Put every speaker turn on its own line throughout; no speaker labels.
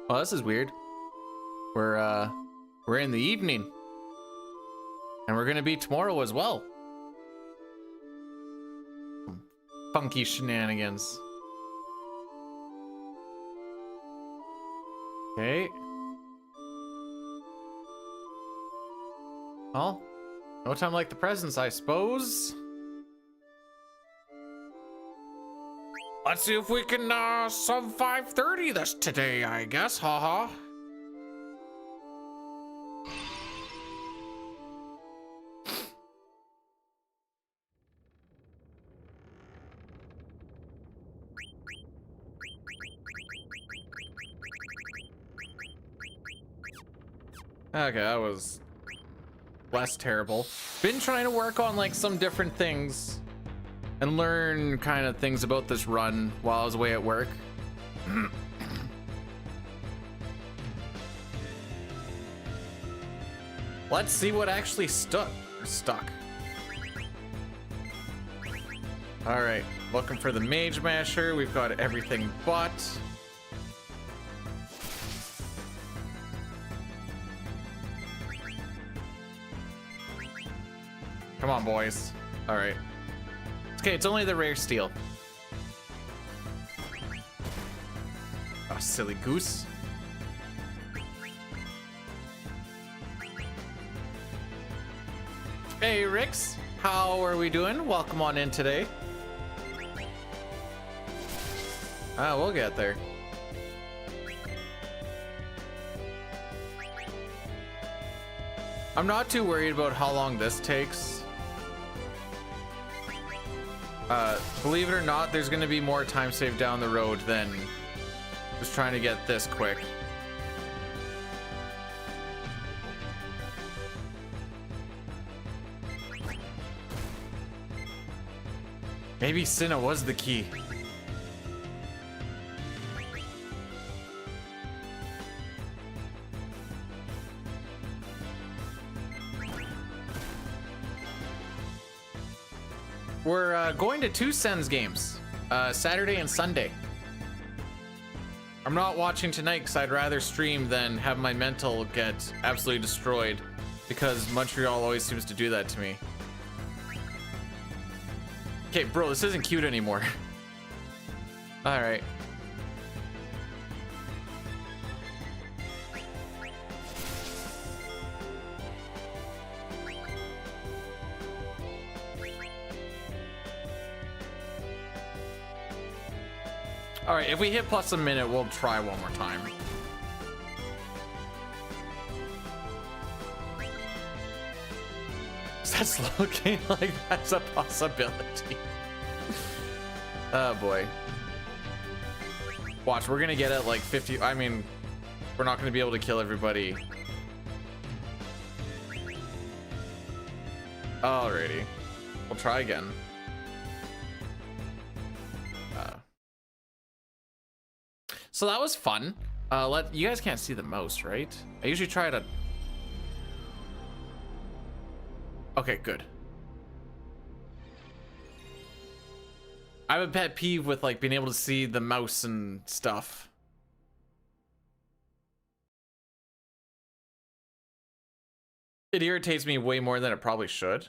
Well, this is weird. We're in the evening. And we're gonna be tomorrow as well. Funky shenanigans. Okay. Well, no time like the presents, I suppose. Let's see if we can sub 530 this today, I guess, haha. Okay, that was less terrible. Been trying to work on like some different things and learn kind of things about this run while I was away at work. Let's see what actually stuck. All right, looking for the Mage Masher. We've got everything but. Come on, boys. All right. Okay, it's only the rare steel. Oh, silly goose. Hey, Rix. How are we doing? Welcome on in today. Ah, we'll get there. I'm not too worried about how long this takes. Believe it or not, there's gonna be more time saved down the road than just trying to get this quick. Maybe Cinna was the key. We're going to two Sens games, Saturday and Sunday. I'm not watching tonight because I'd rather stream than have my mental get absolutely destroyed, because Montreal always seems to do that to me. Okay, bro, this isn't cute anymore. All right. All right, if we hit plus a minute, we'll try one more time. That's looking like that's a possibility. Oh boy. Watch, we're gonna get at like 50. I mean, we're not gonna be able to kill everybody. Alrighty. We'll try again. So that was fun. You guys can't see the mouse, right? I usually try to. Okay, good. I have a pet peeve with like being able to see the mouse and stuff. It irritates me way more than it probably should.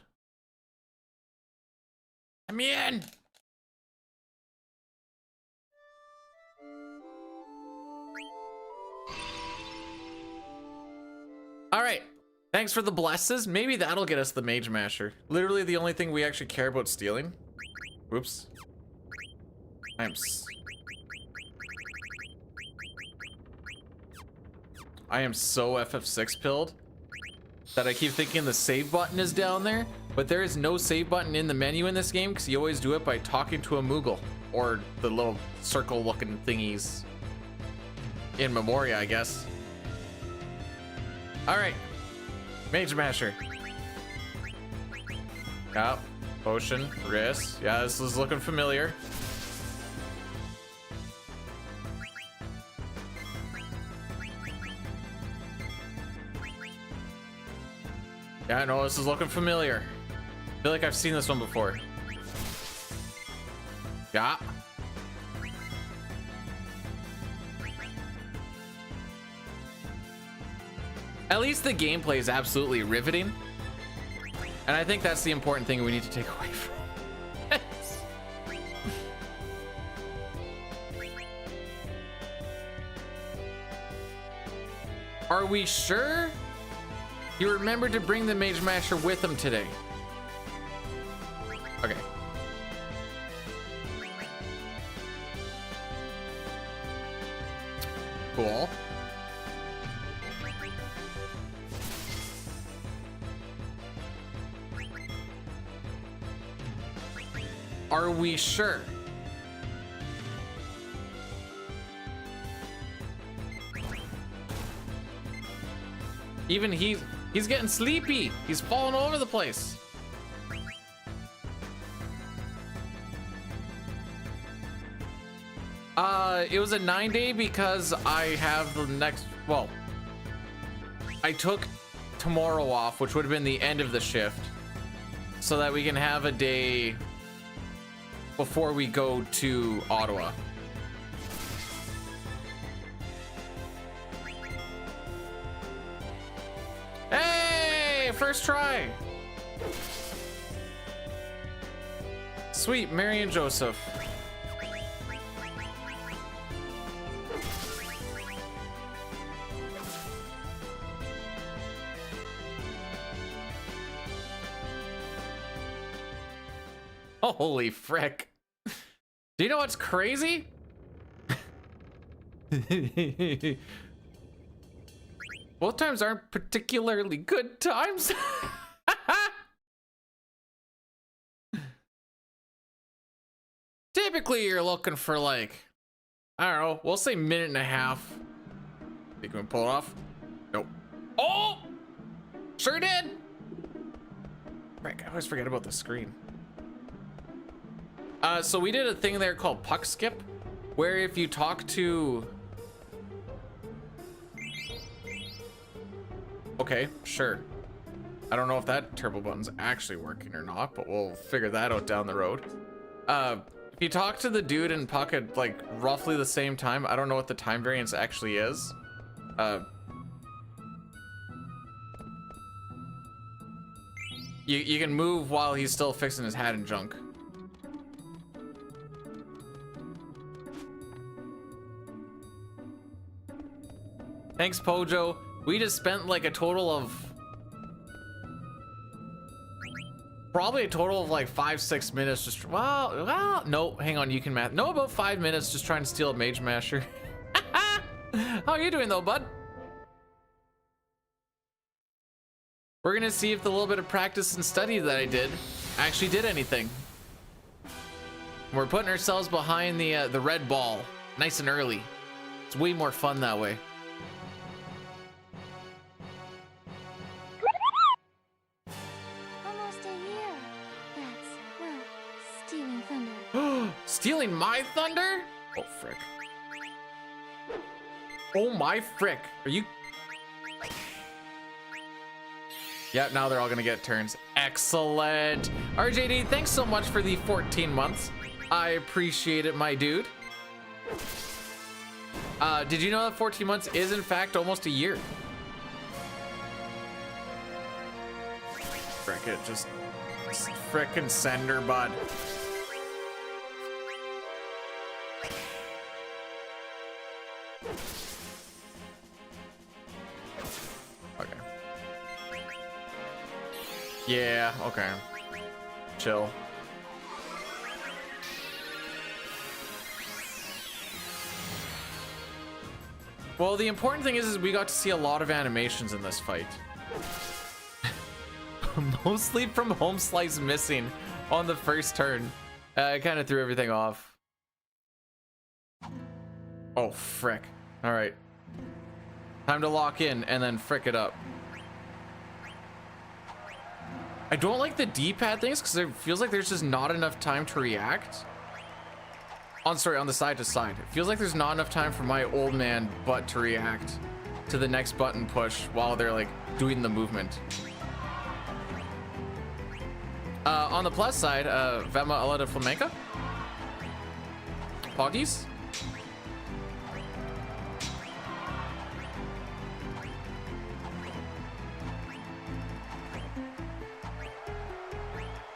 I'm in. All right. Thanks for the blesses. Maybe that'll get us the Mage Masher. Literally the only thing we actually care about stealing. Whoops. I am so FF6 pilled that I keep thinking the save button is down there, but there is no save button in the menu in this game because you always do it by talking to a Moogle or the little circle looking thingies in Memoria, I guess. All right. Mage Masher. Yep. Potion. Wrist. Yeah, this is looking familiar. Yeah, I know this is looking familiar. I feel like I've seen this one before. Yeah. At least the gameplay is absolutely riveting. And I think that's the important thing we need to take away from this. Are we sure? You remembered to bring the Mage Masher with him today. Okay. Cool. Are we sure? Even he's getting sleepy. He's falling all over the place. It was a 9-day because I have the next, well, I took tomorrow off, which would have been the end of the shift, so that we can have a day before we go to Ottawa. Hey, first try. Sweet, Mary and Joseph. Holy frick. Do you know what's crazy? Both times aren't particularly good times. Typically, you're looking for like, I don't know, we'll say minute and a half. Think we can pull it off? Nope. Oh! Sure did! Frick, I always forget about the screen. So we did a thing there called puck skip, where if you talk to... Okay, sure. I don't know if that turbo button's actually working or not, but we'll figure that out down the road. If you talk to the dude in puck at like roughly the same time, I don't know what the time variance actually is. You can move while he's still fixing his hat and junk. Thanks, Pojo. We just spent like a total of probably a total of like 5-6 minutes just well no, hang on, you can math. No, about 5 minutes just trying to steal a Mage Masher. How are you doing though, bud? We're gonna see if the little bit of practice and study that I did actually did anything. We're putting ourselves behind the red ball nice and early. It's way more fun that way.
Almost a year. That's, well, stealing thunder.
Stealing my thunder? Oh, frick. Oh my frick. Are you... Yeah, now they're all gonna get turns. Excellent. RJD, thanks so much for the 14 months. I appreciate it, my dude. Did you know that 14 months is in fact almost a year? Frick it, just frickin' send her, bud. Okay. Yeah, okay. Chill. Well, the important thing is we got to see a lot of animations in this fight. Mostly from home slice missing on the first turn. It kind of threw everything off. Oh, frick. All right. Time to lock in and then frick it up. I don't like the D-pad things because it feels like there's just not enough time to react. On the side to side. It feels like there's not enough time for my old man butt to react to the next button push while they're like doing the movement. On the plus side, Vema Ala de Flamenca. Poggies.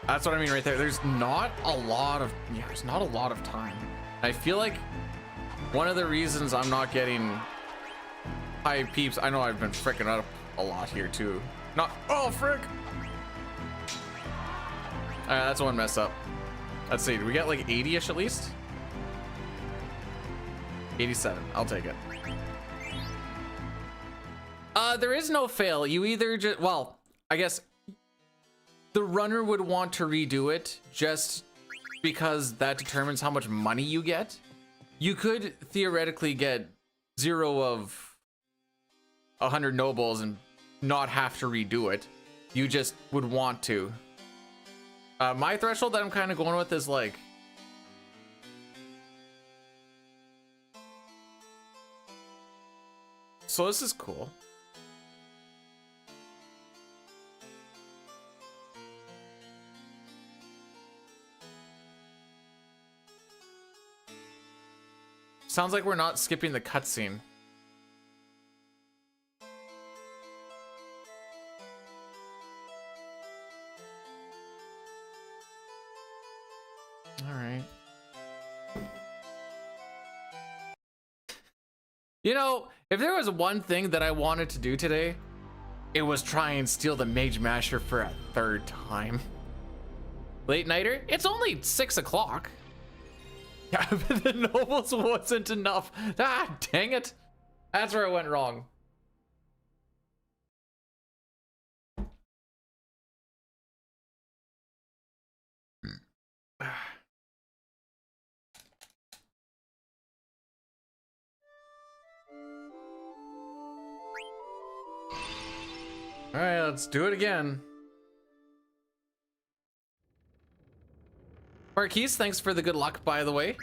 That's what I mean right there. There's not a lot of, yeah, there's not a lot of time. I feel like one of the reasons I'm not getting high peeps, I know I've been fricking up a lot here too. Not, oh, frick. All right, that's one mess up. Let's see, do we get like 80-ish at least? 87, I'll take it. There is no fail. You either just, well, I guess the runner would want to redo it just because that determines how much money you get. You could theoretically get 0 of 100 nobles and not have to redo it. You just would want to. My threshold that I'm kind of going with is like, so this is cool. Sounds like we're not skipping the cutscene. All right. You know, if there was one thing that I wanted to do today, it was try and steal the Mage Masher for a 3rd time. Late nighter? It's only 6 o'clock. Yeah, but the nobles wasn't enough. Ah, dang it. That's where I went wrong. All right, let's do it again. Marquise, thanks for the good luck, by the way.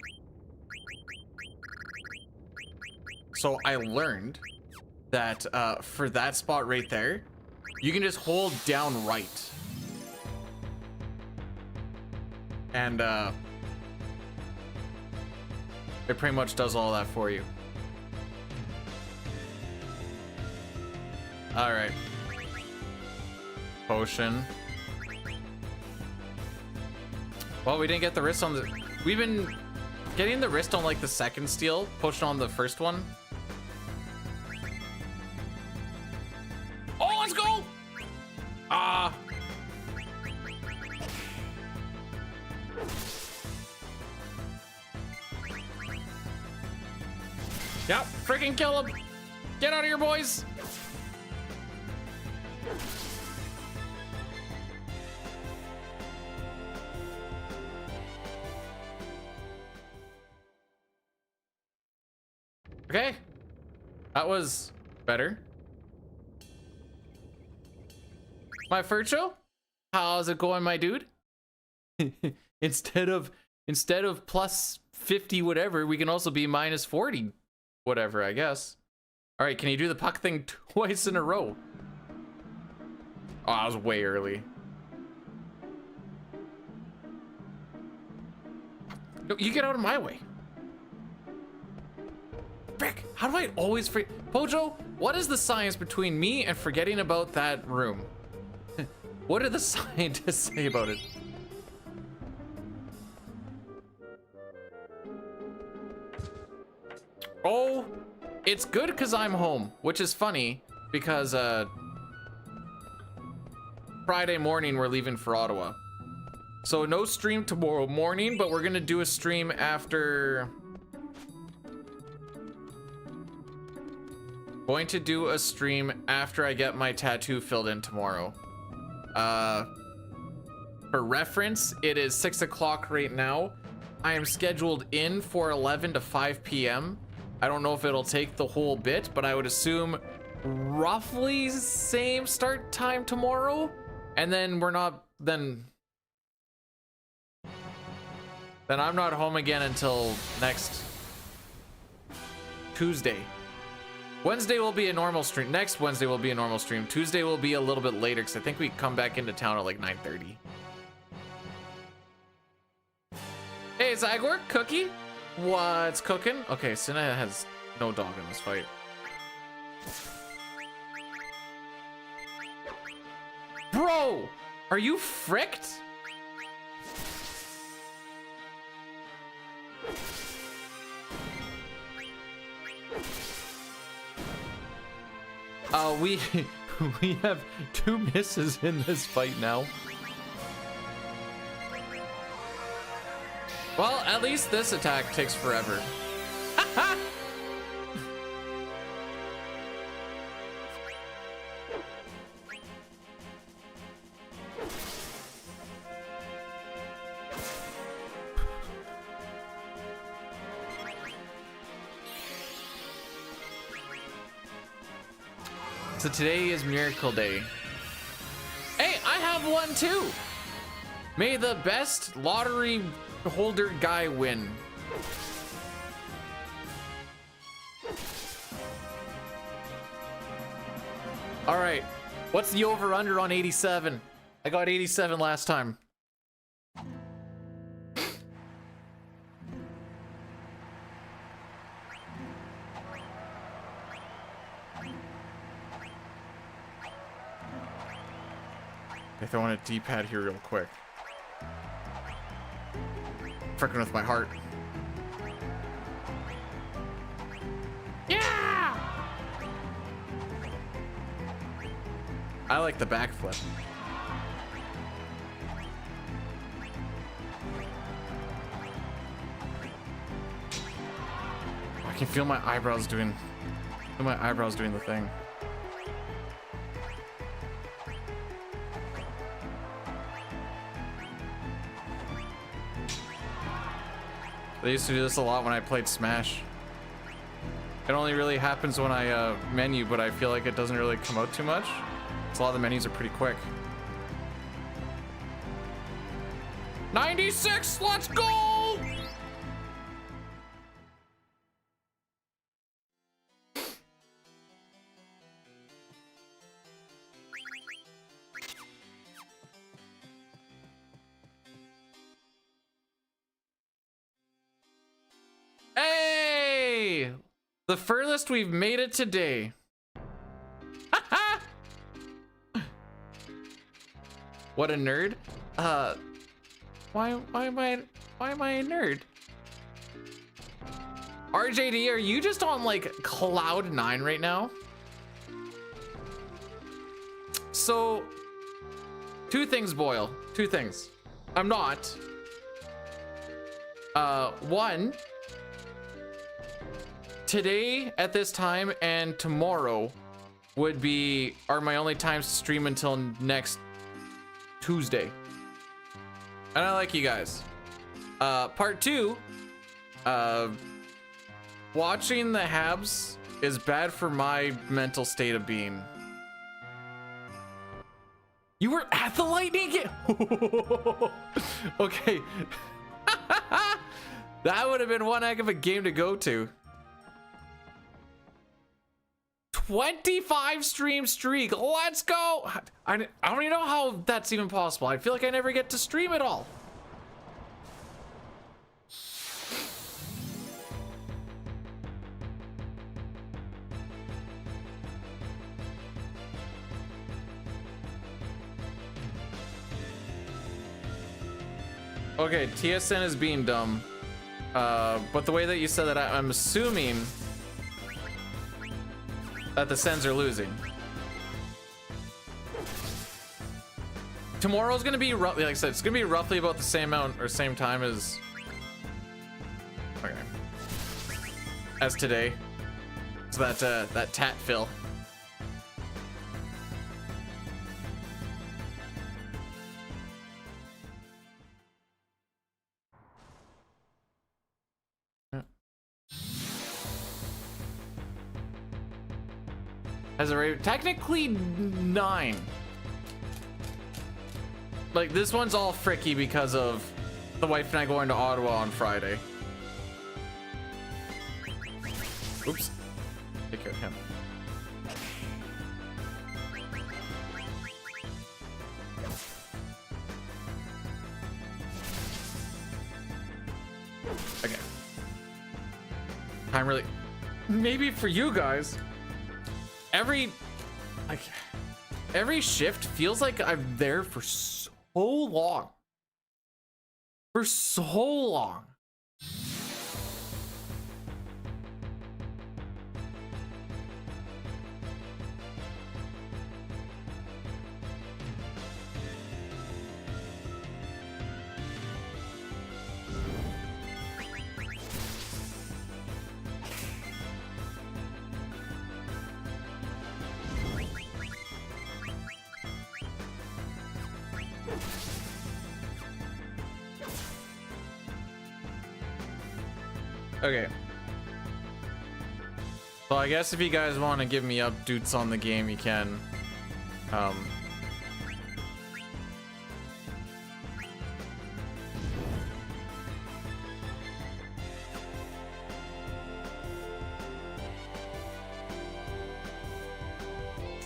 So I learned that for that spot right there, you can just hold down right. And it pretty much does all that for you. All right. Potion. Well, we didn't get the wrist on the... We've been getting the wrist on like the second steal, potion on the first one. Oh, let's go! Ah. Yep, freaking kill him. Get out of here, boys. Okay, that was better. My Furcho, how's it going, my dude? instead of plus 50 whatever, we can also be minus 40 whatever, I guess. All right, can you do the puck thing twice in a row? Oh, I was way early. No, you get out of my way. Frick, how do I always forget? Pojo, what is the science between me and forgetting about that room? What do the scientists say about it? Oh, it's good because I'm home, which is funny because Friday morning we're leaving for Ottawa. So no stream tomorrow morning, but we're gonna do a stream after. Going to do a stream after I get my tattoo filled in tomorrow. For reference, it is 6 o'clock right now. I am scheduled in for 11 to 5 p.m. I don't know if it'll take the whole bit, but I would assume roughly same start time tomorrow. And then we're not, then I'm not home again until next Tuesday. Wednesday will be a normal stream. Next Wednesday will be a normal stream. Tuesday will be a little bit later because I think we come back into town at like 9:30. Hey, Zagor, Cookie, what's cooking? Okay, Sina has no dog in this fight. Bro, are you fricked? We have 2 misses in this fight now. Well, at least this attack takes forever. So today is Miracle Day. Hey, I have one too. May the best lottery holder guy win. All right, what's the over under on 87? I got 87 last time. I throw in a D-pad here real quick. Frickin' with my heart. Yeah! I like the backflip. I can feel my eyebrows doing the thing. They used to do this a lot when I played Smash. It only really happens when I menu, but I feel like it doesn't really come out too much. So a lot of the menus are pretty quick. 96, let's go! Hey! The furthest we've made it today. What a nerd. Why am I a nerd? RJD, are you just on like cloud 9 right now? So, two things, Boyle. Two things. I'm not. One, today at this time and tomorrow are my only times to stream until next Tuesday. And I like you guys. Part two, watching the Habs is bad for my mental state of being. You were at the Lightning game? Okay. That would have been one heck of a game to go to. 25 stream streak. Let's go. I don't even know how that's even possible. I feel like I never get to stream at all. Okay, TSN is being dumb. But the way that you said that, I'm assuming that the Sens are losing. Tomorrow's gonna be roughly, like I said, it's gonna be roughly about the same amount or same time as, okay, as today. So that tat fill. As a rate, technically 9. Like this one's all fricky because of the wife and I going to Ottawa on Friday. Oops. Take care of him. Okay. I'm really, maybe for you guys, every shift feels like I'm there for so long. For so long. Okay. So I guess if you guys want to give me updates on the game, you can.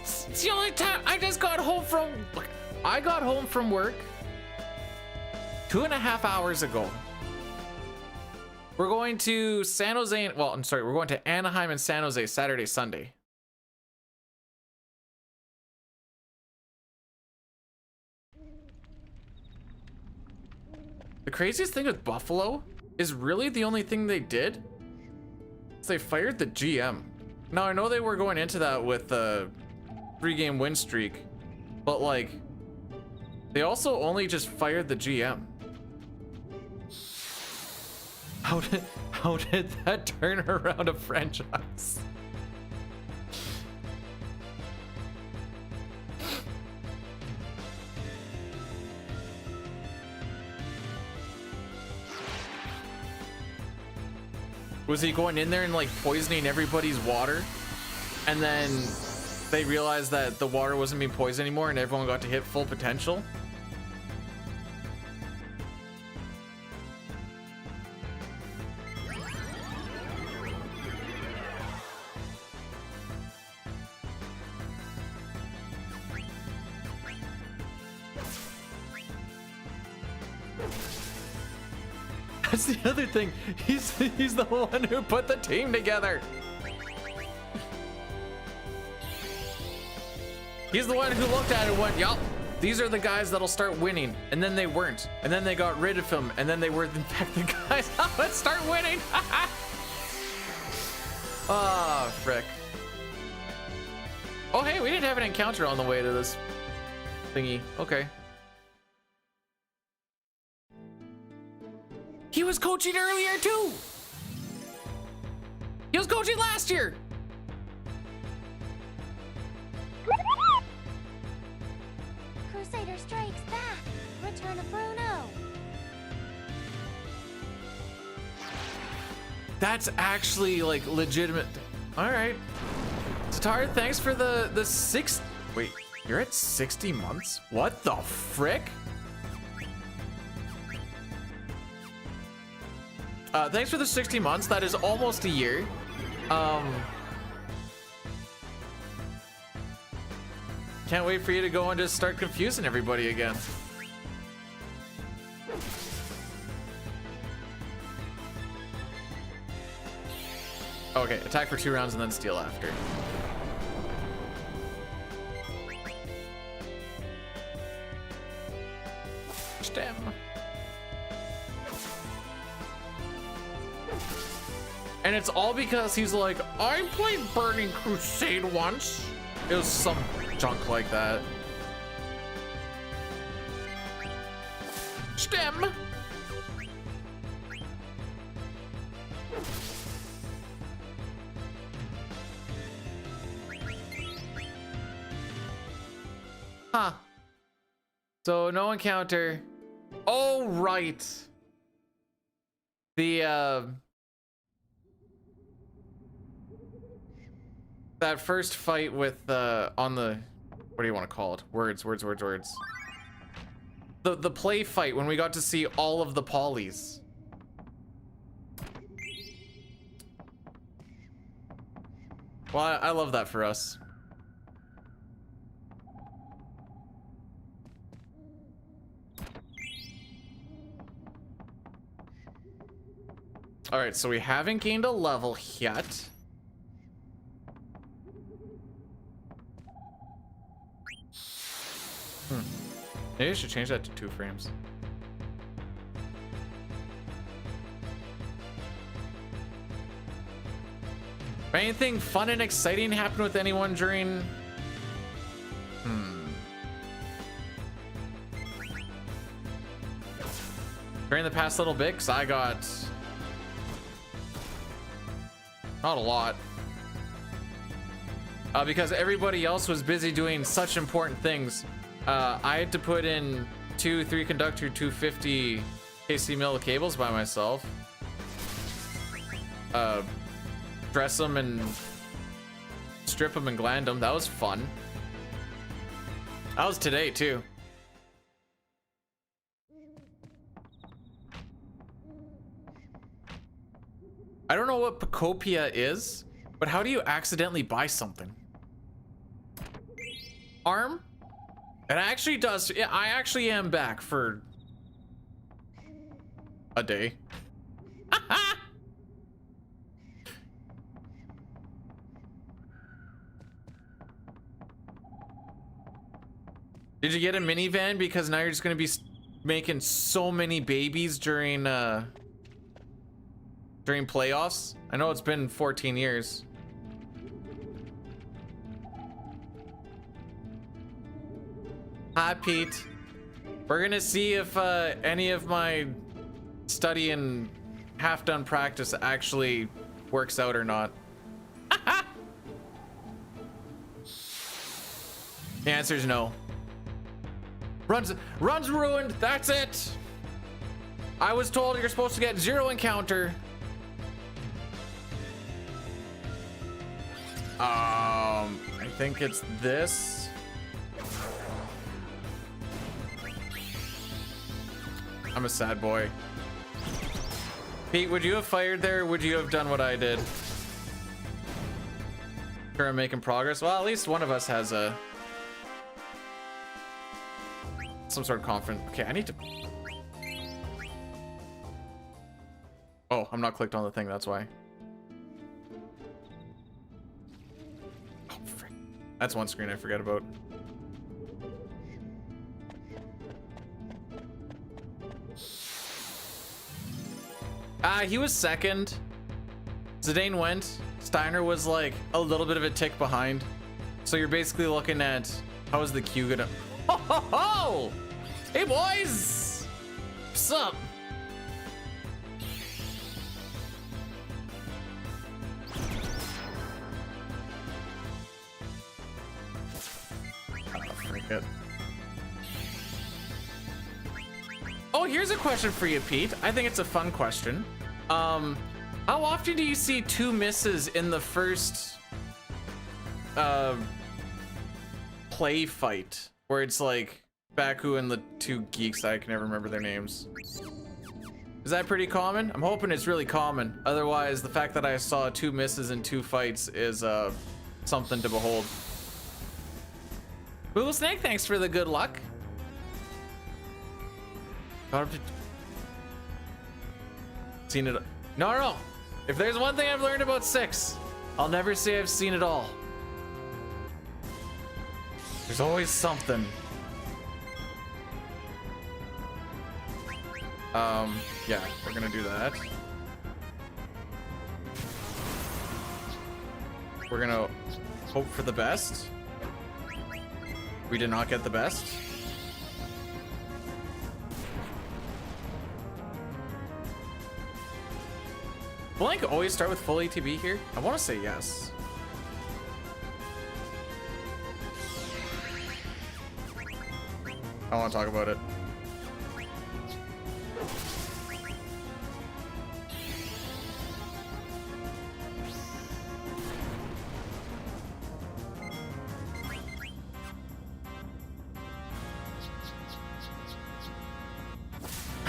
It's the only time I just got home from. I got home from work 2.5 hours ago. We're going to San Jose, well, I'm sorry, we're going to Anaheim and San Jose Saturday, Sunday. The craziest thing with Buffalo is really the only thing they did is they fired the GM. Now, I know they were going into that with a 3-game win streak, but like, they also only just fired the GM. How did that turn around a franchise? Was he going in there and like poisoning everybody's water? And then they realized that the water wasn't being poisoned anymore and everyone got to hit full potential. That's the other thing. He's the one who put the team together. He's the one who looked at it and went, yup, these are the guys that'll start winning. And then they weren't. And then they got rid of him. And then they were, in fact, the guys that would start winning. Ah, frick. Oh, hey, we didn't have an encounter on the way to this thingy. Okay. He was coaching earlier too. He was coaching last year.
Crusader strikes back. Return of Bruno.
That's actually like legitimate. All right. Tatar, thanks for the six. Wait, you're at 60 months? What the frick? Thanks for the 60 months. That is almost a year. Can't wait for you to go and just start confusing everybody again. Okay, attack for 2 rounds and then steal after. Stem. And it's all because he's like, I played Burning Crusade once. It was some junk like that. Stem. Huh. So no encounter. Oh, right. The that first fight with on the, what do you want to call it? Words. The play fight when we got to see all of the polys. Well, I love that for us. All right, so we haven't gained a level yet. Maybe I should change that to 2 frames. Anything fun and exciting happen with anyone during... During the past little bit, 'cause I got... Not a lot. Because everybody else was busy doing such important things. I had to put in 2 3-conductor 250 KC mil cables by myself. Dress them and strip them and gland them. That was fun. That was today too. I don't know what Pacopia is, but how do you accidentally buy something? Arm? It actually does. Yeah, I actually am back for a day. Did you get a minivan? Because now you're just gonna be making so many babies during playoffs. I know it's been 14 years. Hi, Pete. We're gonna see if any of my study and half-done practice actually works out or not. The answer is no. Run's ruined. That's it. I was told you're supposed to get 0 encounter. I think it's this. I'm a sad boy. Pete, would you have fired there, or would you have done what I did? Sure, I'm making progress. Well, at least one of us has a some sort of confidence. Okay, I need to. Oh, I'm not clicked on the thing. That's why. Oh, frick. That's one screen I forget about. He was second. Zidane went. Steiner was like a little bit of a tick behind. So you're basically looking at how is the queue gonna. Ho ho ho! Hey boys! What's up? Oh, freak it. Oh, here's a question for you, Pete. I think it's a fun question. How often do you see two misses in the first play fight where it's like Baku and the two geeks? I can never remember their names. Is that pretty common? I'm hoping it's really common. Otherwise, the fact that I saw two misses in two fights is something to behold. Google Snake, thanks for the good luck. Got up to... Seen it. No. If there's one thing I've learned about 6, I'll never say I've seen it all. There's always something. Yeah, we're gonna do that. We're gonna hope for the best. We did not get the best. Blank always start with full ATB here? I want to say yes. I want to talk about it.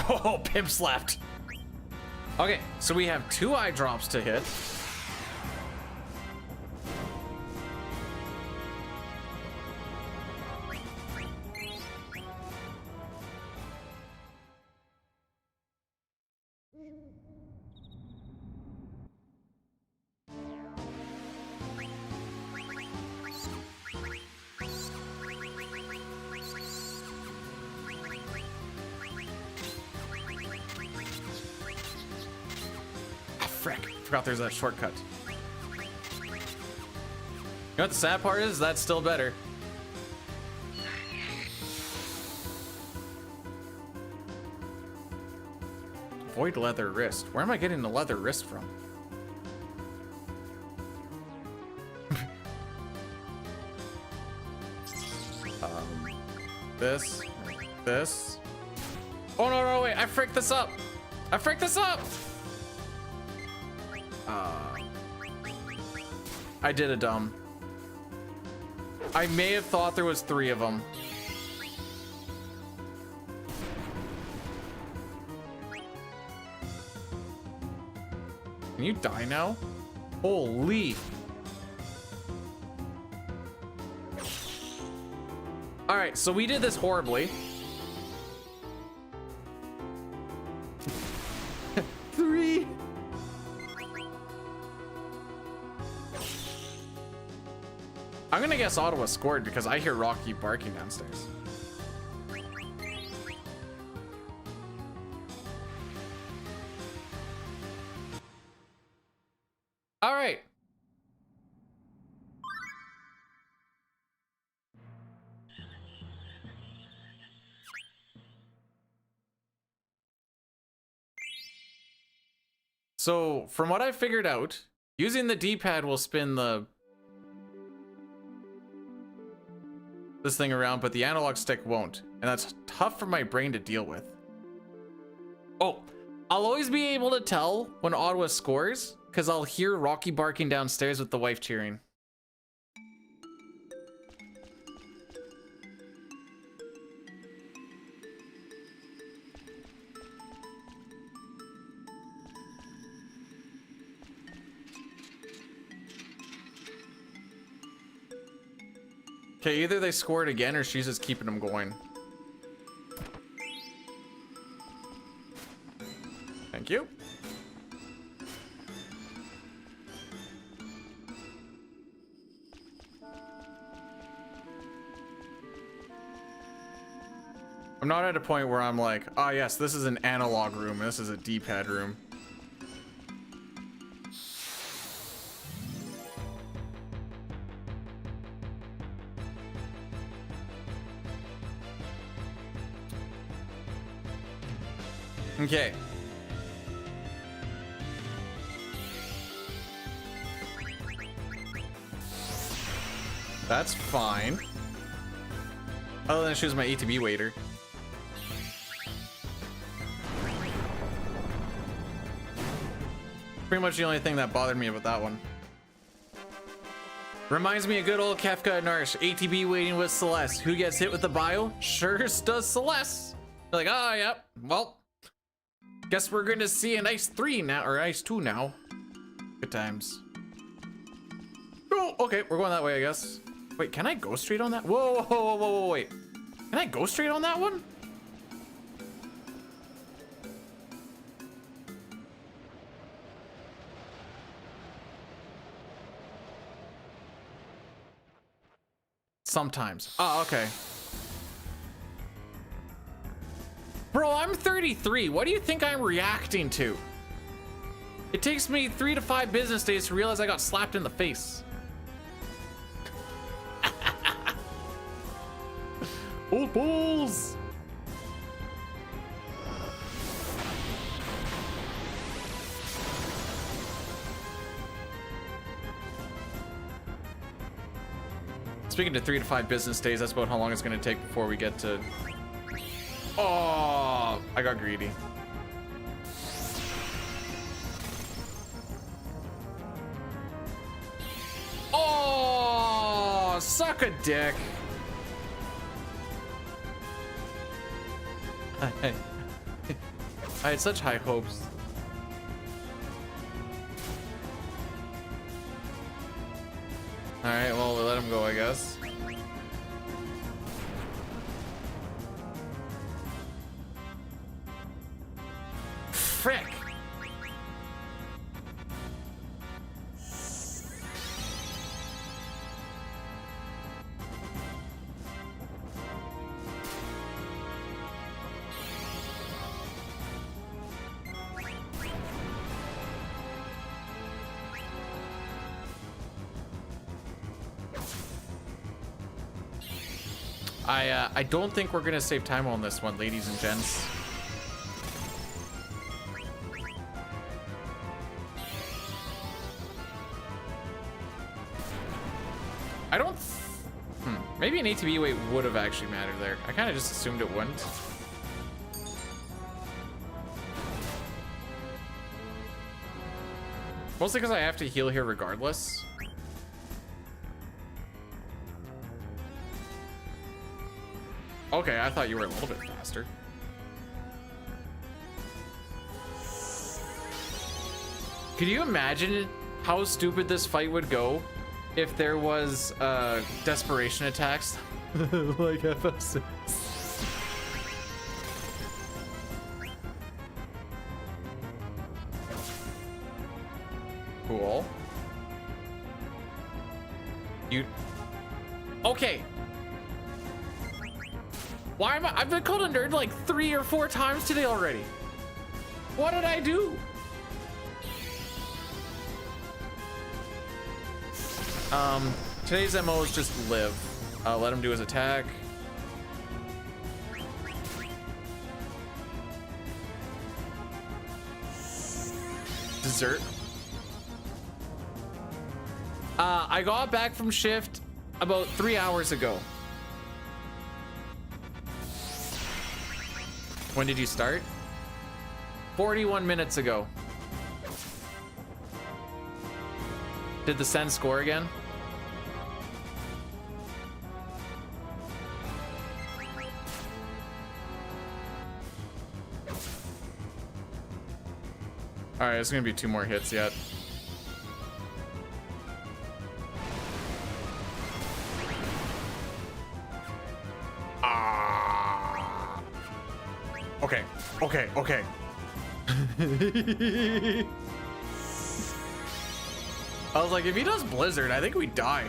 Oh, pimp slapped. Okay, so we have 2 eye drops to hit. Forgot there's a shortcut. You know what the sad part is? That's still better. Void leather wrist. Where am I getting the leather wrist from? This. Oh no, wait, I fricked this up. I did a dumb. I may have thought there was 3 of them. Can you die now? Holy. All right, so we did this horribly. 3. I'm gonna guess Ottawa scored because I hear Rocky barking downstairs. All right. So from what I figured out, using the D-pad will spin this thing around, but the analog stick won't. And that's tough for my brain to deal with. Oh, I'll always be able to tell when Ottawa scores because I'll hear Rocky barking downstairs with the wife cheering. Okay, either they scored again or she's just keeping them going. Thank you. I'm not at a point where I'm like, oh yes, this is an analog room, this is a D-pad room. Okay. That's fine. Other than she was my ATB waiter. Pretty much the only thing that bothered me about that one. Reminds me of good old Kefka and Narsh. ATB waiting with Celeste. Who gets hit with the bio? Sure does Celeste. They're like, oh, yep. Well, guess we're going to see an Ice 3 now, or Ice 2 now. Good times. Oh, okay. We're going that way, I guess. Wait, can I go straight on that? Whoa, whoa, whoa, whoa, wait. Can I go straight on that one? Sometimes. Oh, okay. Bro, I'm 33. What do you think I'm reacting to? It takes me 3 to 5 business days to realize I got slapped in the face. Old balls. Speaking to 3 to 5 business days, that's about how long it's going to take before we get to... Oh, I got greedy. Oh, suck a dick. I had such high hopes. All right, well, we'll let him go, I guess. Frick. I don't think we're gonna save time on this one, ladies and gents. I don't. Maybe an ATB weight would have actually mattered there. I kind of just assumed it wouldn't. Mostly because I have to heal here regardless. Okay, I thought you were a little bit faster. Could you imagine how stupid this fight would go if there was desperation attacks like FF6? Cool. You... Okay. Why am I've been called a nerd like 3 or 4 times today already. What did I do? Today's MO is just live. Let him do his attack. Dessert. I got back from shift about 3 hours ago. When did you start? 41 minutes ago. Did the Sen score again? All right, it's gonna be 2 more hits yet. Okay, okay. I was like, if he does Blizzard, I think we die.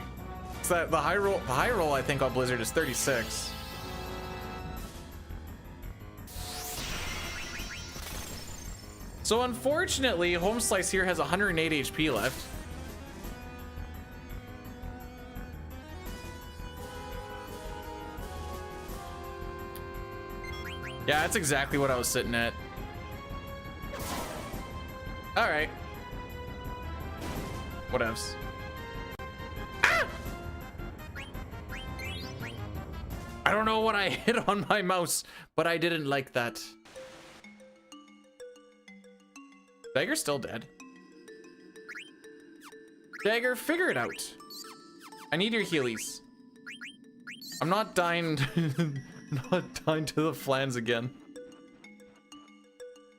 So the high roll I think on Blizzard is 36. So unfortunately, Home Slice here has 108 HP left. Yeah, that's exactly what I was sitting at. All right. What else? Ah! I don't know what I hit on my mouse, but I didn't like that. Dagger's still dead. Dagger, figure it out. I need your healies. I'm not dying. Not dying to the flans again.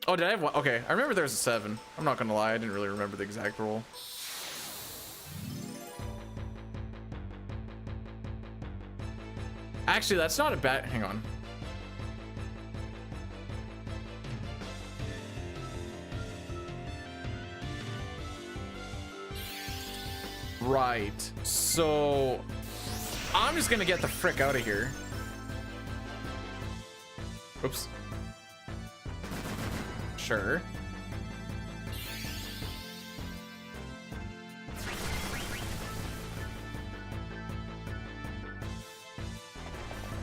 Oh, did I have one? Okay, I remember there's a 7. I'm not gonna lie, I didn't really remember the exact roll. Actually, that's not a bad. Hang on. Right. So I'm just gonna get the frick out of here. Oops. Sure.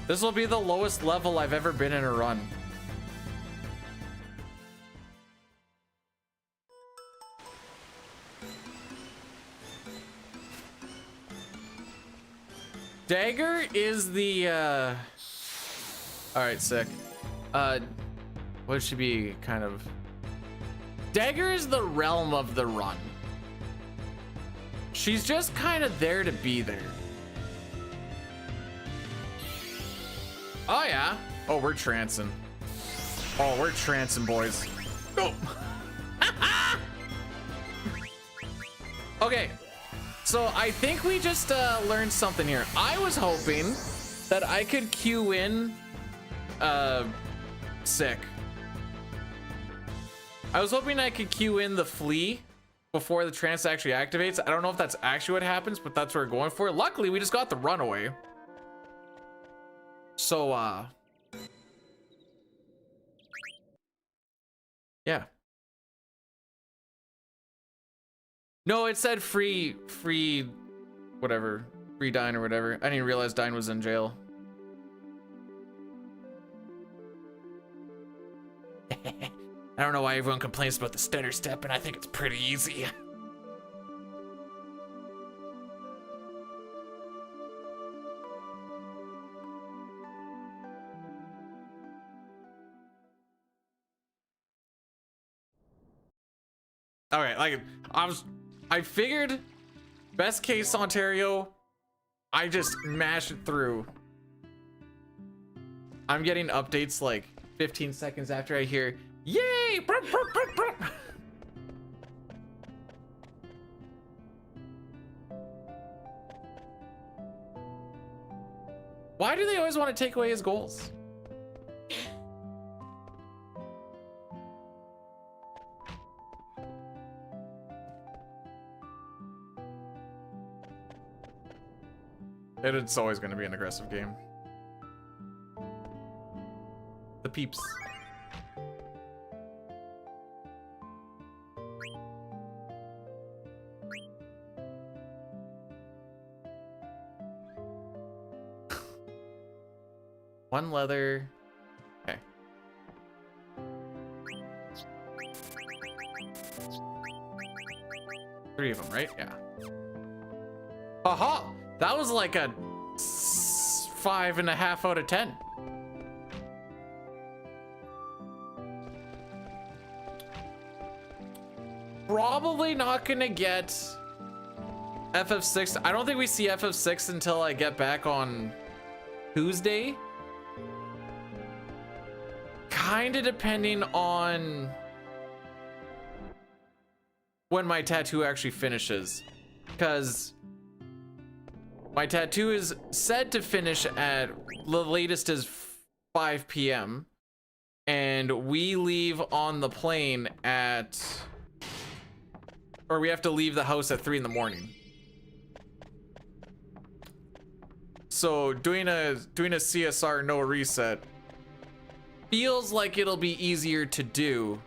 This will be the lowest level I've ever been in a run. Dagger is the all right, sick. What should be kind of... Dagger is the realm of the run. She's just kind of there to be there. Oh yeah. Oh, we're trancing. Oh, we're trancing, boys. Oh. Okay. So I think we just learned something here. I was hoping that I could queue in sick. I was hoping I could queue in the flea before the trance actually activates. I don't know if that's actually what happens, but that's what we're going for. Luckily, we just got the runaway. So, yeah. No, it said free, whatever, free Dine or whatever. I didn't realize Dine was in jail. I don't know why everyone complains about the stutter step, and I think it's pretty easy. All right, like I figured best case Ontario, I just mash it through. I'm getting updates like 15 seconds after I hear, yay! Why do they always want to take away his goals? It's always going to be an aggressive game. The peeps. One leather. Okay. Three of them, right? Yeah. Aha! That was like a 5.5 out of 10. Probably not gonna get FF6. I don't think we see FF6 until I get back on Tuesday. Kinda depending on when my tattoo actually finishes, because my tattoo is said to finish at the latest is 5 p.m. and and we leave on the plane at, or we have to leave the house at 3 in the morning. So doing a CSR no reset feels like it'll be easier to do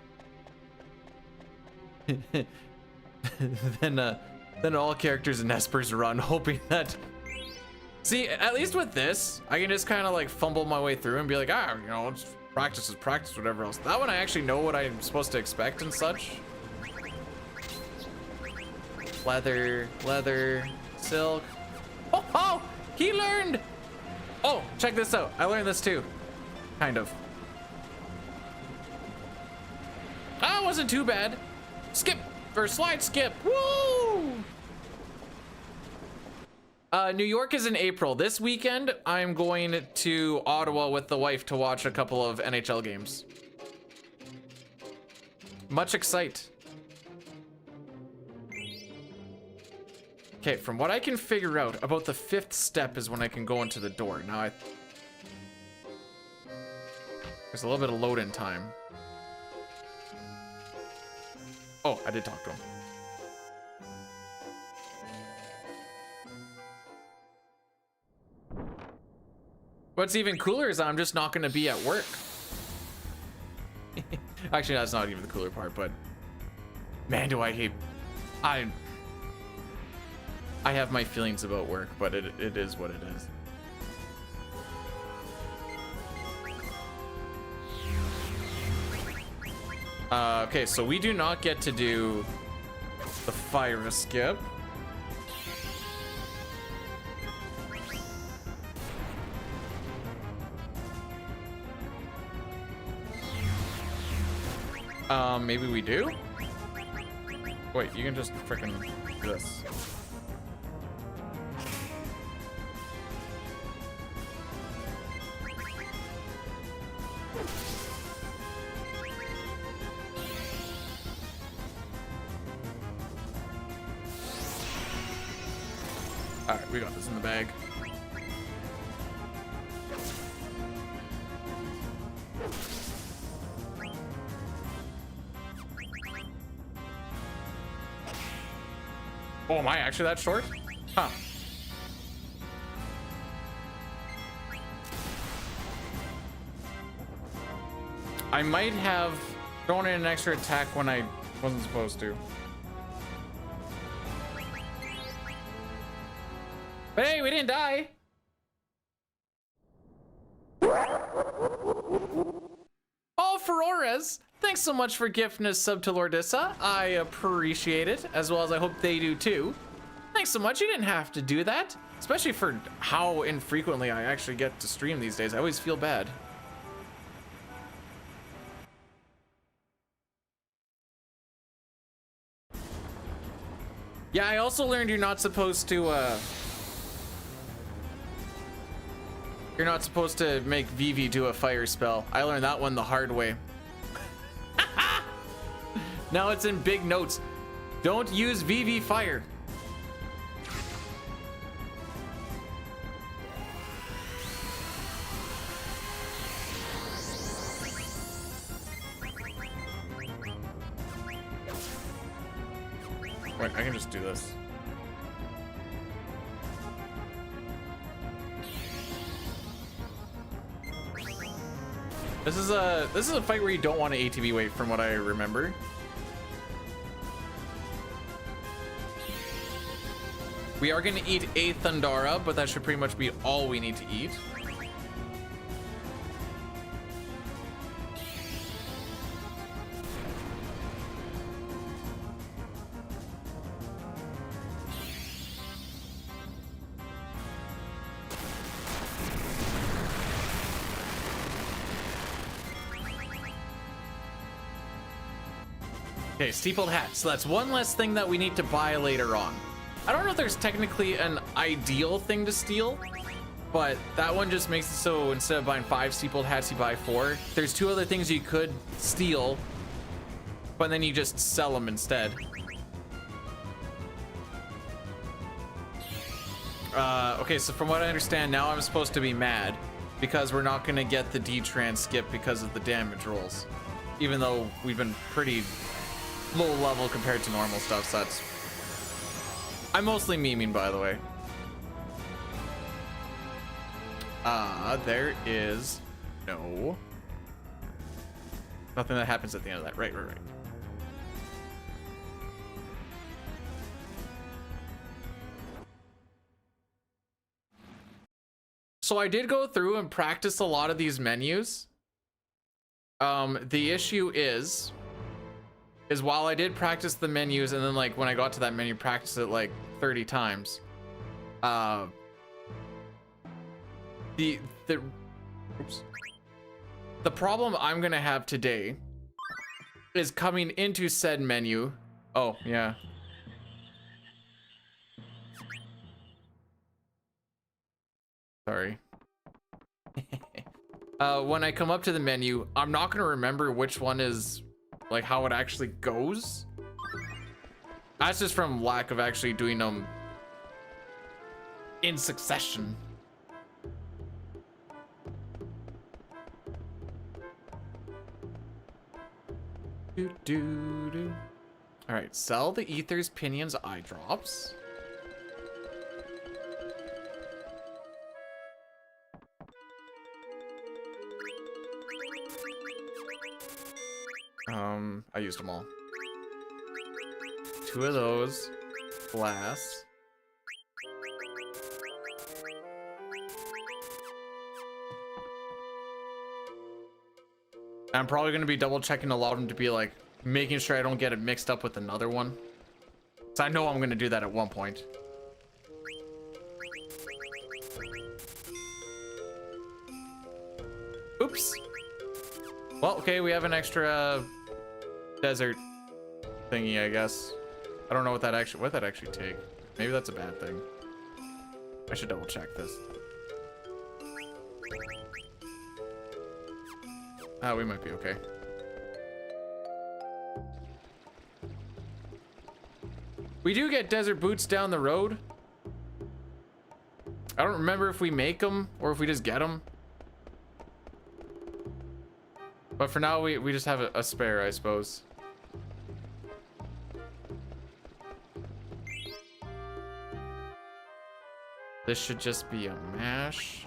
than all characters in Esper's run, hoping that. See, at least with this, I can just kind of like fumble my way through and be like, ah, you know, it's practice is practice, whatever else. That one I actually know what I'm supposed to expect and such. Leather, silk. Oh, he learned. Oh, check this out. I learned this too, kind of. Ah, wasn't too bad. Skip or slide skip. Woo! New York is in April. This weekend, I'm going to Ottawa with the wife to watch a couple of NHL games. Much excite. Okay, from what I can figure out, about the 5th step is when I can go into the door. Now, there's a little bit of load-in time. Oh, I did talk to him. What's even cooler is I'm just not going to be at work. Actually, that's not even the cooler part, but man, do I hate. I have my feelings about work, but it is what it is. Okay, so we do not get to do the fire skip. Maybe we do? Wait, you can just frickin' do this. Alright, we got this in the bag. Oh, am I actually that short? Huh. I might have thrown in an extra attack when I wasn't supposed to. But hey, we didn't die. Oh, Ferores, thanks so much for gifting a sub to Lordissa. I appreciate it, as well as I hope they do too. Thanks so much. You didn't have to do that, especially for how infrequently I actually get to stream these days. I always feel bad. Yeah, I also learned you're not supposed to make Vivi do a fire spell. I learned that one the hard way. Now it's in big notes. Don't use Vivi fire. Wait, I can just do this. This is a fight where you don't want to ATB wait, from what I remember. We are gonna eat a Thundara, but that should pretty much be all we need to eat. Okay, steepled hat. So that's one less thing that we need to buy later on. I don't know if there's technically an ideal thing to steal, but that one just makes it so instead of buying 5 steepled hats, you buy 4. There's 2 other things you could steal, but then you just sell them instead. Okay, so from what I understand, now I'm supposed to be mad. because we're not gonna get the D-Trans skip because of the damage rolls. Even though we've been pretty low level compared to normal stuff, so that's... I'm mostly memeing, by the way. There is no... nothing that happens at the end of that. Right. So I did go through and practice a lot of these menus. The issue is while I did practice the menus, and then like when I got to that menu, practice it like 30 times. The problem I'm gonna have today is coming into said menu. Oh yeah. Sorry. When I come up to the menu, I'm not gonna remember which one is like how it actually goes. That's just from lack of actually doing them in succession. All right, sell the ethers, pinions, eye drops. I used them all. 2 of those. Glass. I'm probably going to be double checking a lot of them to be like making sure I don't get it mixed up with another one. So I know I'm going to do that at one point. Oops. Well, okay, we have an extra desert thingy, I guess. I don't know what that actually take. Maybe that's a bad thing. I should double check this. We might be okay. We do get desert boots down the road. I don't remember if we make them or if we just get them. But for now, we just have a spare, I suppose. This should just be a mash.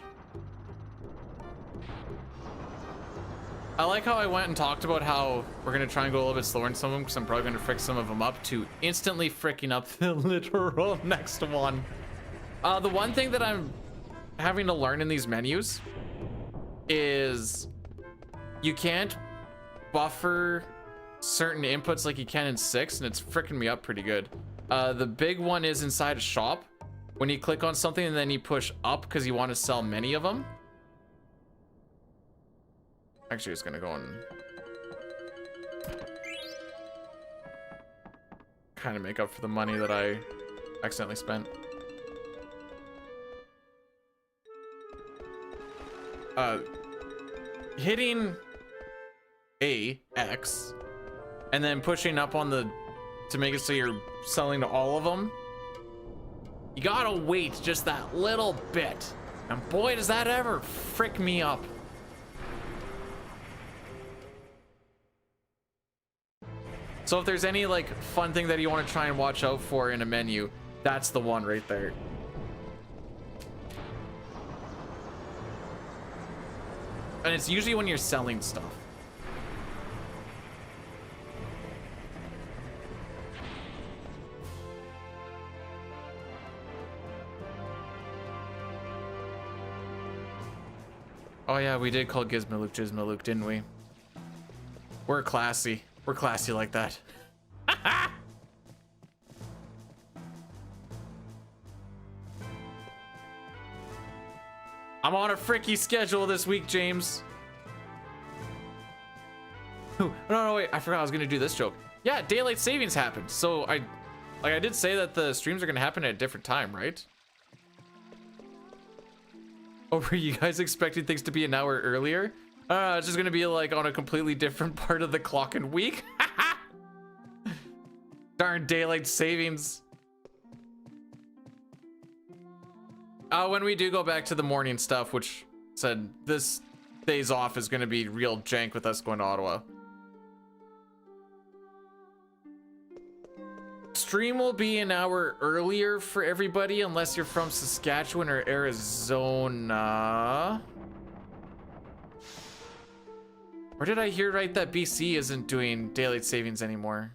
I like how I went and talked about how we're gonna try and go a little bit slower in some of them because I'm probably gonna frick some of them up to instantly fricking up the literal next one. The one thing that I'm having to learn in these menus is you can't buffer certain inputs like you can in 6, and it's fricking me up pretty good. The big one is inside a shop. When you click on something and then you push up because you want to sell many of them. Actually, it's gonna go and kind of make up for the money that I accidentally spent. Hitting X and then pushing up on the to make it so you're selling to all of them. You gotta wait just that little bit, and boy does that ever frick me up. So if there's any like fun thing that you want to try and watch out for in a menu, that's the one right there. And it's usually when you're selling stuff. Oh yeah, we did call Gizmaluke Gizmaluke, didn't we? We're classy. We're classy like that. I'm on a fricky schedule this week, James. No, wait. I forgot I was gonna do this joke. Yeah, daylight savings happened. So I did say that the streams are gonna happen at a different time, right? Oh, were you guys expecting things to be an hour earlier? It's just gonna be like on a completely different part of the clock and week. Darn daylight savings. When we do go back to the morning stuff, which said this days off is going to be real jank with us going to Ottawa. Stream will be an hour earlier for everybody unless you're from Saskatchewan or Arizona. Or did I hear right that BC isn't doing daylight savings anymore?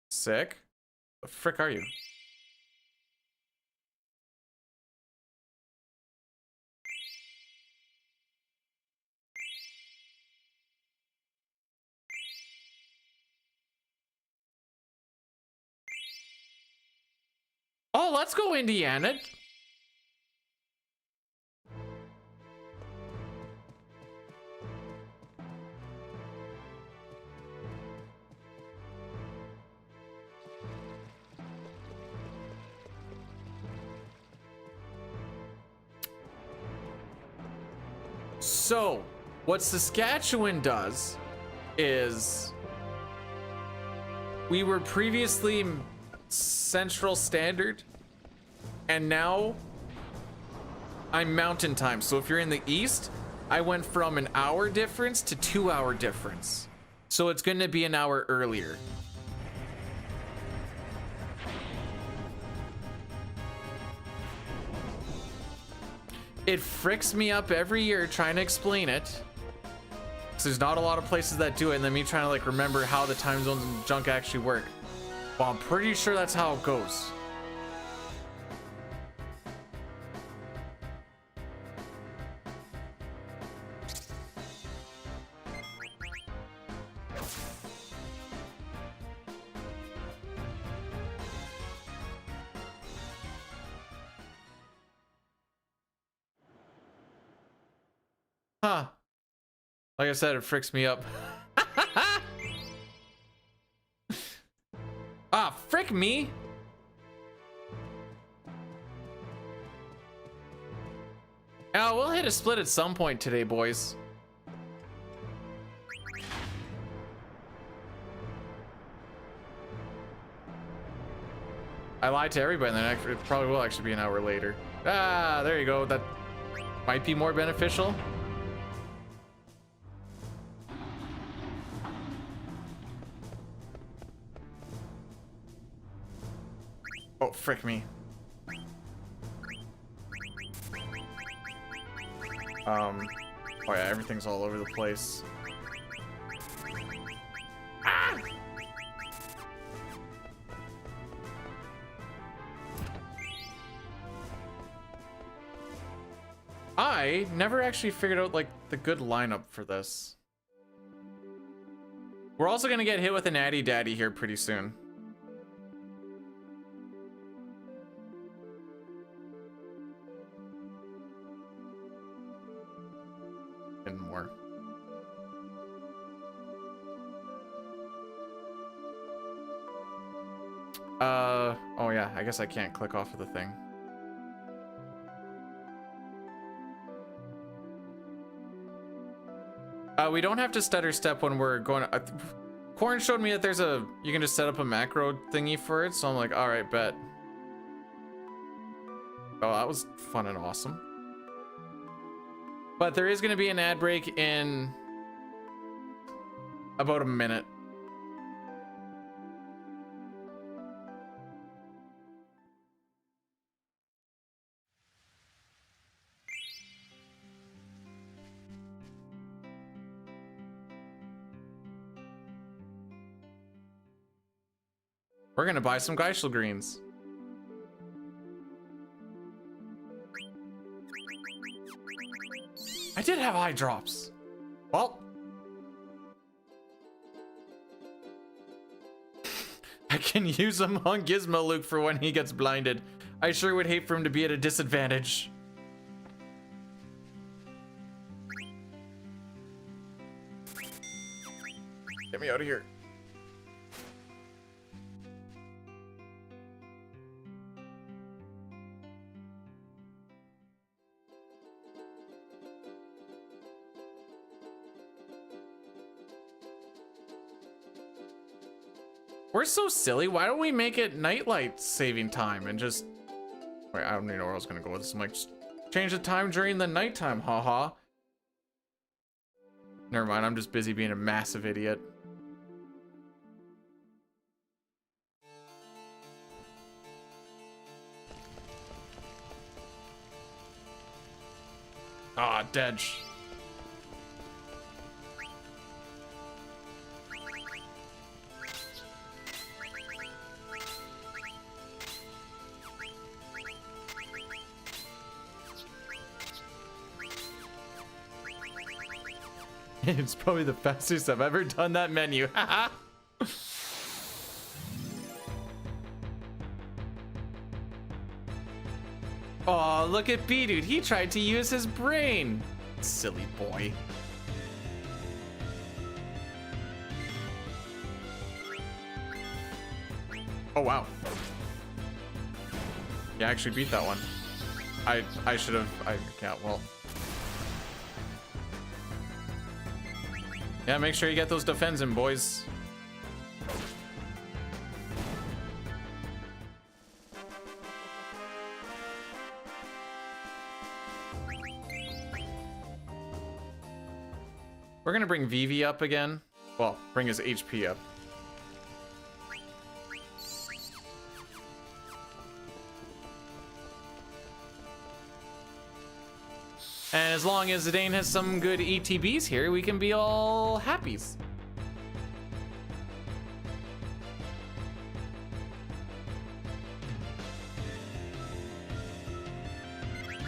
Sick. The frick are you? Oh, let's go, Indiana. So, what Saskatchewan does is we were previously Central Standard and now I'm Mountain Time. So if you're in the East, I went from an hour difference to 2 hour difference. So it's going to be an hour earlier. It fricks me up every year trying to explain it. So there's not a lot of places that do it, and then me trying to like remember how the time zones and junk actually work. Well, I'm pretty sure that's how it goes. Huh. Like I said, it freaks me up. Ah, frick me. We'll hit a split at some point today, boys. I lied to everybody, and then it probably will actually be an hour later. Ah, there you go. That might be more beneficial. Oh, frick me. Oh yeah, everything's all over the place. Ah! I never actually figured out like the good lineup for this. We're also gonna get hit with an Addy Daddy here pretty soon. And more. Oh yeah, I guess I can't click off of the thing. We don't have to stutter step when we're going. Corn showed me that there's you can just set up a macro thingy for it, so I'm like, all right, bet. Oh, that was fun and awesome. But there is going to be an ad break in about a minute. We're gonna buy some Geishel greens. I did have eye drops. Well, I can use them on Gizmo Luke for when he gets blinded. I sure would hate for him to be at a disadvantage. Get me out of here. We're so silly. Why don't we make it nightlight saving time and just Wait, I don't even know where I was gonna go with this. I'm like, just change the time during the nighttime, haha. Never mind, I'm just busy being a massive idiot. Ah, Dedge. It's probably the fastest I've ever done that menu. Oh, look at B-Dude. He tried to use his brain. Silly boy. Oh, wow. Yeah, I actually beat that one. I should have. I can't. Well. Yeah, make sure you get those defense in, boys. We're gonna bring Vivi up again. Well, bring his HP up. And as long as Zidane has some good ETBs here, we can be all happies.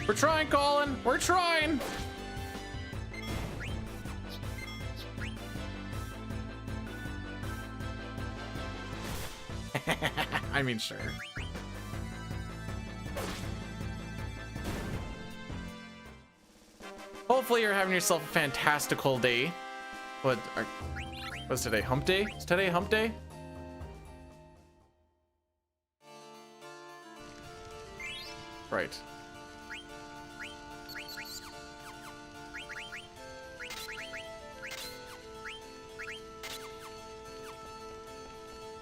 We're trying, Colin. We're trying. I mean, sure. Hopefully you're having yourself a fantastical day. What's today? Hump day? Is today hump day? Right.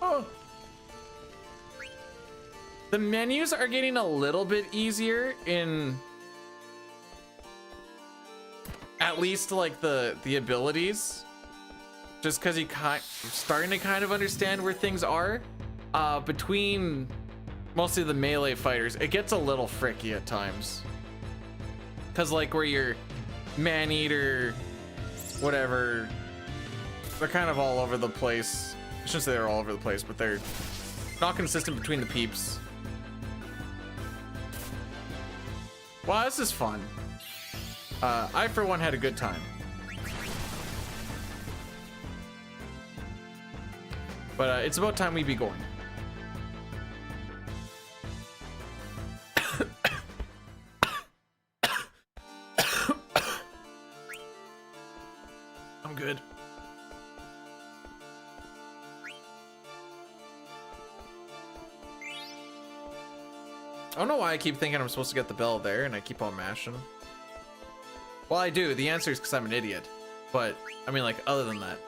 Oh. The menus are getting a little bit easier in at least like the abilities, just because you're starting to kind of understand where things are. Between mostly the melee fighters, it gets a little fricky at times, because like where you're man-eater, whatever, they're kind of all over the place. I shouldn't say they're all over the place, but they're not consistent between the peeps. Wow, this is fun. I, for one, had a good time. But it's about time we be going. I'm good. I don't know why I keep thinking I'm supposed to get the bell there and I keep on mashing. Well, I do. The answer is because I'm an idiot. But, I mean, like, other than that.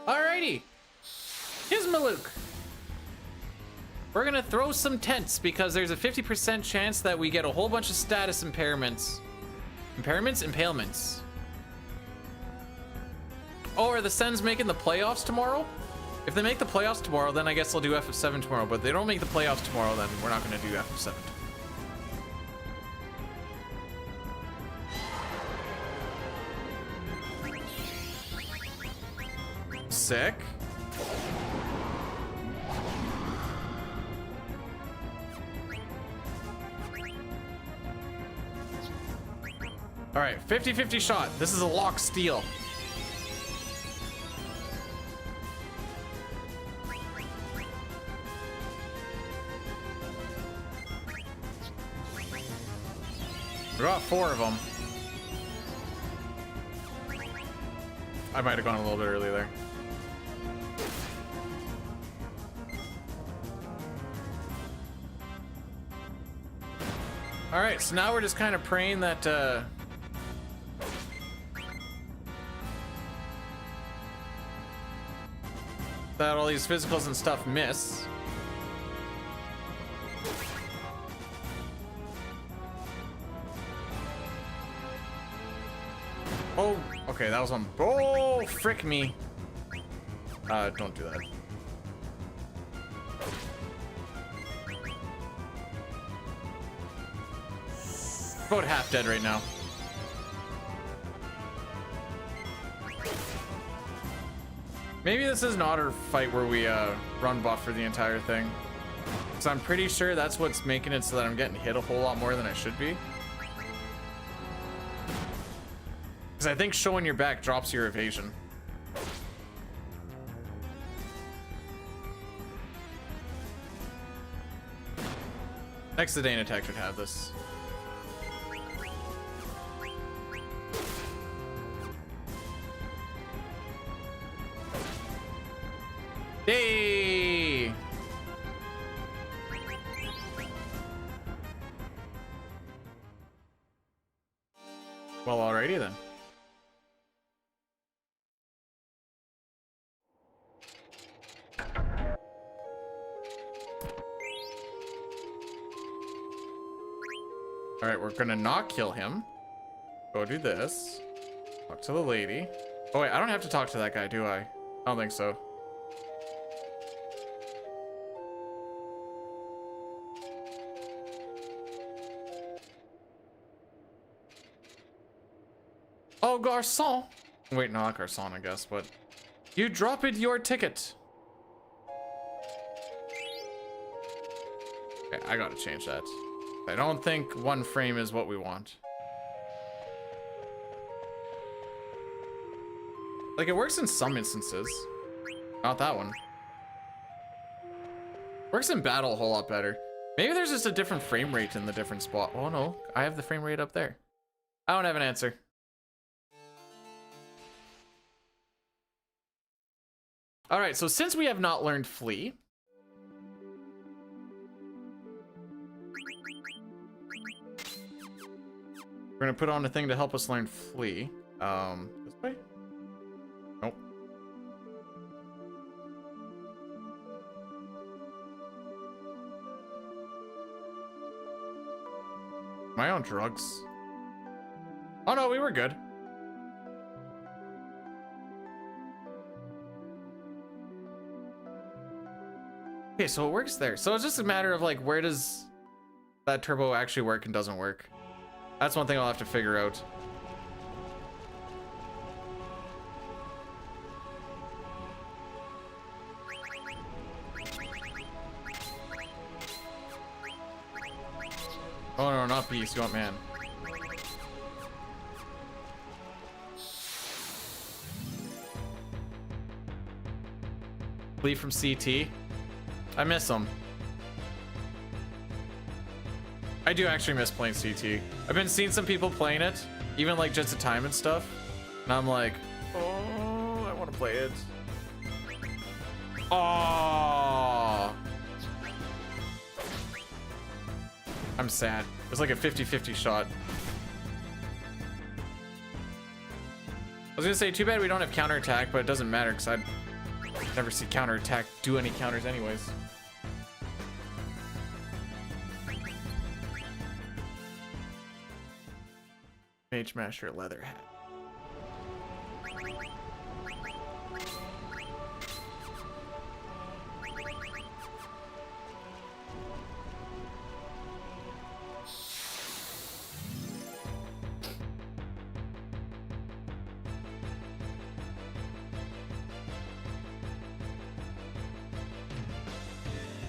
Alrighty. Here's Maluk. We're gonna throw some tents because there's a 50% chance that we get a whole bunch of status impairments. Impalements. Oh, are the Sens making the playoffs tomorrow? If they make the playoffs tomorrow, then I guess they'll do FF7 tomorrow. But if they don't make the playoffs tomorrow, then we're not going to do FF7. Sick. All right, 50-50 shot. This is a lock steal. We got 4 of them. I might have gone a little bit early there. All right, so now we're just kind of praying that that all these physicals and stuff miss. Oh, okay, that was one. Oh, frick me. Don't do that. About half dead right now. Maybe this is not a fight where we run buff for the entire thing. So I'm pretty sure that's what's making it so that I'm getting hit a whole lot more than I should be. Because I think showing your back drops your evasion. Next the Dane attack should have this. Yay! Well, alrighty then. Alright, we're gonna not kill him. Go do this. Talk to the lady. Oh wait, I don't have to talk to that guy, do I? I don't think so. Oh, garçon. Wait, no, not garçon, I guess, but you dropped your ticket. Okay, I gotta change that. I don't think one frame is what we want. Like, it works in some instances. Not that one. Works in battle a whole lot better. Maybe there's just a different frame rate in the different spot. Oh no, I have the frame rate up there. I don't have an answer. All right, so since we have not learned flee, we're gonna put on a thing to help us learn flee. This way? Nope. Am I on drugs? Oh no, we were good. Okay, so it works there. So it's just a matter of like, where does that turbo actually work and doesn't work? That's one thing I'll have to figure out. Oh no, not beast, you want man. Flee from CT. I miss them. I do actually miss playing CT. I've been seeing some people playing it, even like just the time and stuff. And I'm like, oh, I want to play it. Oh, I'm sad. It was like a 50-50 shot. I was gonna say, too bad we don't have counterattack, but it doesn't matter because I'd never see counterattack do any counters anyways. Mage Masher leather hat.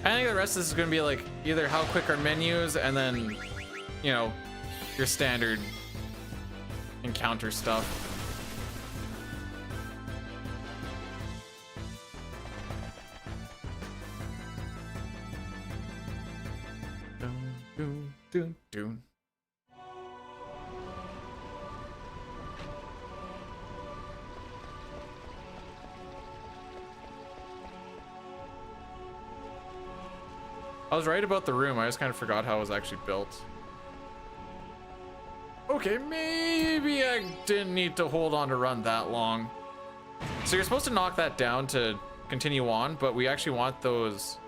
I think the rest of this is going to be like either how quick our menus and then, you know, your standard encounter stuff. Dun, dun, dun, dun. I was right about the room. I just kind of forgot how it was actually built. Okay, maybe I didn't need to hold on to run that long. So you're supposed to knock that down to continue on, but we actually want those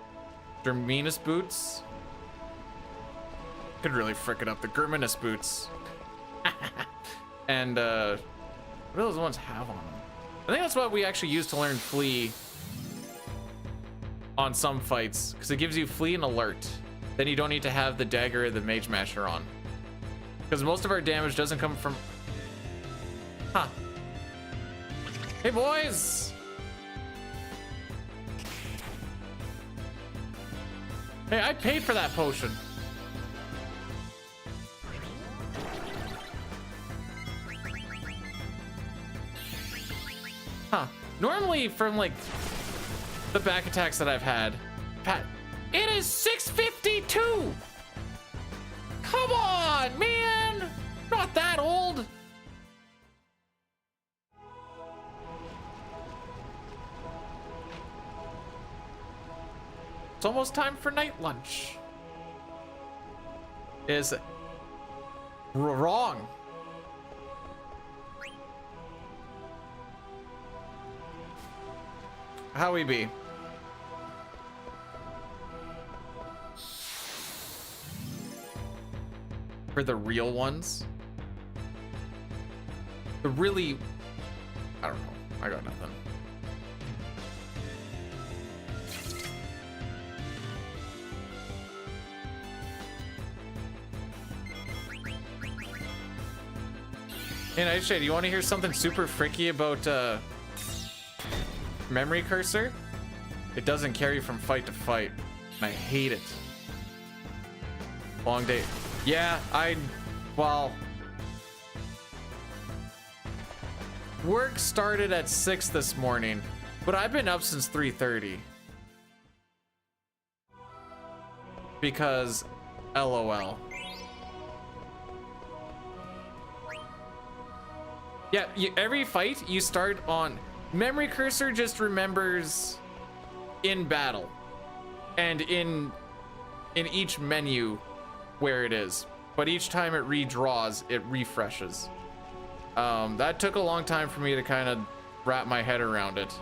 Germinus boots. Could really frick it up, the Germinus boots. And what do those ones have on them? I think that's what we actually use to learn Flee on some fights, because it gives you Flee and Alert. Then you don't need to have the Dagger or the Mage Masher on, because most of our damage doesn't come from... Huh. Hey, boys! Hey, I paid for that potion. Huh. Normally, from like the back attacks that I've had, it is 652. Come on, man. Not that old. It's almost time for night lunch. Is wrong. How we be? For the real ones? The really... I don't know. I got nothing. Hey, Nightshade, you want to hear something super freaky about Memory Cursor? It doesn't carry from fight to fight, and I hate it. Long day. Yeah, well, work started at 6 this morning, but I've been up since 3:30 because LOL. Yeah, every fight you start on Memory Cursor just remembers in battle and in each menu where it is, but each time it redraws, it refreshes. That took a long time for me to kind of wrap my head around it,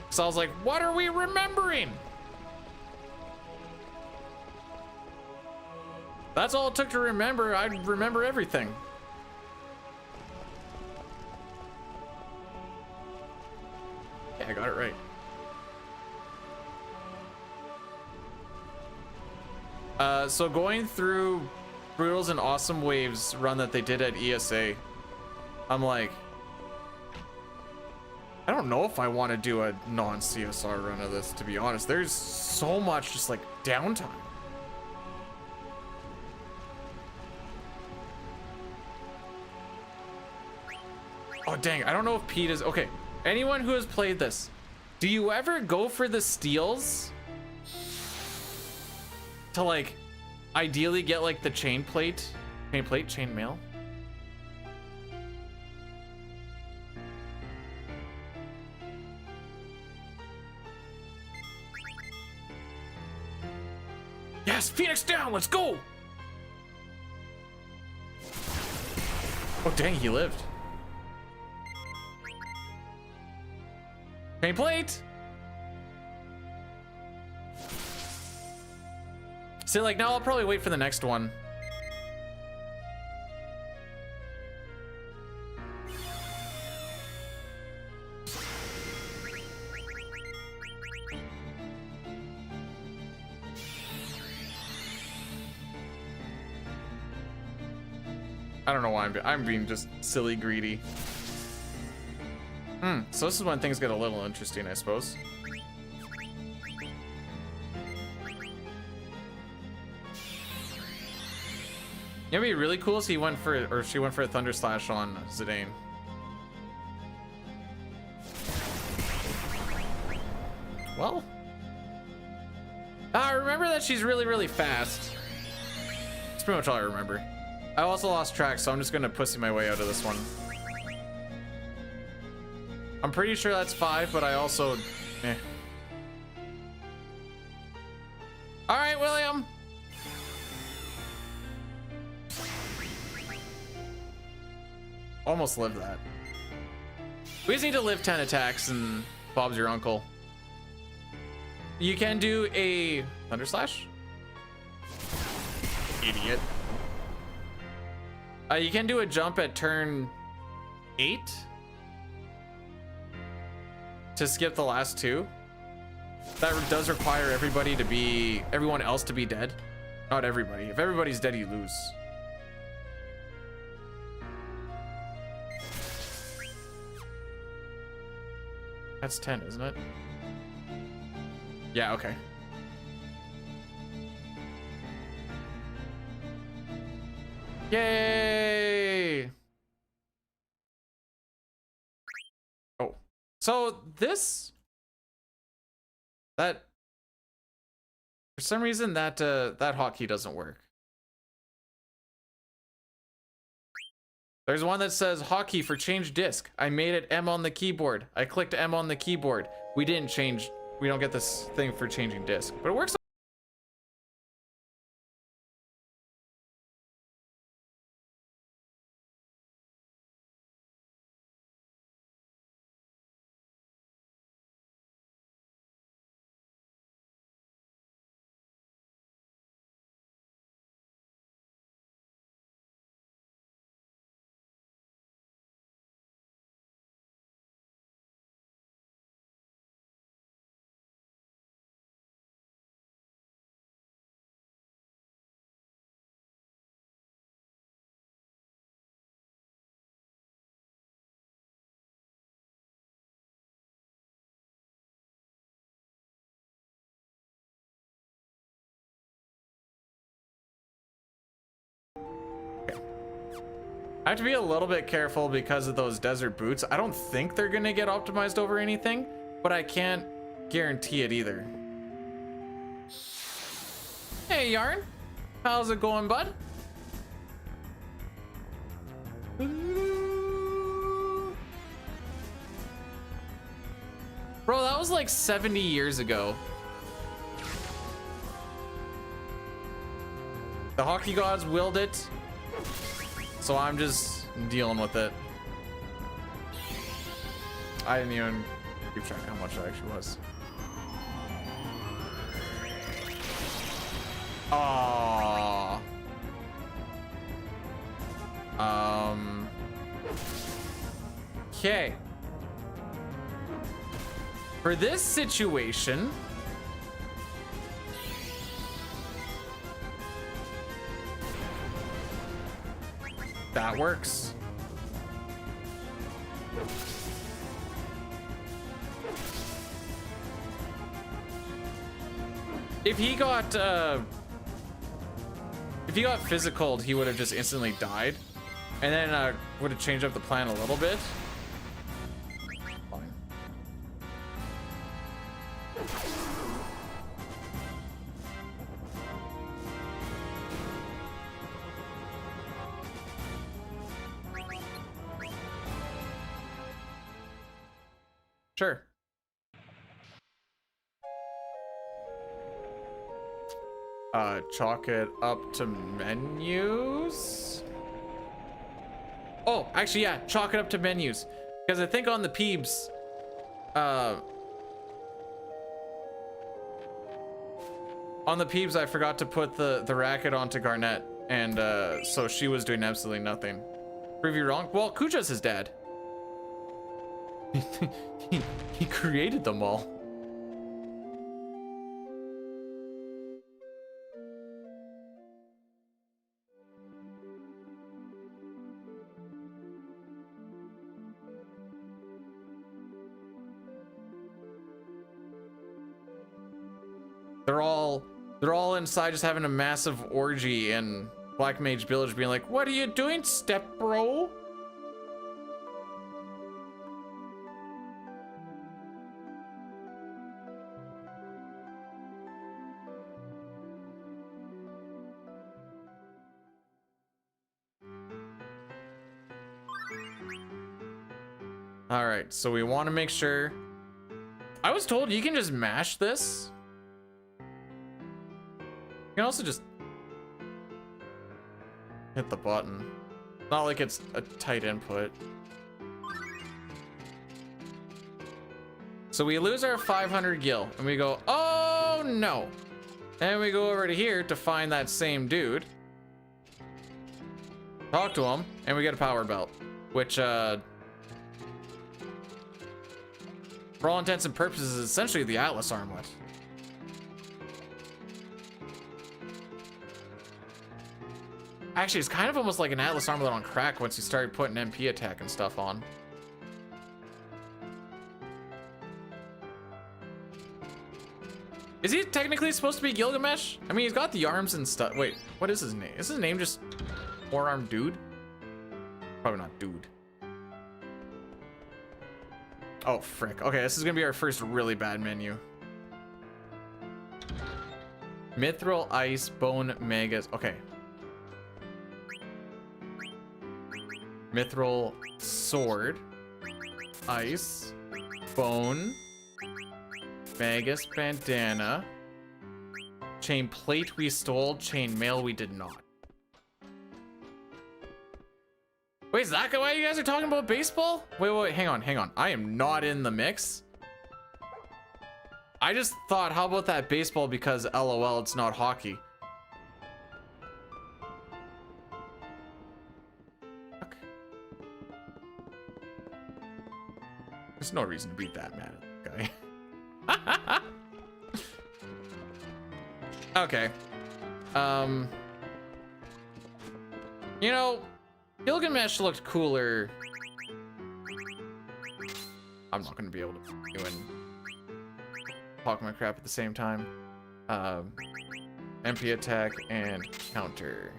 so I was like, what are we remembering? That's all it took to remember. I remember everything. Yeah, I got it right. So going through Brutals and Awesome Waves run that they did at ESA, I'm like, I don't know if I want to do a non-CSR run of this, to be honest. There's so much just like downtime. Oh dang, I don't know if Pete is okay. Anyone who has played this, do you ever go for the steals to like ideally get like the chain mail? Yes, Phoenix down, let's go. Oh dang, he lived. Chain plate. See, like now I'll probably wait for the next one. I don't know why I'm being just silly greedy. So this is when things get a little interesting, I suppose. It'd be really cool if he went for, or she went for a Thunder Slash on Zidane. Well, I remember that she's really, really fast. That's pretty much all I remember. I also lost track, so I'm just gonna pussy my way out of this one. I'm pretty sure that's 5, but I also, All right, William. Almost lived that. We just need to live 10 attacks and Bob's your uncle. You can do a Thunder Slash. Idiot. You can do a jump at turn 8 to skip the last 2. That does require everyone else to be dead. Not everybody. If everybody's dead, you lose. That's 10, isn't it? Yeah, okay. Yay! Oh. So this... That... For some reason, that hotkey doesn't work. There's one that says hotkey for change disk. I made it M on the keyboard. I clicked M on the keyboard. We didn't change. We don't get this thing for changing disk, but it works. I have to be a little bit careful because of those desert boots. I don't think they're gonna get optimized over anything, but I can't guarantee it either. Hey, Yarn. How's it going, bud? Bro, that was like 70 years ago. The hockey gods willed it. So I'm just dealing with it. I didn't even keep track of how much it actually was. Aww. Okay. For this situation, that works. If he got physicaled, he would have just instantly died, and then would have changed up the plan a little bit. Fine. Sure. Chalk it up to menus. Oh, actually, yeah, chalk it up to menus. Because I think on the Peebs, I forgot to put the racket onto Garnett, and so she was doing absolutely nothing. Prove you wrong? Well, Kuja's his dad. he created them all. They're all inside just having a massive orgy in Black Mage Village, being like, "What are you doing, step bro?" All right, so we want to make sure. I was told you can just mash this. You can also just hit the button. Not like it's a tight input. So we lose our 500 gil and we go, oh! no. And we go over to here to find that same dude. Talk to him, and we get a power belt, which, for all intents and purposes, is essentially the Atlas armlet. Actually, it's kind of almost like an Atlas armlet on crack once you started putting MP attack and stuff on. Is he technically supposed to be Gilgamesh? I mean, he's got the arms and stuff. Wait, what is his name? Is his name just Four-Armed Dude? Probably not Dude. Oh, frick. Okay, this is gonna be our first really bad menu. Mithril, Ice, Bone, Magus. Okay. Mithril, Sword, Ice, Bone, Magus, Bandana, Chain Plate we stole, Chain Mail we did not. Wait, is that why you guys are talking about baseball? Wait, hang on. I am not in the mix. I just thought, how about that baseball because LOL, it's not hockey. Fuck. There's no reason to be that mad at that guy. Okay. You know, Gilgamesh looked cooler. I'm not gonna be able to do and talk my crap at the same time. MP attack and counter.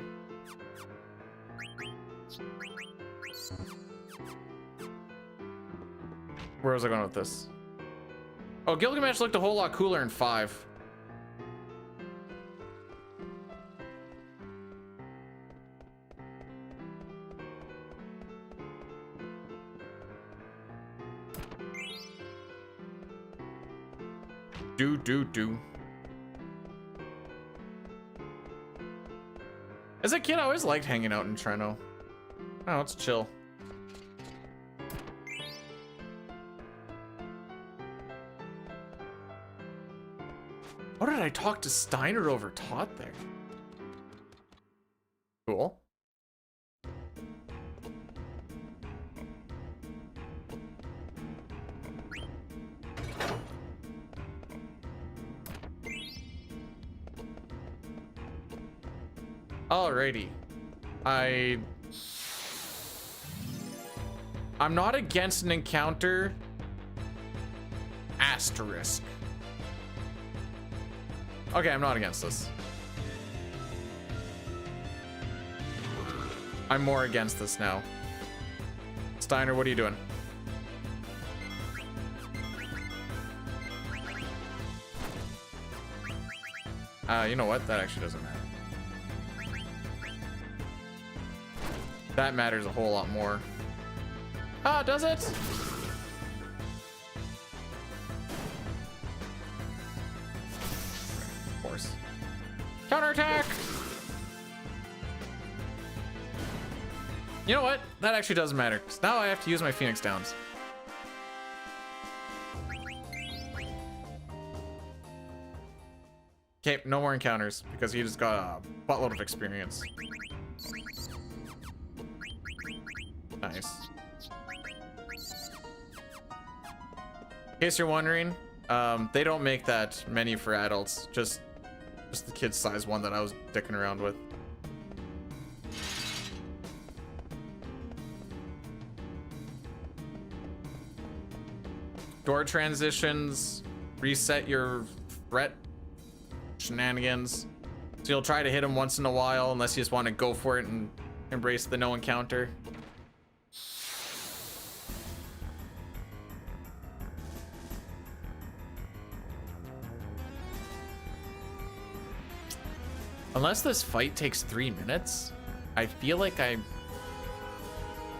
Where was I going with this? Oh, Gilgamesh looked a whole lot cooler in 5. Do. As a kid, I always liked hanging out in Treno. Oh, it's chill. What did I talk to Steiner over Todd there? Cool. Alrighty. I'm not against an encounter. Asterisk. Okay, I'm not against this. I'm more against this now. Steiner, what are you doing? You know what? That actually doesn't matter. That matters a whole lot more. Ah, does it? Of course. Counterattack! You know what? That actually doesn't matter. 'Cause now I have to use my Phoenix Downs. Okay, no more encounters because he just got a buttload of experience. Nice. In case you're wondering, they don't make that menu for adults. Just the kid size one that I was dicking around with. Door transitions, reset your threat shenanigans. So you'll try to hit him once in a while unless you just want to go for it and embrace the no encounter. Unless this fight takes 3 minutes, I feel like I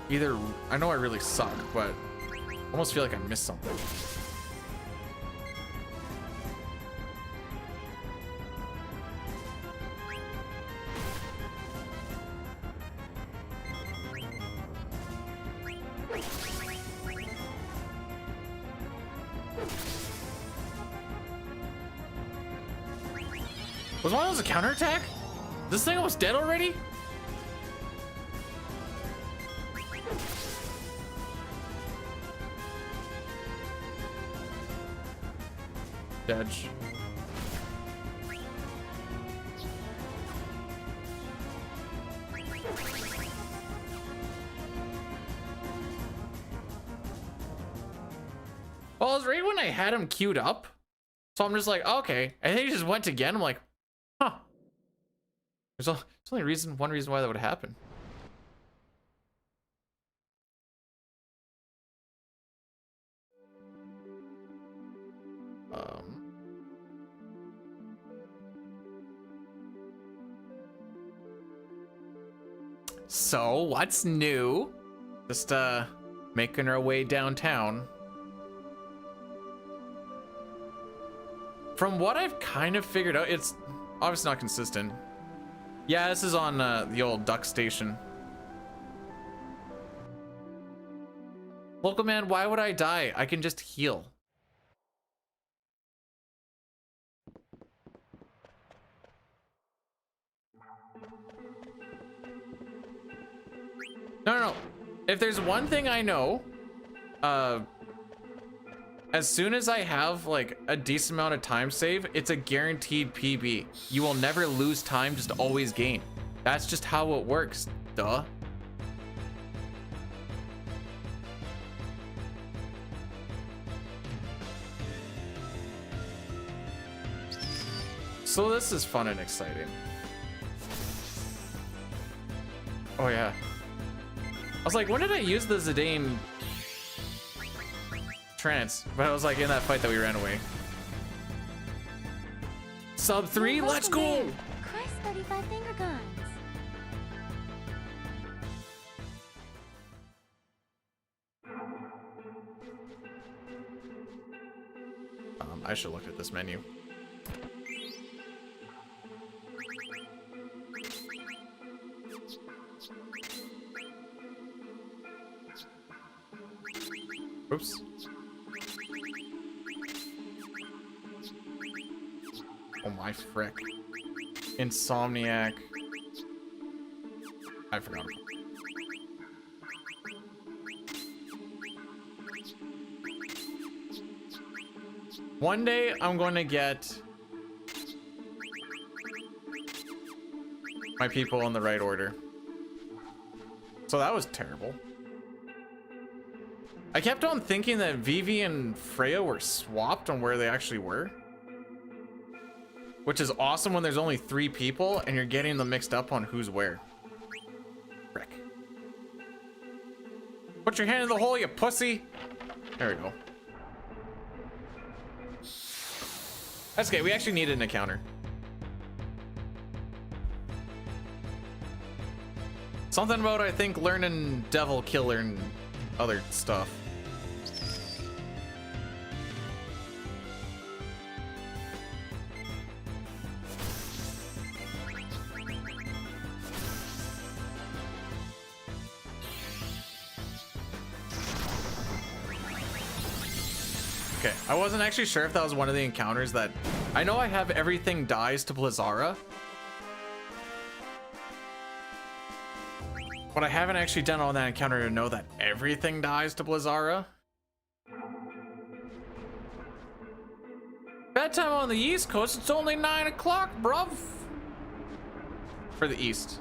know I really suck, but I almost feel like I missed something. Was one of those a counterattack? This thing almost dead already? Dodge. Well, it was right when I had him queued up. So I'm just like, okay. And then he just went again. I'm like, huh. There's only one reason why that would happen. So what's new? Just making our way downtown. From what I've kind of figured out, it's obviously not consistent. Yeah, this is on the old duck station. Local man, why would I die? I can just heal. No. If there's one thing I know, as soon as I have like a decent amount of time save, it's a guaranteed PB. You will never lose time, just always gain. That's just how it works, duh. So this is fun and exciting. Oh yeah. I was like, when did I use the Zidane trance? But I was like in that fight that we ran away. Sub 3, let's go!
Christ, 35 finger guns.
I should look at this menu. Oops. Oh my frick. Insomniac. I forgot. One day I'm going to get my people in the right order. So that was terrible. I kept on thinking that Vivi and Freya were swapped on where they actually were. Which is awesome when there's only 3 people and you're getting them mixed up on who's where. Frick. Put your hand in the hole, you pussy. There we go. That's okay, we actually needed an encounter. Something about, I think, learning Devil Killer and other stuff. Okay, I wasn't actually sure if that was one of the encounters that... I know I have everything dies to Blizzara. But I haven't actually done on that encounter to know that everything dies to Blizzara. Bedtime on the East Coast, it's only 9 o'clock, bruv. For the East.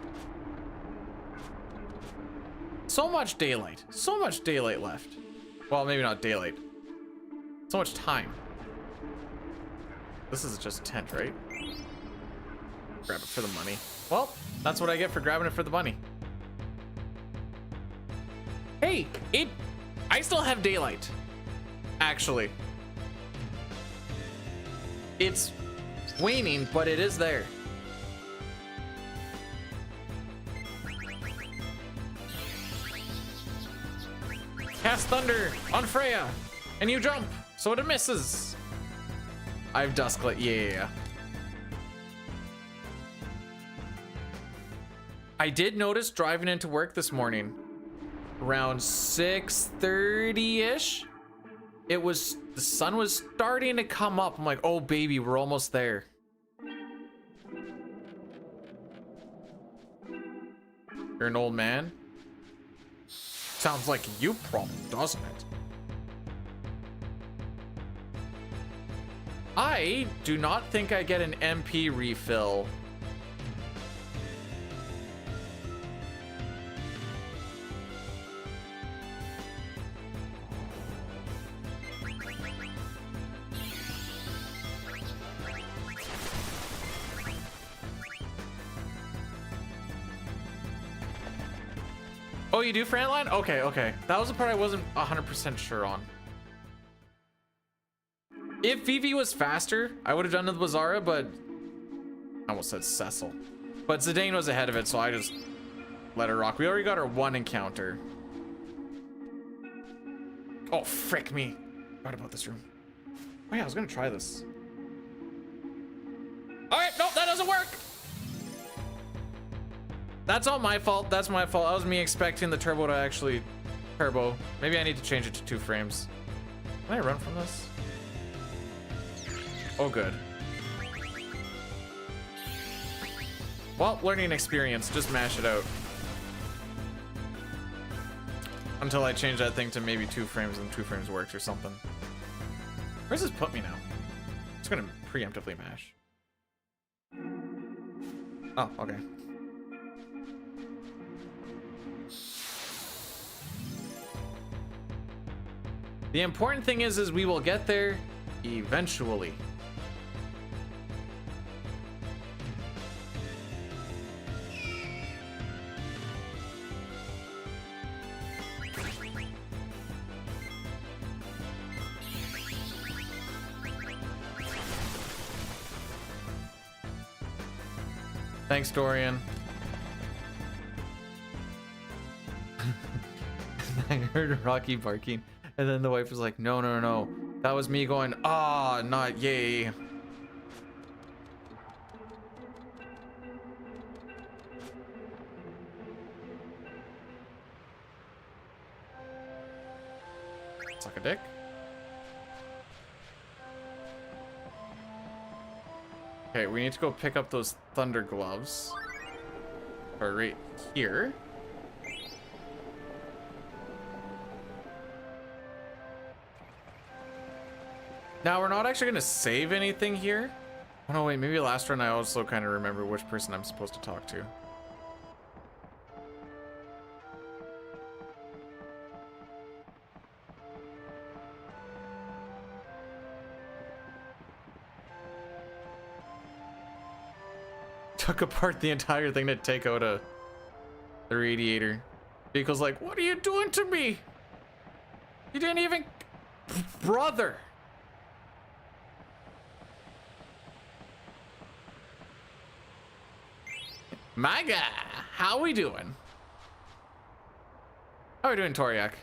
So much daylight left. Well, maybe not daylight. So much time. This is just a tent, right? Grab it for the money. Well, that's what I get for grabbing it for the money. Hey, I still have daylight. Actually. It's waning, but it is there. Cast Thunder on Freya, and you jump, so it misses. I have Dusklight, yeah. I did notice driving into work this morning, around 6:30-ish, the sun was starting to come up. I'm like, oh baby, we're almost there. You're an old man? Sounds like you problem, doesn't it? I do not think I get an MP refill. Oh, you do Frontline? Okay, okay. That was the part I wasn't 100% sure on. If Vivi was faster, I would have done the Bazara, but I almost said Cecil. But Zidane was ahead of it, so I just let her rock. We already got our one encounter. Oh, frick me. Forgot about this room. Oh yeah, I was gonna try this. All right, nope, that doesn't work. That's all my fault. That's my fault. That was me expecting the turbo to actually turbo. Maybe I need to change it to 2 frames. Can I run from this? Oh, good. Well, learning experience. Just mash it out. Until I change that thing to maybe 2 frames and 2 frames works or something. Where does this put me now? It's gonna preemptively mash. Oh, okay. The important thing is we will get there eventually. Thanks, Dorian. I heard Rocky barking, and then the wife was like, no, no, no. That was me going, ah, not yay. Suck a dick. Okay, we need to go pick up those thunder gloves. Or right here. Now, we're not actually going to save anything here. Oh, no, wait. Maybe last run I also kind of remember which person I'm supposed to talk to. Took apart the entire thing to take out the radiator. Vehicle's like, what are you doing to me? You didn't even... Brother! My guy, how we doing? How are we doing, Toriak?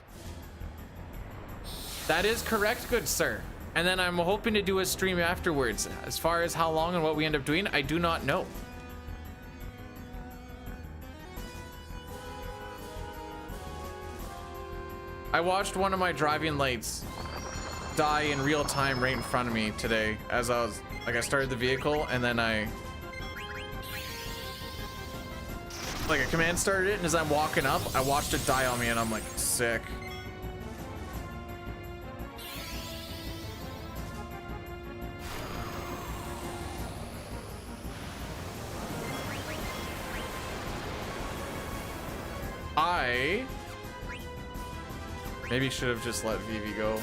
That is correct, good sir. And then I'm hoping to do a stream afterwards. As far as how long and what we end up doing, I do not know. I watched one of my driving lights die in real time right in front of me today as I was, like, I started the vehicle and then a command started it, and as I'm walking up, I watched it die on me and I'm like, sick. I maybe should have just let Vivi go.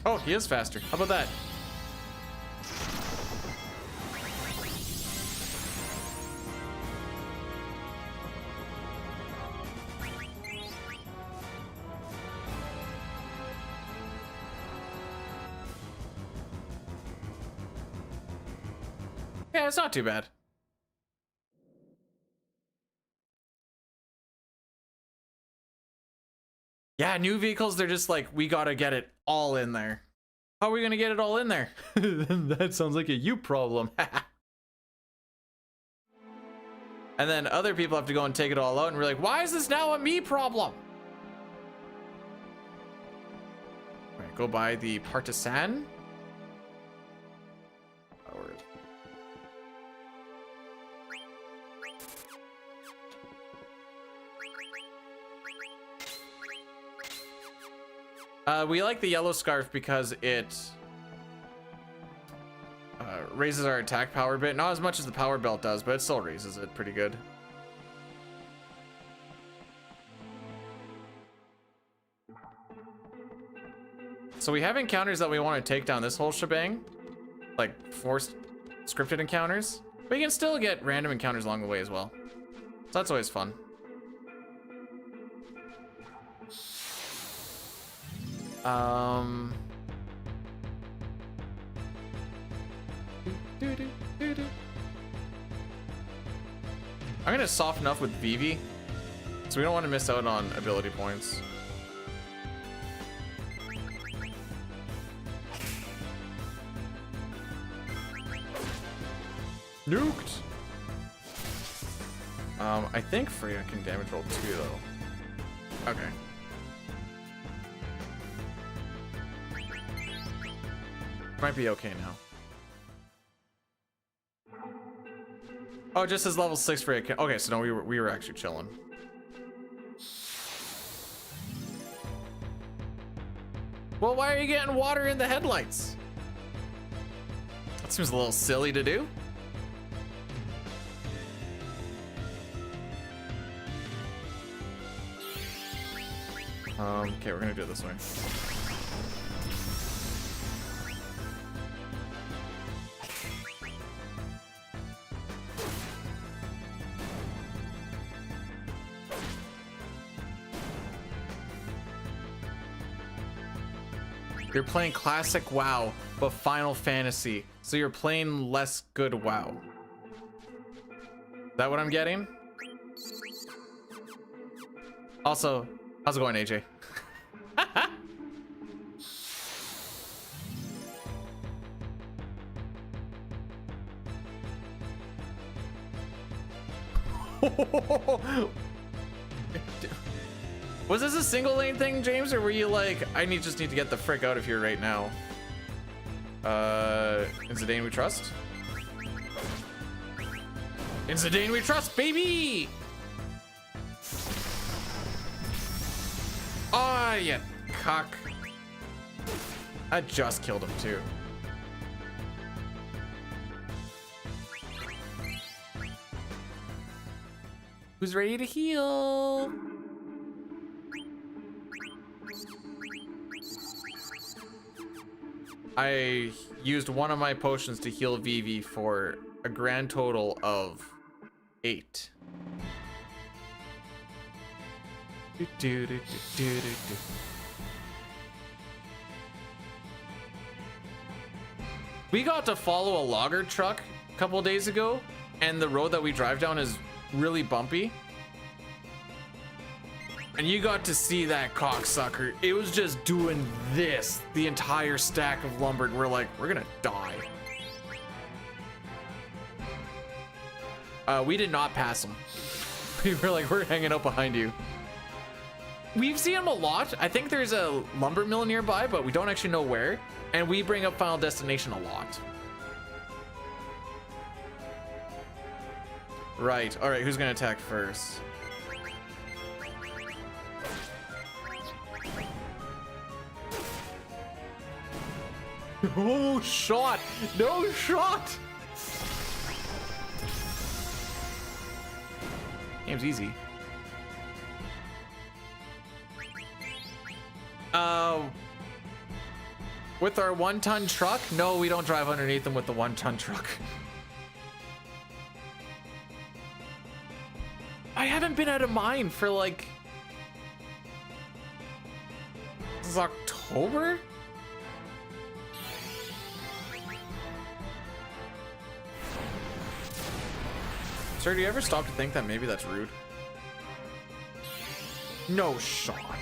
Oh, he is faster. How about that? Yeah, it's not too bad. Yeah, new vehicles, they're just like, we gotta get it all in there. How are we gonna get it all in there? That sounds like a you problem. And then other people have to go and take it all out, and we're like, why is this now a me problem? All right, go by the Partisan. We like the yellow scarf because it raises our attack power a bit. Not as much as the power belt does, but it still raises it pretty good. So we have encounters that we want to take down this whole shebang, like forced scripted encounters, but you can still get random encounters along the way as well. So that's always fun. I'm gonna soften up with Vivi, so we don't want to miss out on ability points. Nuked. I think Freya can damage roll too, though. Okay. Might be okay now. Oh, just as level 6 for it. Okay, so no, we were actually chilling. Well, why are you getting water in the headlights? That seems a little silly to do. Okay, we're gonna do it this way. You're playing classic WoW, but Final Fantasy. So you're playing less good WoW. Is that what I'm getting? Also, how's it going, AJ? Was this a single lane thing, James, or were you like, just need to get the frick out of here right now? In Zidane we trust? In Zidane we trust, baby! Oh, you cock. I just killed him too. Who's ready to heal? I used one of my potions to heal Vivi for a grand total of 8. We got to follow a logger truck a couple days ago, and the road that we drive down is really bumpy. And you got to see that cocksucker. It was just doing this the entire stack of lumber, and we're like, we're gonna die. We did not pass him. We were like, we're hanging out behind you. We've seen him a lot. I think there's a lumber mill nearby, but we don't actually know where. And we bring up Final Destination a lot. Right, all right, who's gonna attack first? Oh, shot! No shot! Game's easy. With our 1-ton truck? No, we don't drive underneath them with the 1-ton truck. I haven't been at a mine for like... This is October? Sir, do you ever stop to think that maybe that's rude? No shot.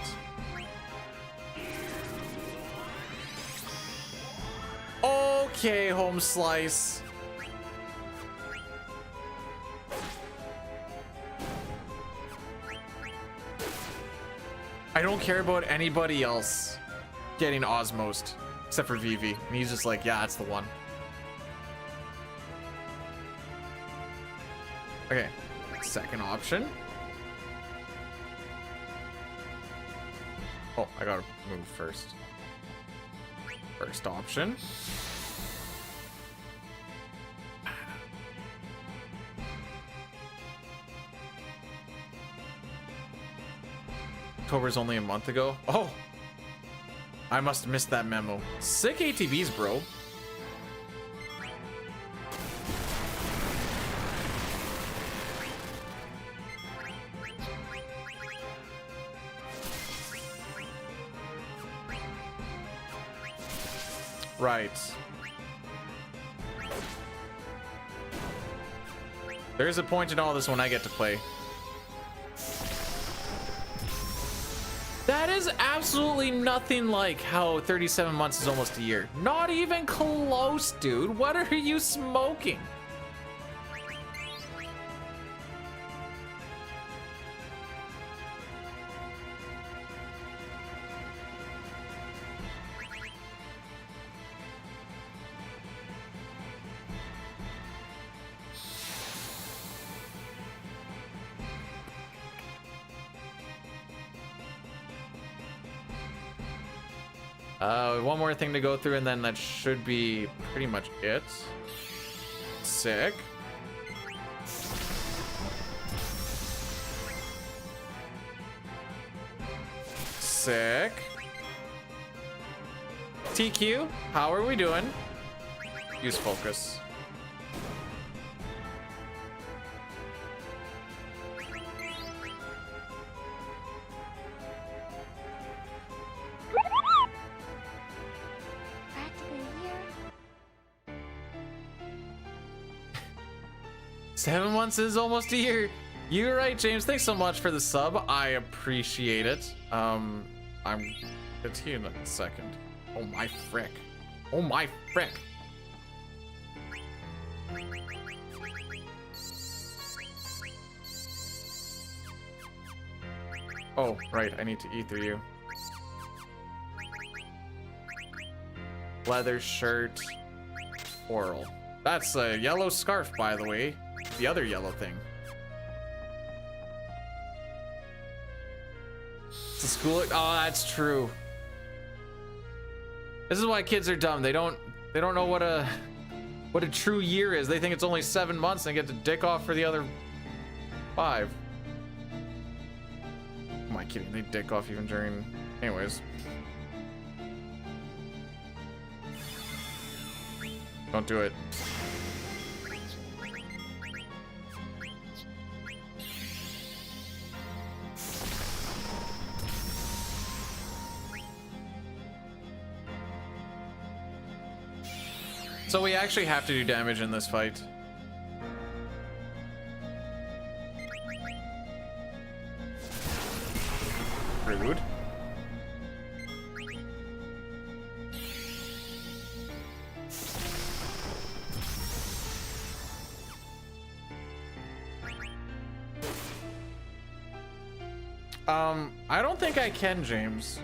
Okay, home slice. I don't care about anybody else getting osmosed except for Vivi. And he's just like, yeah, that's the one. Okay, second option. Oh, I gotta move first. First option. October's only a month ago. Oh, I must have missed that memo. Sick ATVs, bro. Right. There's a point in all this when I get to play. That is absolutely nothing like how 37 months is almost a year. Not even close, dude. What are you smoking? One more thing to go through, and then that should be pretty much it. Sick. Sick. TQ, how are we doing? Use focus.
Practically a year.
7 months is almost a year. You're right, James. Thanks so much for the sub. I appreciate it. I'm it's here in a second. Oh my frick. Oh my frick. Oh, right. I need to ether you. Leather shirt. Oral. That's a yellow scarf, by the way. The other yellow thing. It's a school. Oh, that's true. This is why kids are dumb. They don't know what a true year is. They think it's only 7 months and get to dick off for the other 5. Am I kidding? They dick off even during. Anyways. Don't do it. So we actually have to do damage in this fight. Rude. I don't think I can, James.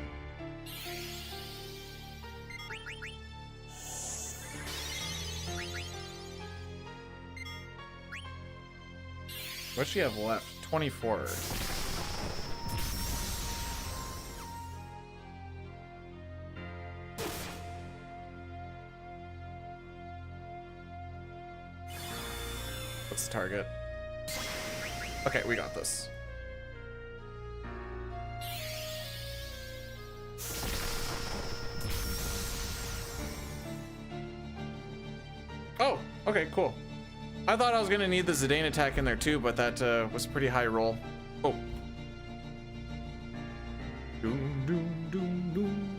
What do you have left? 24. What's the target? Okay, we got this. Oh, okay, cool. I thought I was gonna need the Zidane attack in there too, but that was a pretty high roll. Oh. Doom, doom, doom, doom.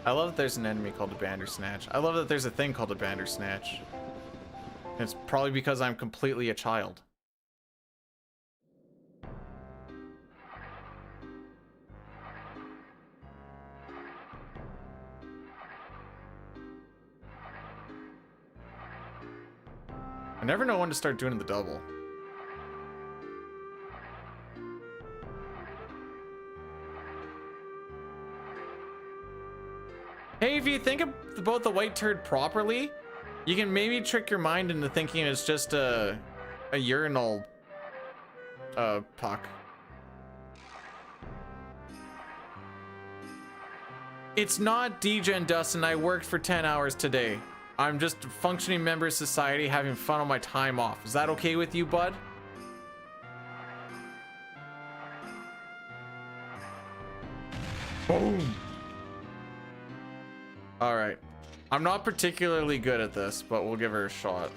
I love that there's an enemy called a Bandersnatch. I love that there's a thing called a Bandersnatch. It's probably because I'm completely a child. I never know when to start doing the double. Hey, if you think about the white turd properly, you can maybe trick your mind into thinking it's just a urinal puck. It's not Degen, Dustin. I worked for 10 hours today. I'm just a functioning member of society having fun on my time off. Is that okay with you, bud? Boom. All right. I'm not particularly good at this, but we'll give her a shot.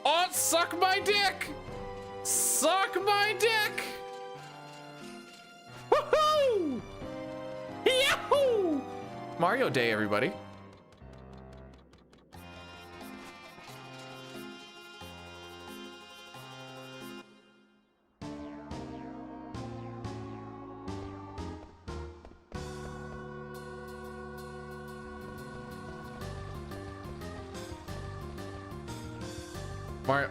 Oh, suck my dick! Suck my dick! Woohoo! Yahoo! Mario Day, everybody. Mario.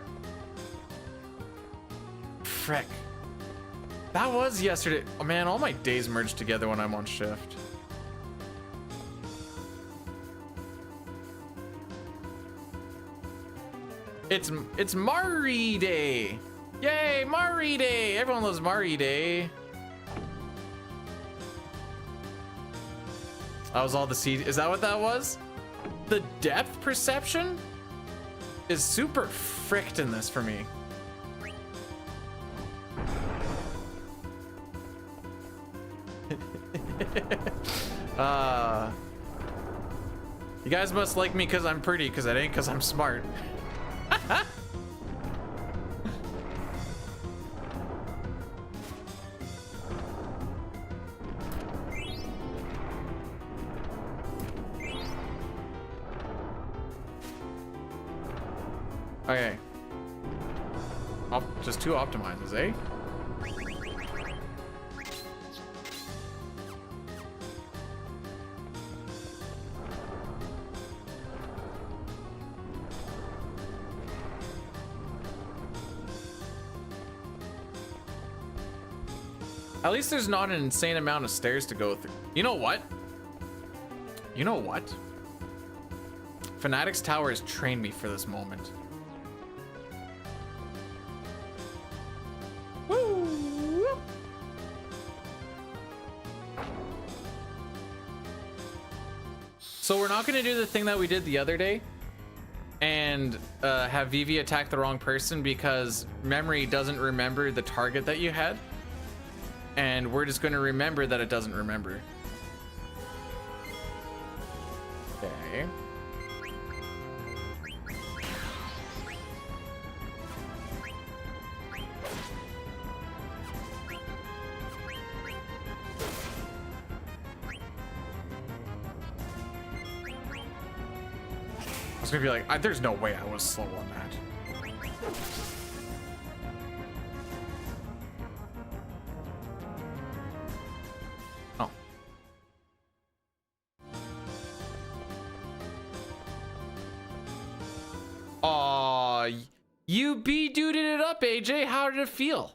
Frick. That was yesterday. Oh man, all my days merge together when I'm on shift. It's Mari Day. Yay, Mari Day. Everyone loves Mari Day. That was all the seed. Is that what that was? The depth perception is super fricked in this for me. You guys must like me because I'm pretty, because it ain't because I'm smart. Okay. Just 2 optimizes, eh? At least there's not an insane amount of stairs to go through. You know what? You know what? Fanatics Tower has trained me for this moment. Woo! So we're not gonna do the thing that we did the other day and have Vivi attack the wrong person because memory doesn't remember the target that you had. And we're just gonna remember that it doesn't remember. Okay. I was gonna be like, there's no way I was slow on that. You B-duded it up, AJ. How did it feel?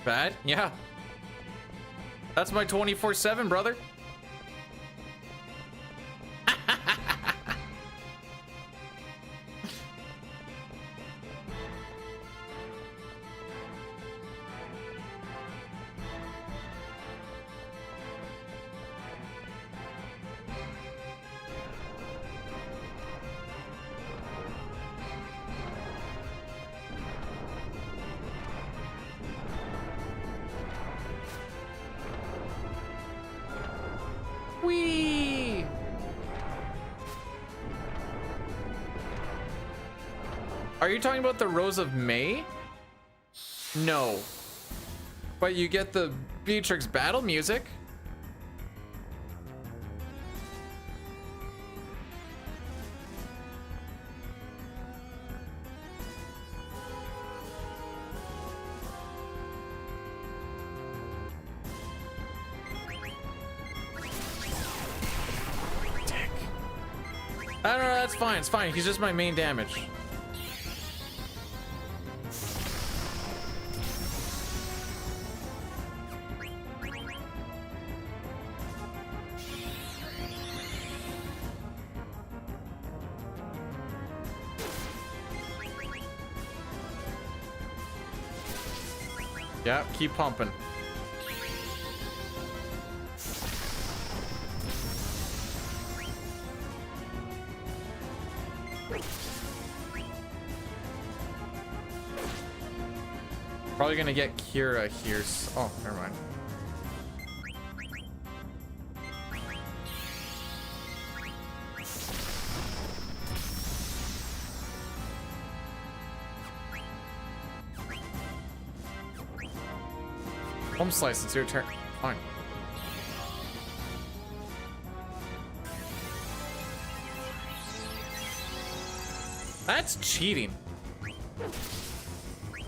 Bad? Yeah. That's my 24/7, brother. Whee! Are you talking about the Rose of May? No. But you get the Beatrix battle music. Dick. I don't know, that's fine, it's fine. He's just my main damage. Yeah, keep pumping. Probably gonna get Kira here. Oh, never mind. Home slice, it's your turn. Fine. That's cheating.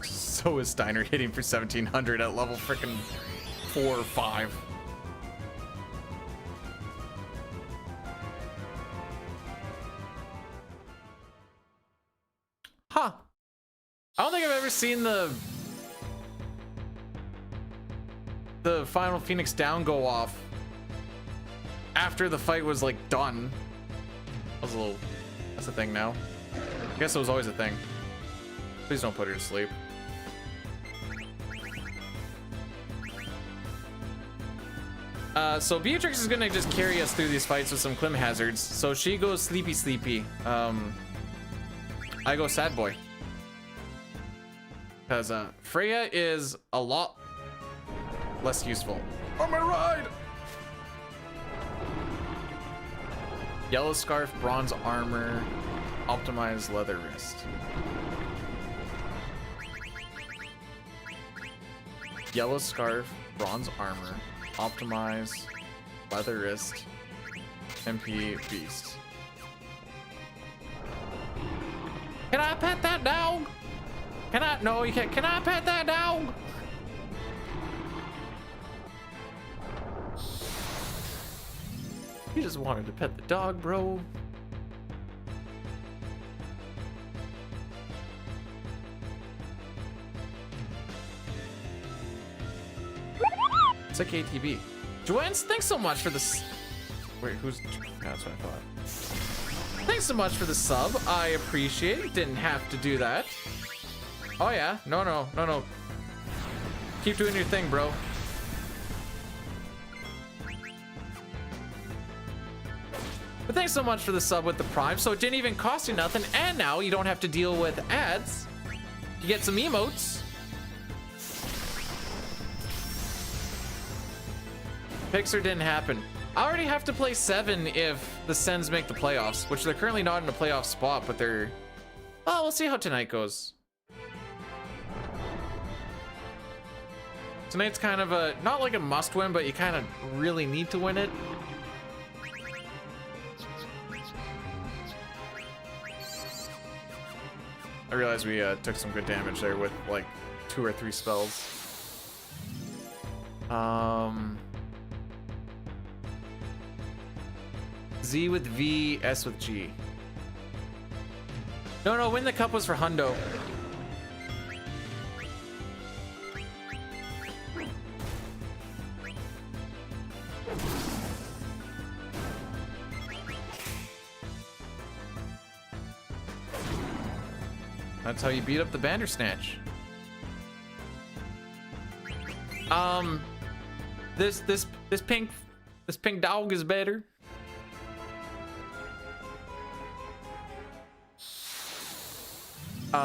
So is Steiner hitting for 1700 at level frickin' 4 or 5. Huh. I don't think I've ever seen the final Phoenix down go off after the fight was like done. That was a little, that's a thing now. I guess it was always a thing. Please don't put her to sleep. So Beatrix is gonna just carry us through these fights with some clim hazards. So she goes sleepy sleepy. I go sad boy. Because Freya is a lot less useful. On my ride! Yellow scarf, bronze armor, optimized leather wrist. Yellow scarf, bronze armor, optimize, leather wrist, MP beast. Can I pet that dog? Can I? No, you can't. Can I pet that dog? You just wanted to pet the dog, bro. It's like ATB. Joanne, thanks so much for this. Wait, who's? That's what I thought. Thanks so much for the sub. I appreciate it. Didn't have to do that. Oh yeah. No. Keep doing your thing, bro. But thanks so much for the sub with the Prime. So it didn't even cost you nothing. And now you don't have to deal with ads. You get some emotes. Pixar didn't happen. I already have to play 7 if the Sens make the playoffs, which they're currently not in a playoff spot, but they're... Oh, we'll see how tonight goes. Tonight's kind of a... Not like a must win, but you kind of really need to win it. I realized we took some good damage there with like 2 or 3 spells. Z with V, S with G. No, win the cup was for Hundo. That's how you beat up the Bandersnatch. This pink dog is better.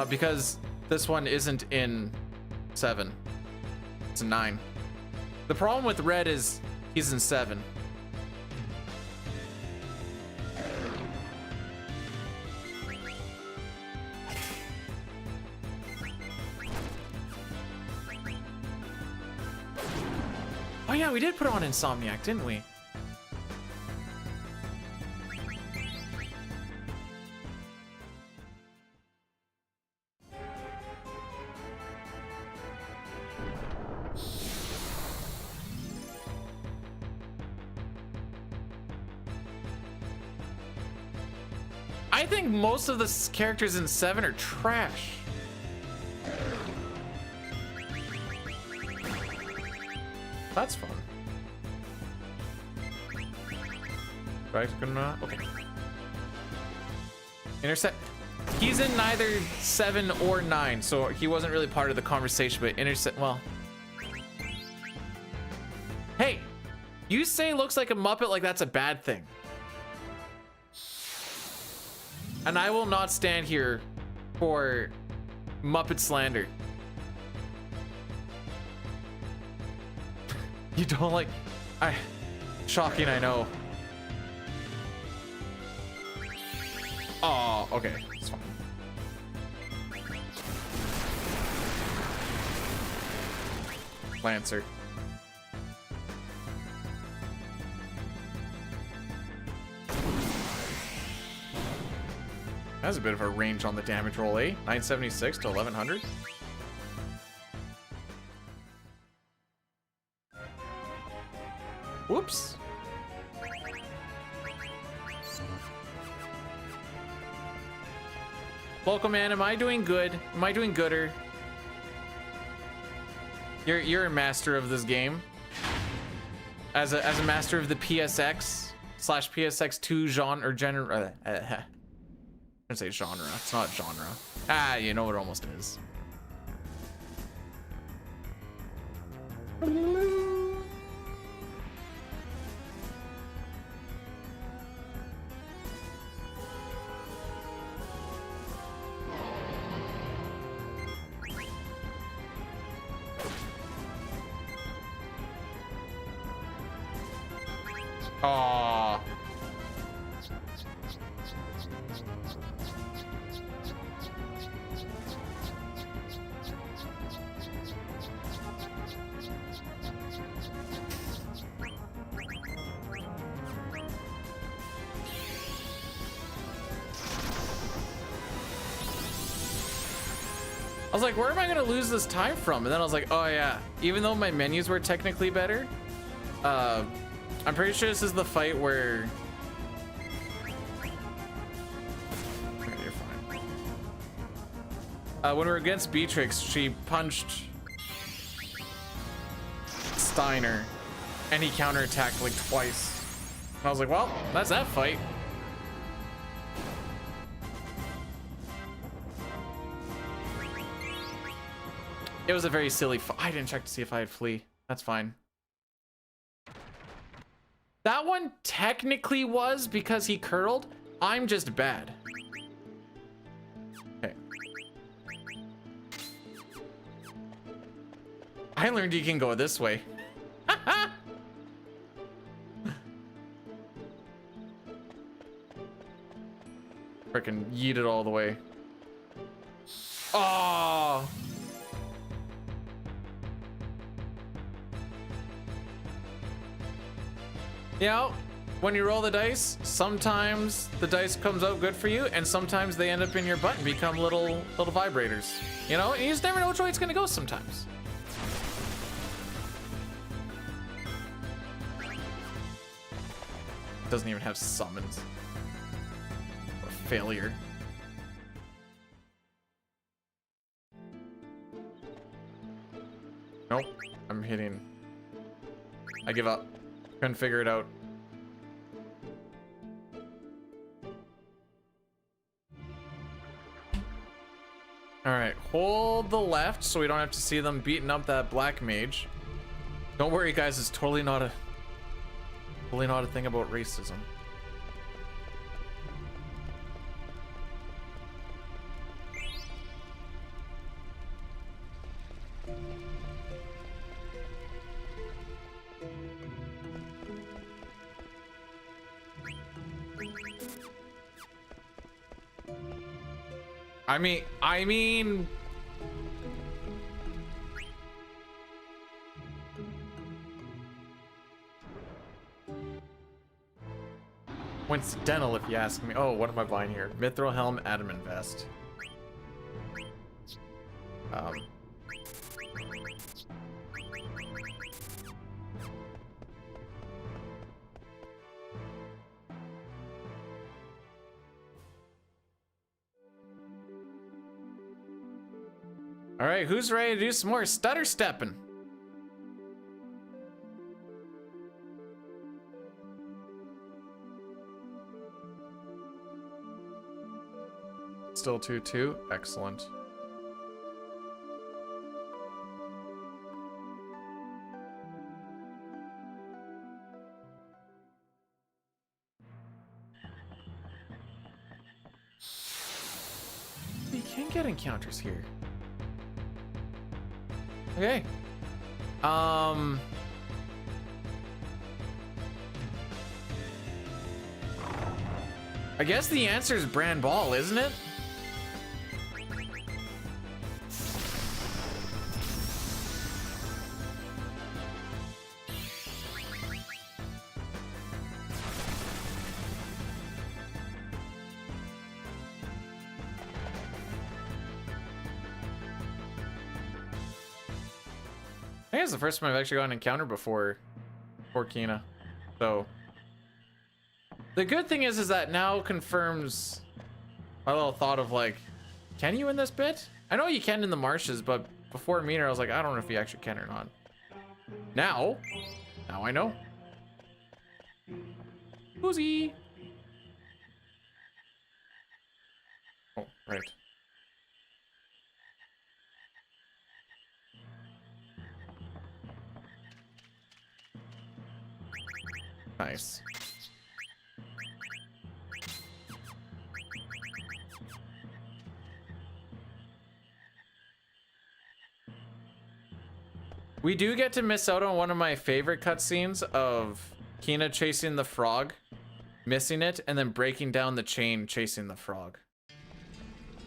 Because this one isn't in 7. It's in 9. The problem with red is he's in 7. yeah, we did put on Insomniac, didn't we? I think most of the characters in 7 are trash. That's fun. Right, okay. Intercept. He's in neither 7 or 9, so he wasn't really part of the conversation, but intercept, well. Hey, you say looks like a Muppet like that's a bad thing. And I will not stand here for Muppet slander. You don't like... Shocking, I know. Oh, okay. It's fine. Lancer. That's a bit of a range on the damage roll, eh? 976 to 1100. Whoops. Local man, am I doing good? Am I doing gooder? You're a master of this game. As a master of the PSX / PSX2 genre or genre. I don't say genre. It's not genre. Ah, you know what it almost is. Aww. I was like, where am I gonna lose this time from? And then I was like, oh yeah, even though my menus were technically better, I'm pretty sure this is the fight where... Okay, you're fine. When we were against Beatrix, she punched Steiner, and he counterattacked like twice. And I was like, well, that's that fight. It was a very silly fight. I didn't check to see if I had flee. That's fine. That one technically was because he curled. I'm just bad. Okay. I learned you can go this way. Frickin' yeet it all the way. Oh. You know, when you roll the dice, sometimes the dice comes out good for you, and sometimes they end up in your butt and become little vibrators. You know, and you just never know which way it's gonna go sometimes. Doesn't even have summons. What a failure. Nope, I'm hitting. I give up. Couldn't figure it out. All right, hold the left so we don't have to see them beating up that black mage. Don't worry, guys. It's totally not a thing about racism. I mean, Coincidental, if you ask me. Oh, what am I buying here? Mithril Helm, Adamant Vest. All right, who's ready to do some more stutter stepping? Still 2-2. Excellent. You can get encounters here. Okay. I guess the answer is Brand Ball, isn't it? I think it's the first time I've actually got an encounter before Kina. So the good thing is that now confirms my little thought of like, can you in this bit? I know you can in the marshes, but before Meaner, I was like, I don't know if you actually can or not. Now I know. Whoosy. Oh, right. Nice. We do get to miss out on one of my favorite cutscenes of Kina chasing the frog, missing it, and then breaking down the chain chasing the frog.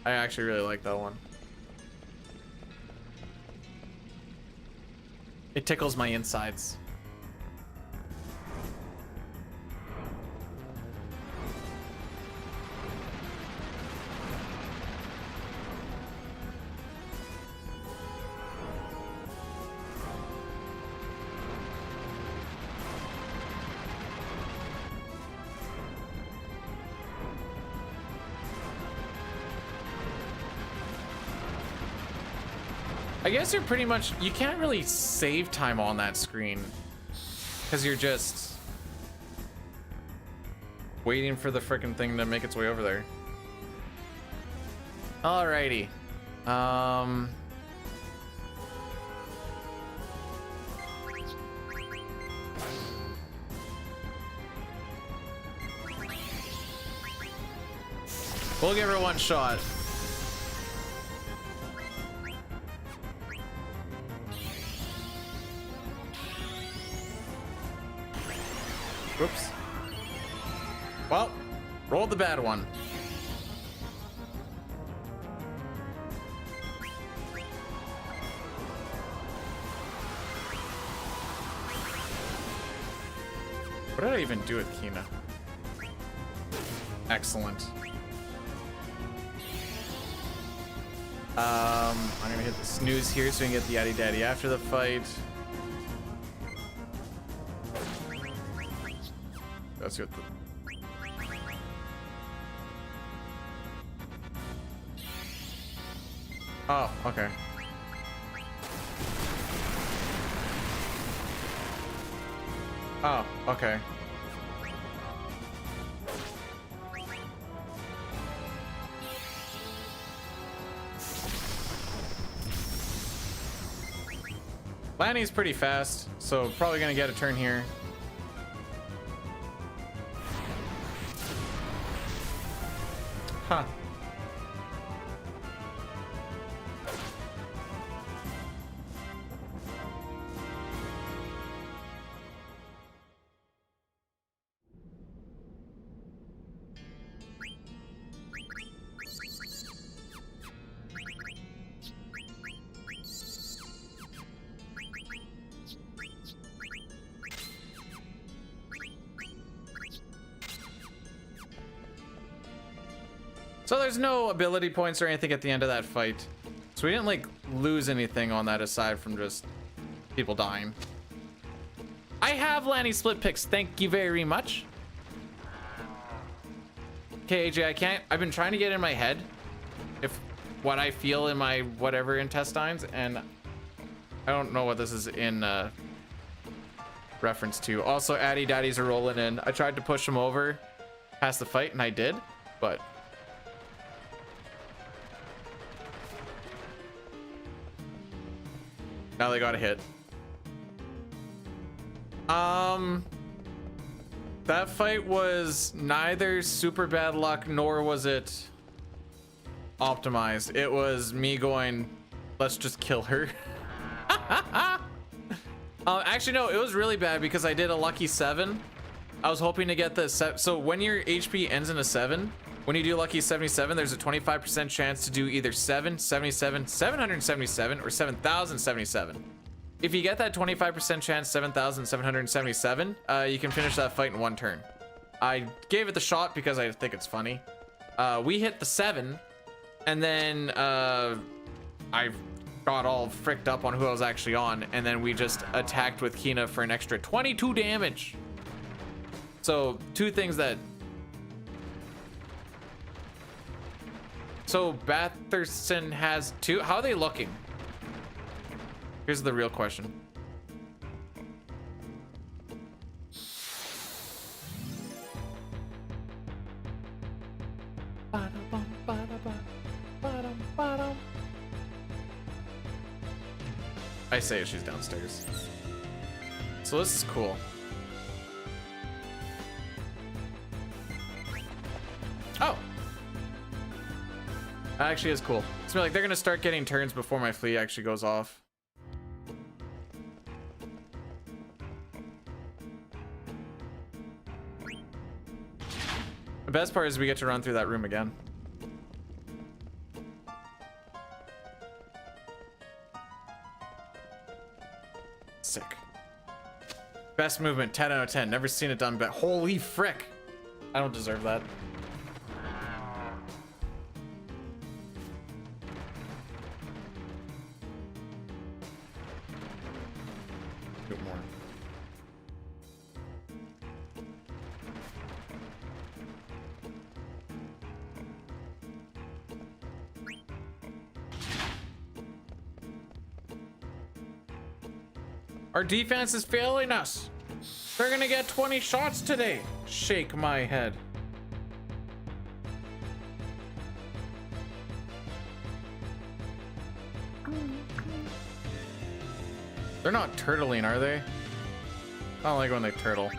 I actually really like that one. It tickles my insides. I guess you're pretty much, you can't really save time on that screen because you're just waiting for the frickin' thing to make its way over there. Alrighty. We'll give her one shot. Whoops. Well, rolled the bad one. What did I even do with Kina? Excellent. I'm gonna hit the snooze here so we can get the Yaddy Daddy after the fight. Let's get the... Oh, okay. Oh, okay. Lanny's pretty fast, so probably gonna get a turn here. Huh. So there's no ability points or anything at the end of that fight. So we didn't like lose anything on that aside from just people dying. I have Lanny split picks. Thank you very much. Okay, AJ, I've been trying to get in my head if what I feel in my whatever intestines, and I don't know what this is in reference to. Also, Addy Daddies are rolling in. I tried to push him over past the fight, and I did, but now they got a hit. That fight was neither super bad luck nor was it optimized. It was me going, let's just kill her. Actually, no, it was really bad because I did a lucky 7. I was hoping to get the so when your HP ends in a 7, when you do lucky 77, there's a 25% chance to do either 777, 777, or 7077. If you get that 25% chance, 7,777, you can finish that fight in 1 turn. I gave it the shot because I think it's funny. We hit the 7, and then I got all fricked up on who I was actually on, and then we just attacked with Kina for an extra 22 damage. So, 2 things that... So, Batherson has 2... How are they looking? Here's the real question. I say she's downstairs. So this is cool. Oh. That actually is cool. It's like they're gonna start getting turns before my fleet actually goes off. The best part is we get to run through that room again. Sick. Best movement, 10 out of 10. Never seen it done, but holy frick. I don't deserve that. Do more. Our defense is failing us. They're gonna get 20 shots today. Shake my head. They're not turtling, are they? I don't like when they turtle.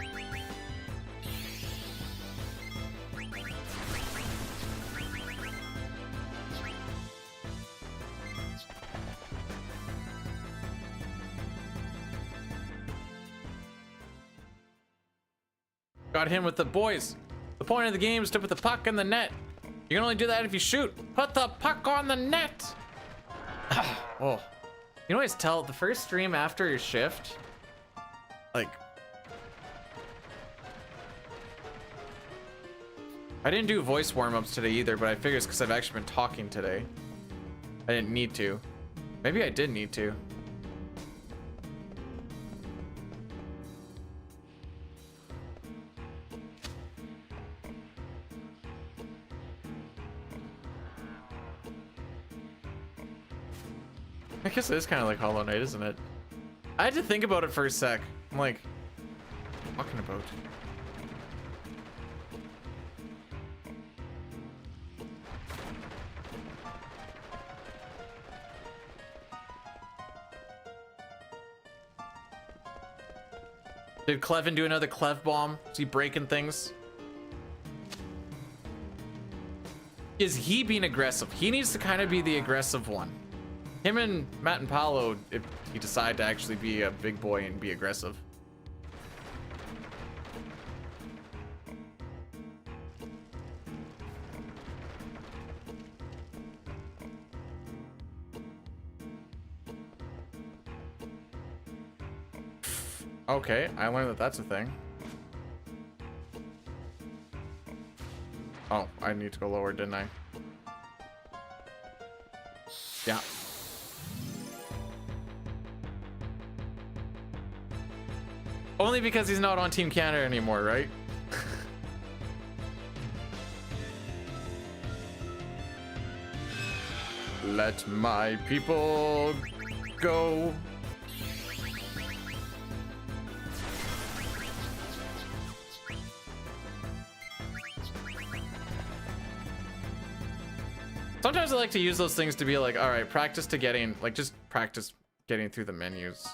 Got him with the boys. The point of the game is to put the puck in the net. You can only do that if you shoot. Put the puck on the net. Oh, you always tell the first stream after your shift, like, I didn't do voice warm-ups today either, but I figure it's because I've actually been talking today. I didn't need to. Maybe I did need to. I guess it is kind of like Hollow Knight, isn't it? I had to think about it for a sec. I'm like, what talking about? Did Clevin do another Clev bomb? Is he breaking things? Is he being aggressive? He needs to kind of be the aggressive one. Him and Matt and Paolo, if he decide to actually be a big boy and be aggressive. Okay, I learned that that's a thing. Oh, I need to go lower, didn't I? Yeah. Only because he's not on Team Canada anymore, right? Let my people go. Sometimes I like to use those things to be like, all right, practice to getting, like, just practice getting through the menus.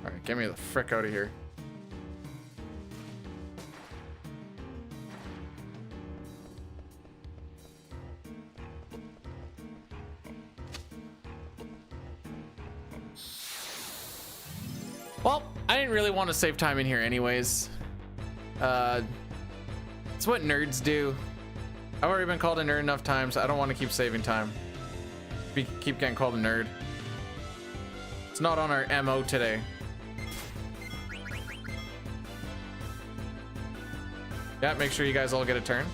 All right, get me the frick out of here. Well, I didn't really want to save time in here anyways. It's what nerds do. I've already been called a nerd enough times. I don't want to keep saving time. Keep getting called a nerd. It's not on our MO today. Yeah, make sure you guys all get a turn.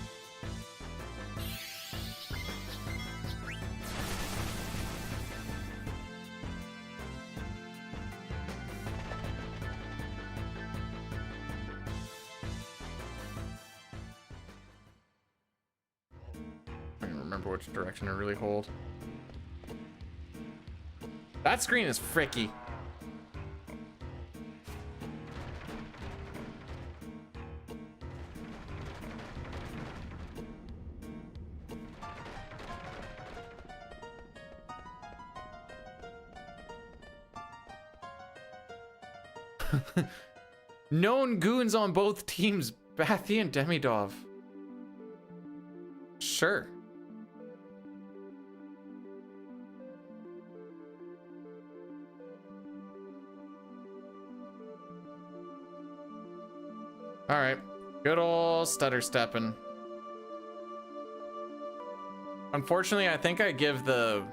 I don't remember which direction to really hold. That screen is fricky. Known goons on both teams, Bathy and Demidov. Sure. All right, good old stutter stepping. Unfortunately, I think I give the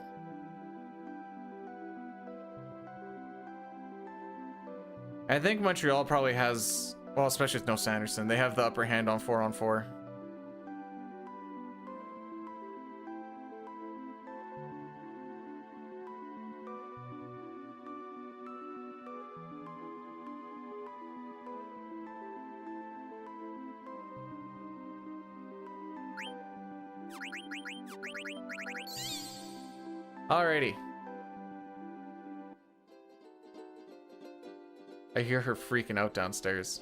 I think Montreal probably has, well, especially with no Sanderson, they have the upper hand on 4-on-4. Alrighty. I hear her freaking out downstairs.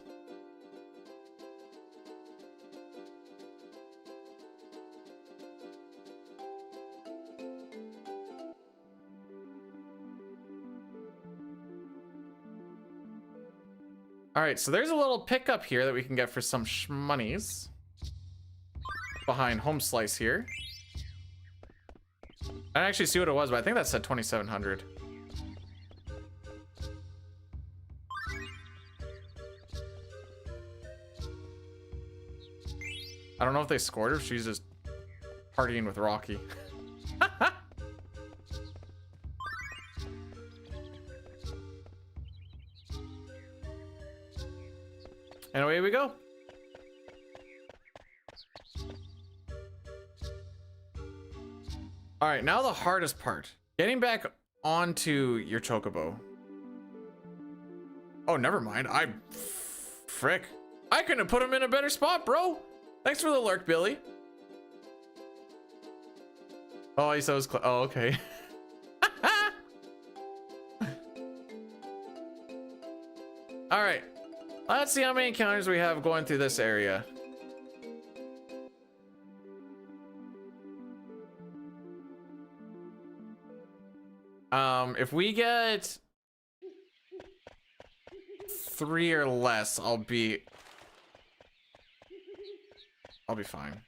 Alright, so there's a little pickup here that we can get for some shmonies. Behind Home Slice here. I didn't actually see what it was, but I think that said 2,700. I don't know if they scored her, if she's just partying with Rocky. And away we go. All right, now the hardest part. Getting back onto your chocobo. Oh, never mind. Frick. I couldn't have put him in a better spot, bro. Thanks for the lurk, Billy. Oh, he said it was oh, okay. All right. Let's see how many encounters we have going through this area. If we get 3 or less, I'll be fine.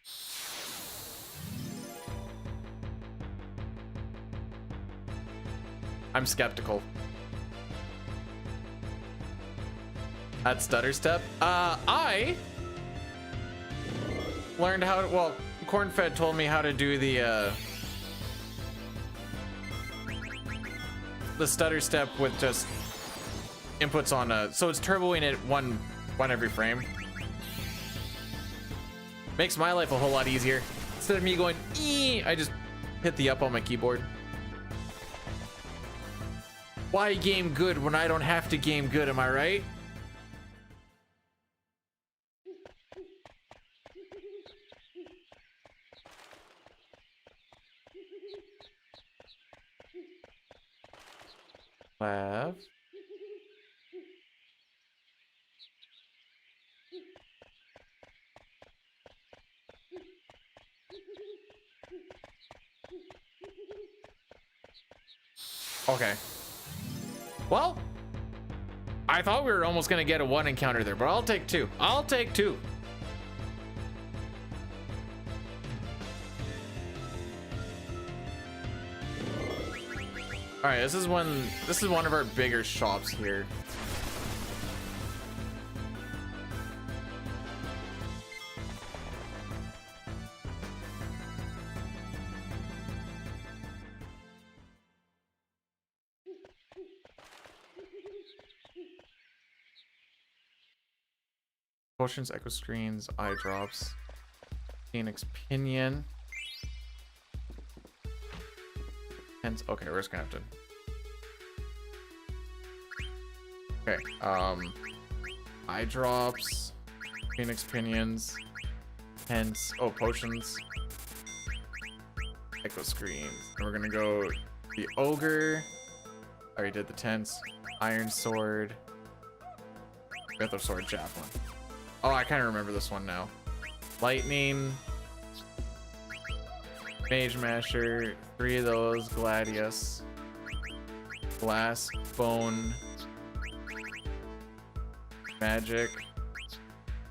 I'm skeptical. At Stutter Step, I learned how to, well, Cornfed told me how to do the Stutter Step with just inputs on so it's turboing it one every frame. Makes my life a whole lot easier. Instead of me going, I just hit the up on my keyboard. Why game good when I don't have to game good, am I right? Left. Okay. Well, I thought we were almost gonna get a 1 encounter there, but I'll take 2. I'll take 2. All right, this is one of our bigger shops here. Potions, echo screens, eye drops, Phoenix Pinion. Hence, okay, we're just gonna have to. Okay, eye drops, Phoenix Pinions, hence, oh, potions, echo screens. And we're gonna go the ogre. I already did the tents, iron sword, breath of sword, javelin. Oh, I kind of remember this one now. Lightning, Mage Masher, 3 of those, Gladius, Glass, Bone, Magic,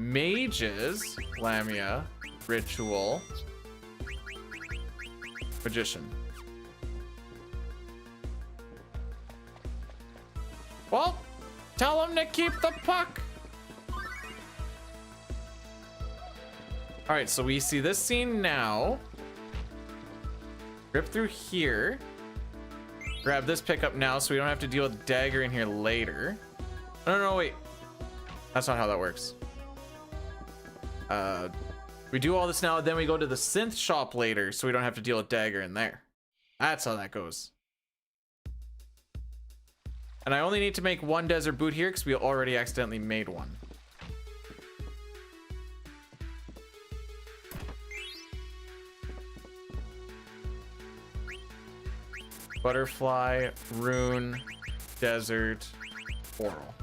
Mages, Lamia, Ritual, Magician. Well, tell him to keep the puck. All right, so we see this scene now. Rip through here. Grab this pickup now so we don't have to deal with dagger in here later. No, wait. That's not how that works. We do all this now, then we go to the synth shop later so we don't have to deal with dagger in there. That's how that goes. And I only need to make 1 desert boot here because we already accidentally made one. Butterfly, rune, desert, oral.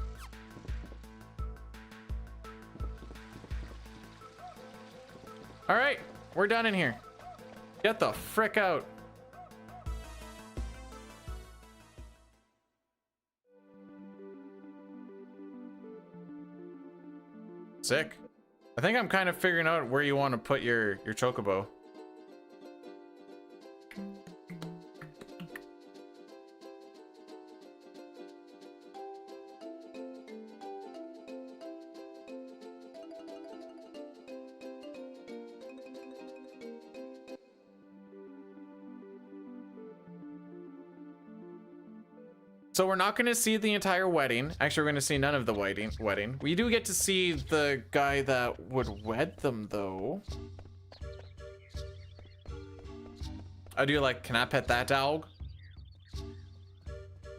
All right, we're done in here. Get the frick out. Sick. I think I'm kind of figuring out where you want to put your chocobo. So we're not going to see the entire wedding. Actually, we're going to see none of the wedding. We do get to see the guy that would wed them, though. I do like, can I pet that dog?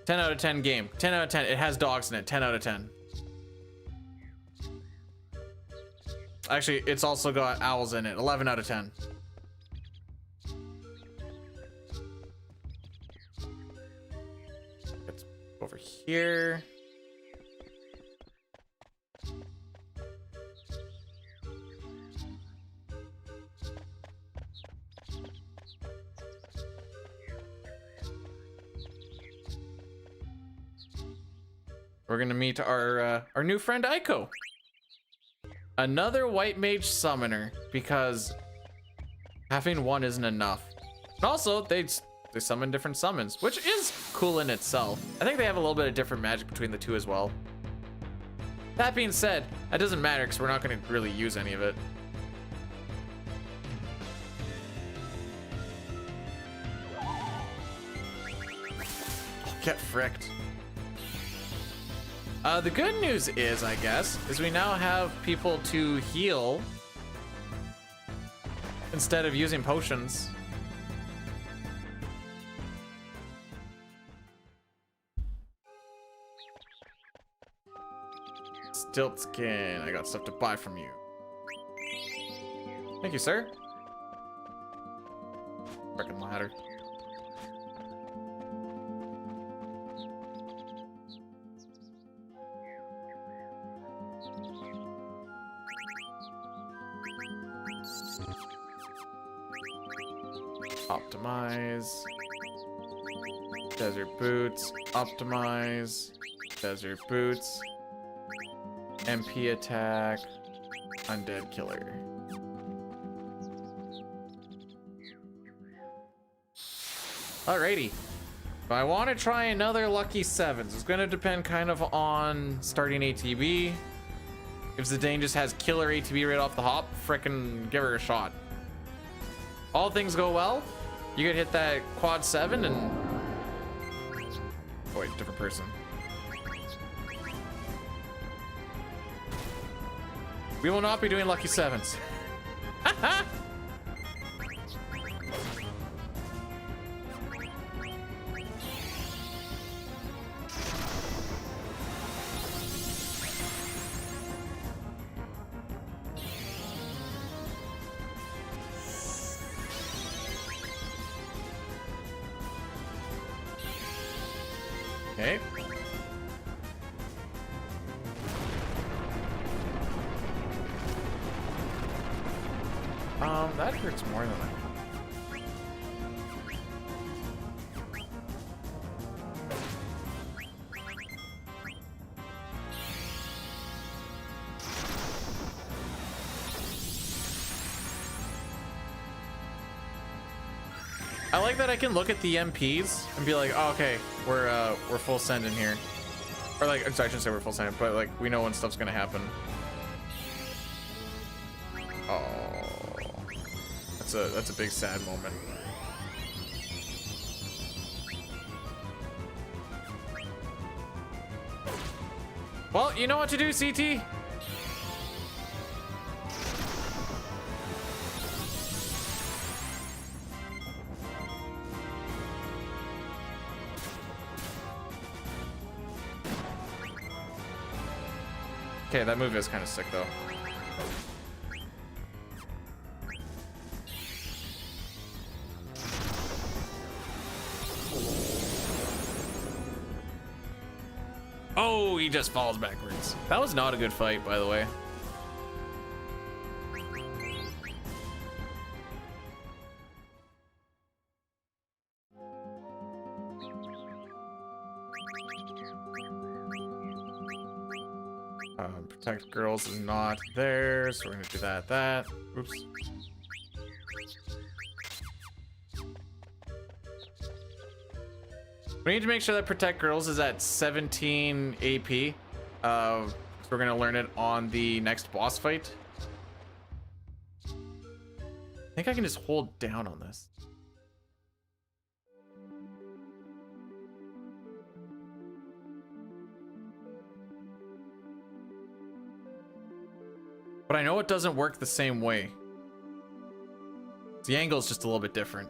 10 out of 10 game. 10 out of 10. It has dogs in it. 10 out of 10. Actually, it's also got owls in it. 11 out of 10. Over here. We're gonna meet our new friend Aiko. Another white mage summoner, because having one isn't enough. And also, they summon different summons, which is cool in itself. I think they have a little bit of different magic between the two as well. That being said, that doesn't matter because we're not going to really use any of it. Get fricked. The good news is, I guess, is we now have people to heal instead of using potions. Stiltskin, I got stuff to buy from you. Thank you, sir. Frickin' ladder. Optimize. Desert boots. Optimize. Desert boots. MP attack. Undead killer. Alrighty. If I want to try another lucky sevens, it's going to depend kind of on starting ATB. If Zidane just has killer ATB right off the hop, frickin' give her a shot. All things go well, you could hit that quad 7 and... Oh wait, different person. We will not be doing lucky sevens. Okay. That hurts more than that. I like that I can look at the MPs and be like, oh, okay, we're full send in here. Or like, I'm sorry, I shouldn't say we're full send, but like we know when stuff's gonna happen. Oh, that's a big sad moment. Well, you know what to do, CT. Okay, that move is kind of sick though. Oh, he just falls backwards. That was not a good fight, by the way. Protect girls is not there, so we're gonna do that. Oops. We need to make sure that protect girls is at 17 AP. So we're gonna learn it on the next boss fight. I think I can just hold down on this. But I know it doesn't work the same way. The angle is just a little bit different.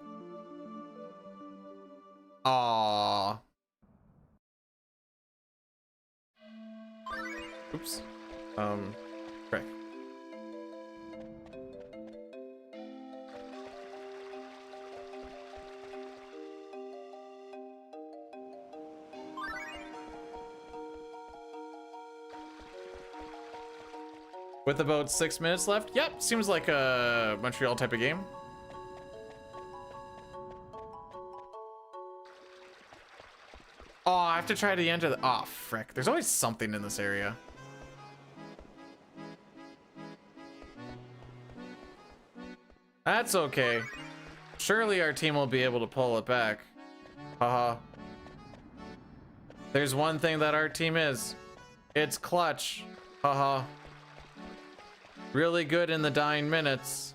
Aww. Oops. Frick. With about 6 minutes left? Yep, seems like a Montreal type of game. Oh, I have to try to enter the... Oh, frick. There's always something in this area. That's okay. Surely our team will be able to pull it back. Haha. There's one thing that our team is. It's clutch. Haha. Really good in the dying minutes.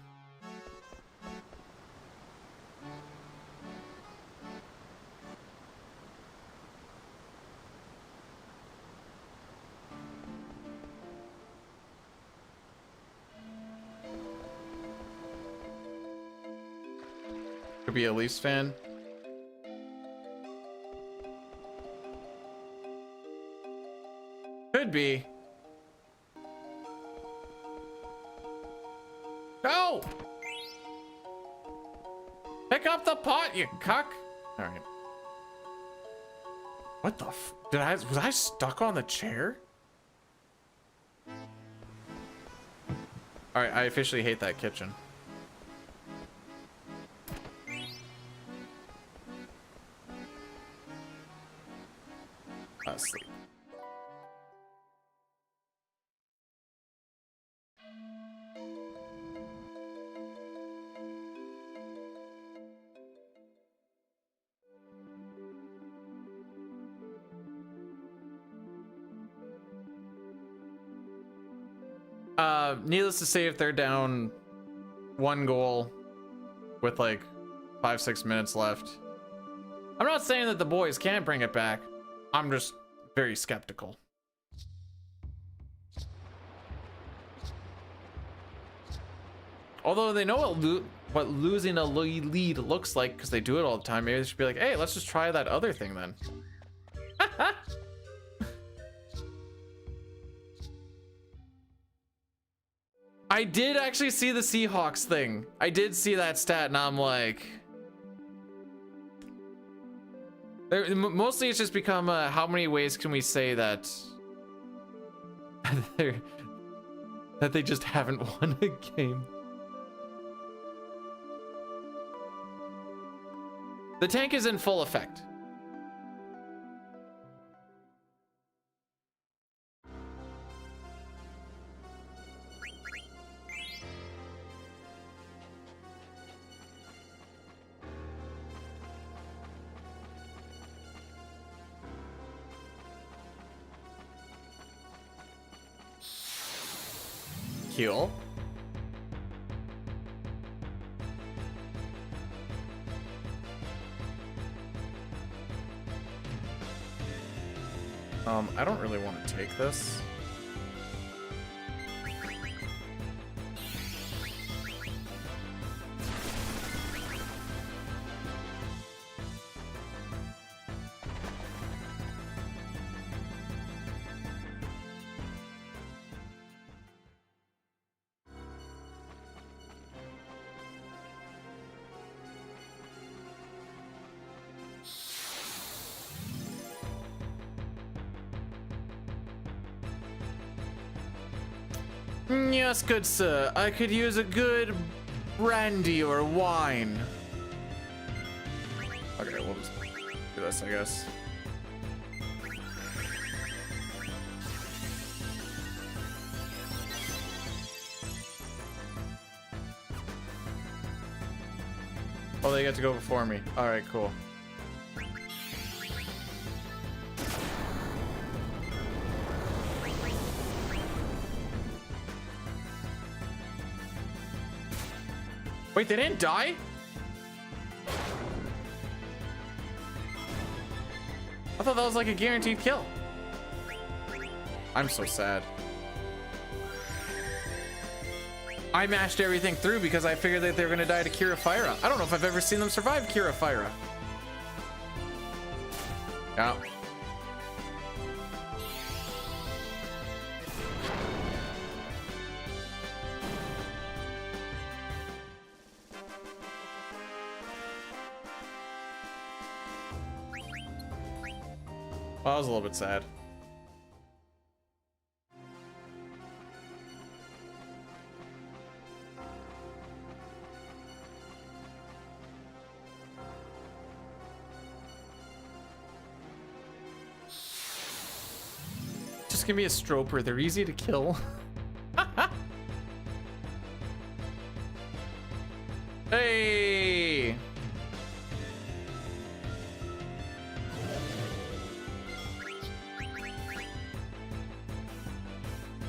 Could be a Leafs fan. Could be. Go! Pick up the pot, you cuck! Alright. What the f- was I stuck on the chair? Alright, I officially hate that kitchen. Sleep. Needless to say, if they're down 1 goal with like 5-6 minutes left, I'm not saying that the boys can't bring it back. I'm just very skeptical. Although they know what losing a lead looks like because they do it all the time, maybe they should be like, hey, let's just try that other thing then. I did actually see the Seahawks thing. I did see that stat and I'm like... Mostly it's just become how many ways can we say that that they just haven't won a game. The tank is in full effect. Heal. I don't really want to take this. Yes, good sir. I could use a good brandy or wine. Okay, we'll just do this, I guess. Oh, they get to go before me. All right, cool. Wait, they didn't die? I thought that was like a guaranteed kill. I'm so sad. I mashed everything through because I figured that they were gonna die to Kira Fyra. I don't know if I've ever seen them survive Kira Fyra. Yeah. Well, I was a little bit sad. Just give me a Stroper. They're easy to kill. Hey!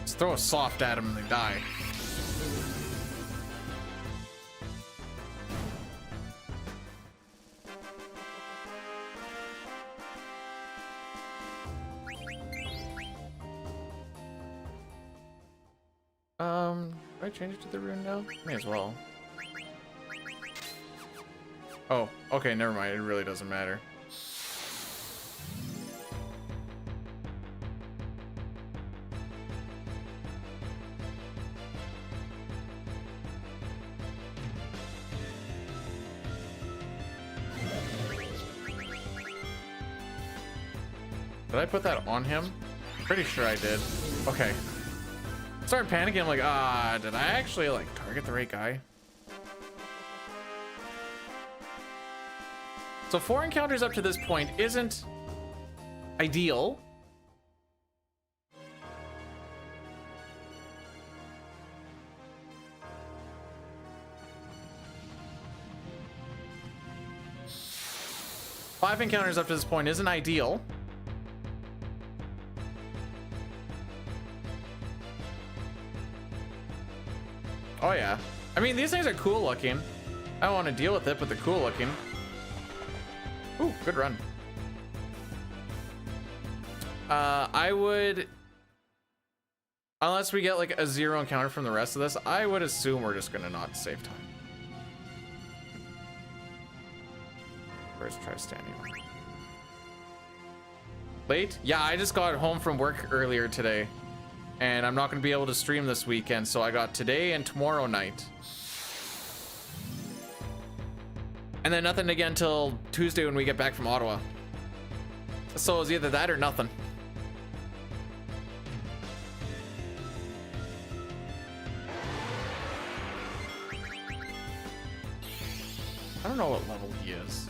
Just throw a soft at them and they die. Do I change it to the rune now? May as well. Oh, okay, never mind. It really doesn't matter. Did I put that on him? Pretty sure I did. Okay. Started panicking. I'm like, did I actually like target the right guy? So 4 encounters up to this point isn't ideal. Five encounters up to this point isn't ideal. Oh yeah. I mean, these things are cool looking. I don't want to deal with it, but they're cool looking. Ooh, good run. I would, unless we get like a 0 encounter from the rest of this, I would assume we're just gonna not save time. First try standing. Late? Yeah, I just got home from work earlier today, and I'm not gonna be able to stream this weekend, so I got today and tomorrow night. And then nothing again till Tuesday when we get back from Ottawa. So it's either that or nothing. I don't know what level he is.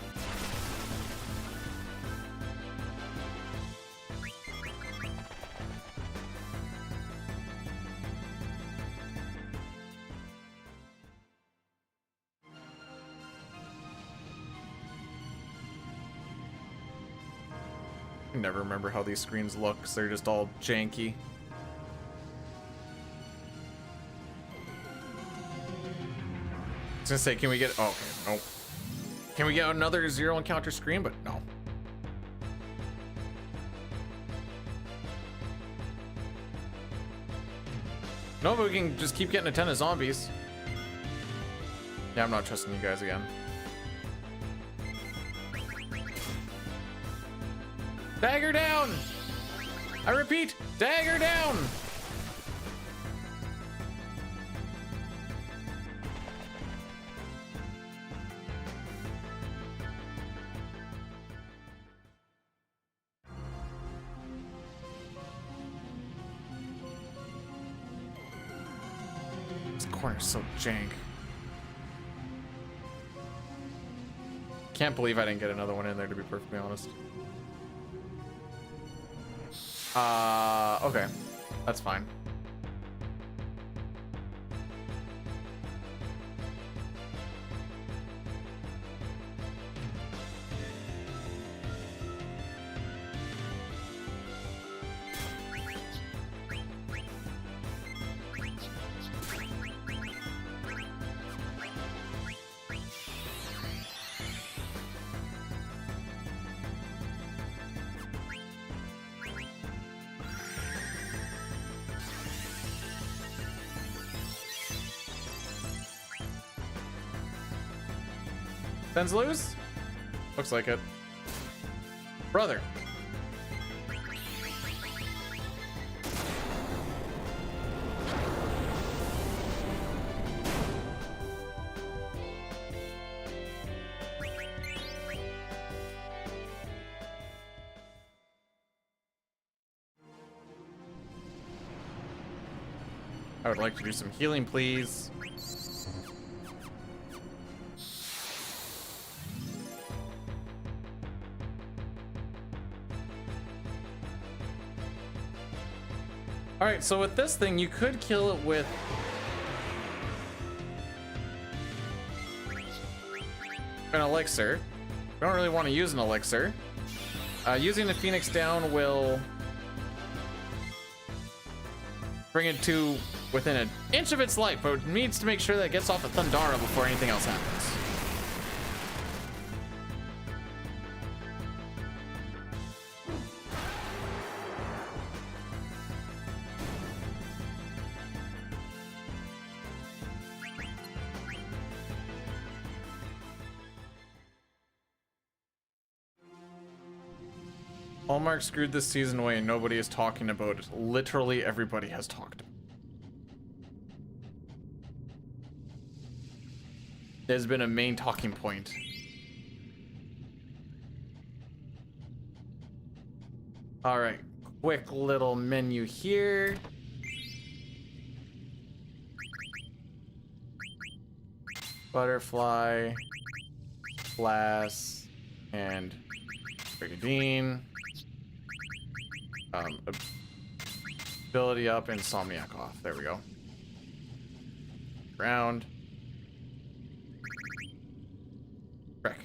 I never remember how these screens look because they're just all janky. I was gonna say, can we get, oh, okay, nope. Can we get another 0 encounter screen? But no. No, but we can just keep getting a ton of zombies. Yeah, I'm not trusting you guys again. Dagger down! I repeat, dagger down! This corner's so jank. Can't believe I didn't get another one in there, to be perfectly honest. Okay. That's fine. Ben's loose? Looks like it. Brother. I would like to do some healing, please. All right, so with this thing, you could kill it with an elixir. We don't really want to use an elixir. Using the Phoenix down will bring it to within an inch of its life, but it needs to make sure that it gets off of Thundara before anything else happens. Hallmark screwed this season away and nobody is talking about it. Literally everybody has talked. There's been a main talking point. All right, quick little menu here. Butterfly, glass, and Brigadine. Ability up, Insomniac off. There we go. Round. Frick.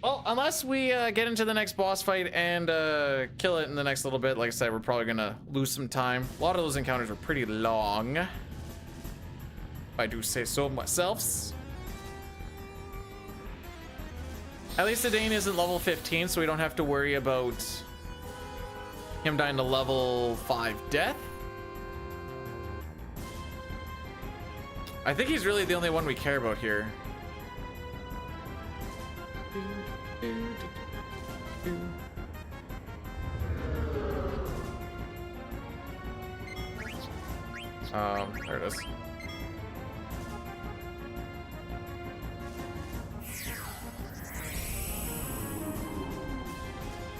Well, unless we get into the next boss fight and kill it in the next little bit, like I said, we're probably gonna lose some time. A lot of those encounters were pretty long, if I do say so myself. At least the Dane isn't level 15, so we don't have to worry about him dying to level 5 death. I think he's really the only one we care about here. There it is.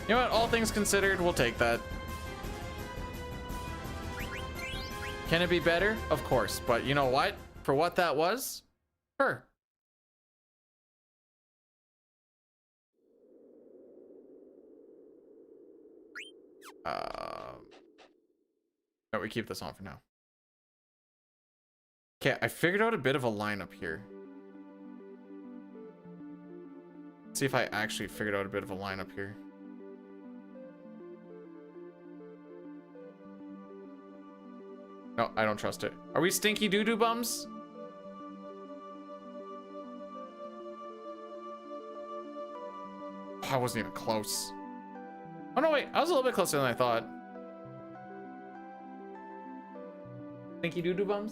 You know what? All things considered, we'll take that. Can it be better? Of course. But you know what? For what that was, her. No, we keep this on for now. Okay, I figured out a bit of a lineup here. Let's see if I actually figured out a bit of a lineup here. No, I don't trust it. Are we stinky doo-doo bums? Oh, I wasn't even close. Oh no, wait, I was a little bit closer than I thought. Stinky doo-doo bums?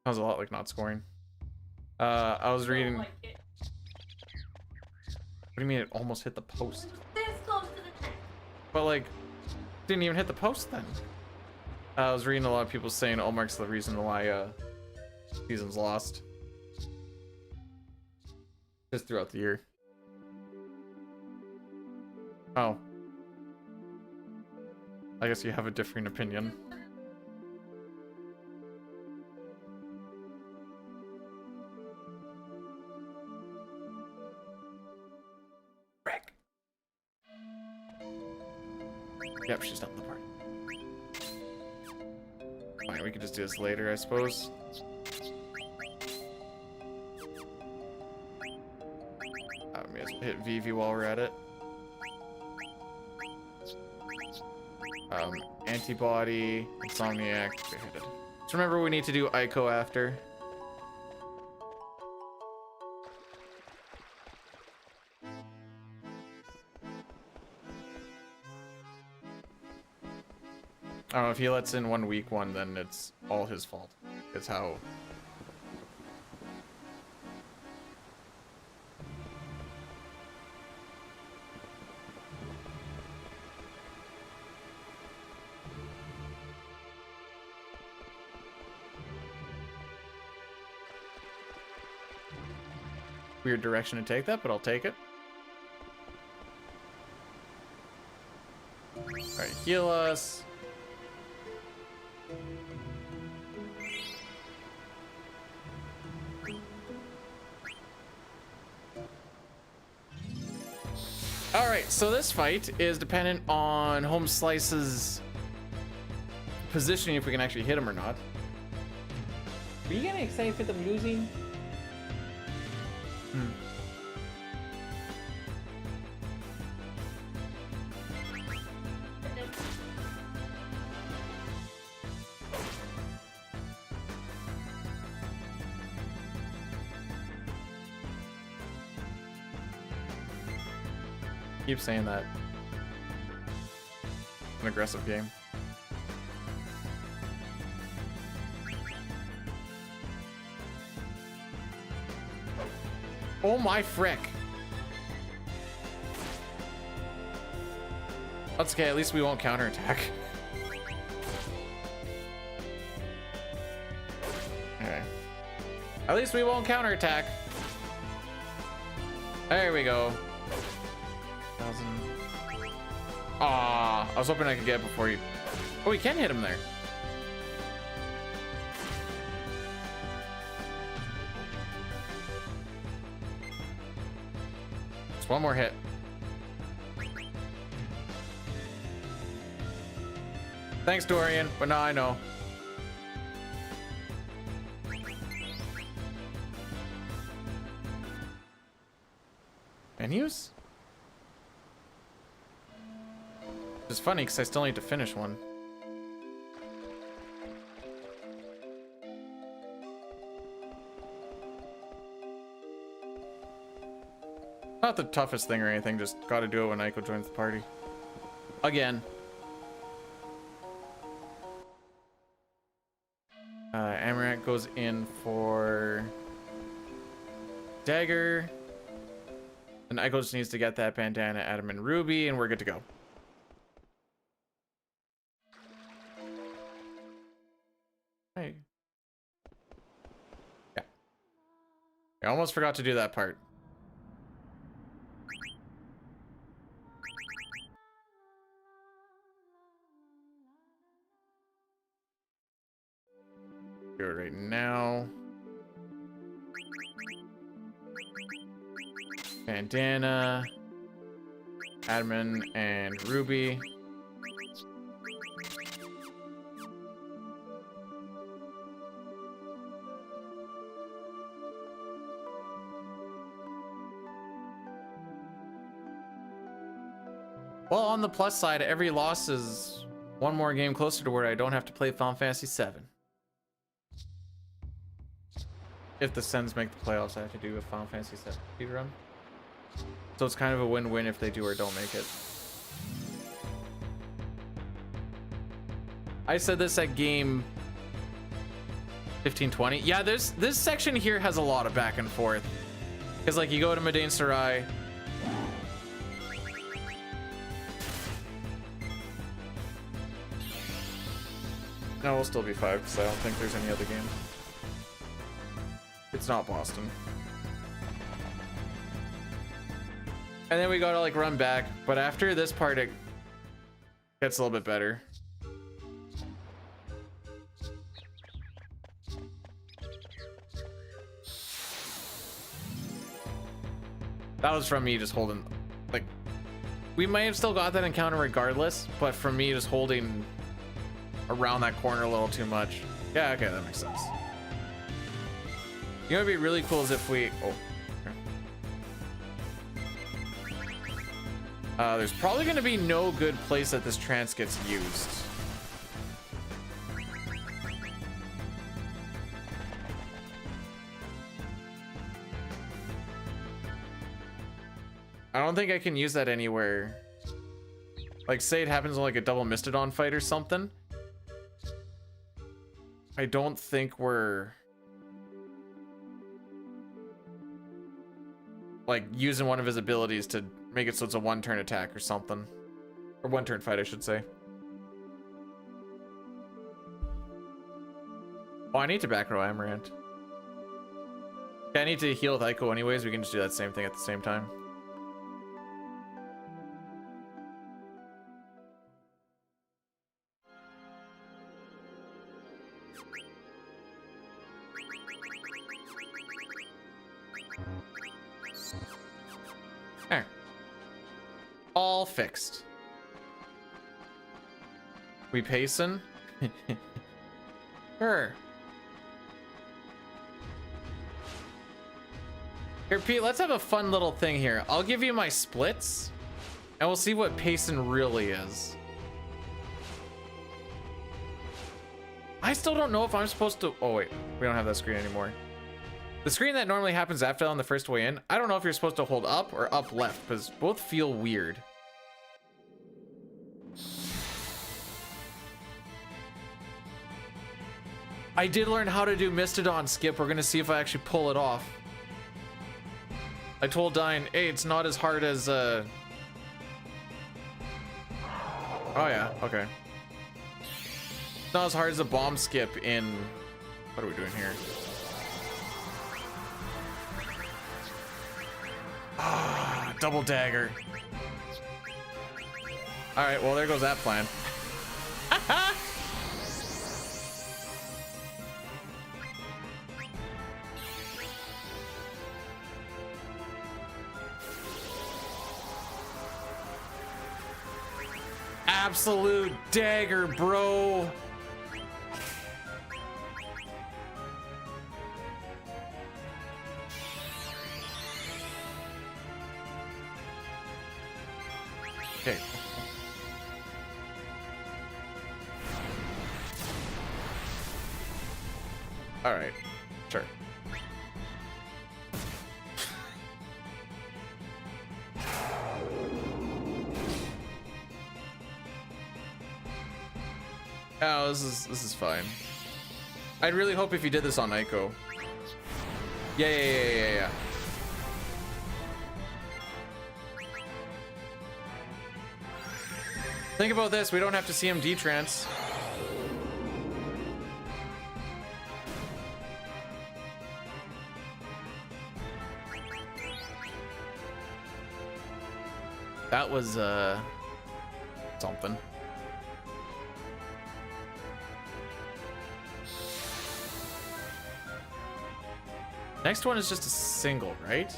Sounds a lot like not scoring. I was reading. What do you mean it almost hit the post?
This close to the tank.
But like, didn't even hit the post then. I was reading a lot of people saying Olmark's the reason why season's lost. Just throughout the year. Oh. I guess you have a differing opinion. Frick. Yep, she's not in the party. Fine, we could just do this later, I suppose. May as well hit Vivi while we're at it. Antibody, Insomniac, hit it. Just remember we need to do Ico after. I don't know, if he lets in one weak one, then it's all his fault. It's how... Weird direction to take that, but I'll take it. Alright, heal us. Alright, so this fight is dependent on Home Slice's positioning, if we can actually hit him or not. Are you getting excited for them losing? Keep saying that. An aggressive game. Oh my frick. That's okay, at least we won't counterattack. Okay. At least we won't counterattack. There we go. 1,000. Ah, I was hoping I could get it before you. Oh, we can hit him there. Just one more hit. Thanks, Dorian, but now I know. Menus? It's funny because I still need to finish one. Not the toughest thing or anything, just gotta do it when Aiko joins the party. Again. Amaranth goes in for dagger. And Aiko just needs to get that bandana, Adam and Ruby, and we're good to go. Hey. Yeah. I almost forgot to do that part. Do it right now. Bandana, Admin, and Ruby. Well, on the plus side, every loss is one more game closer to where I don't have to play Final Fantasy VII. If the Sens make the playoffs, I have to do a Final Fantasy VII speedrun. So it's kind of a win-win if they do or don't make it. I said this at game 15-20. Yeah, this section here has a lot of back and forth. Because like you go to Madain Sarai. No, we'll still be 5 because I don't think there's any other game. It's not Boston. And then we gotta like run back, but after this part it gets a little bit better. That was from me just holding, like, we might have still got that encounter regardless, but from me just holding around that corner a little too much. Yeah, okay, that makes sense. You know what'd be really cool is if we, there's probably going to be no good place that this trance gets used. I don't think I can use that anywhere. Like, say it happens in like a double Mistodon fight or something. I don't think we're like using one of his abilities to make it so it's a one-turn attack or something. Or one-turn fight, I should say. Oh, I need to back row Amaranth. Okay, I need to heal with Aiko anyways. We can just do that same thing at the same time. There. All fixed. We pacing? Sure. Here, Pete, let's have a fun little thing here. I'll give you my splits, and we'll see what pacing really is. I still don't know if I'm supposed to... Oh, wait. We don't have that screen anymore. The screen that normally happens after on the first way in, I don't know if you're supposed to hold up or up left, because both feel weird. I did learn how to do Mistodon, Skip. We're going to see if I actually pull it off. I told Dine, hey, it's not as hard as Oh yeah, okay. It's not as hard as a bomb skip in what are we doing here? Ah, double dagger. Alright, well there goes that plan. Absolute dagger, bro. Okay. All right. Sure. Oh, this is fine. I'd really hope if you did this on Ico. Yeah. Think about this, we don't have to see him detrance. That was something. Next one is just a single, right?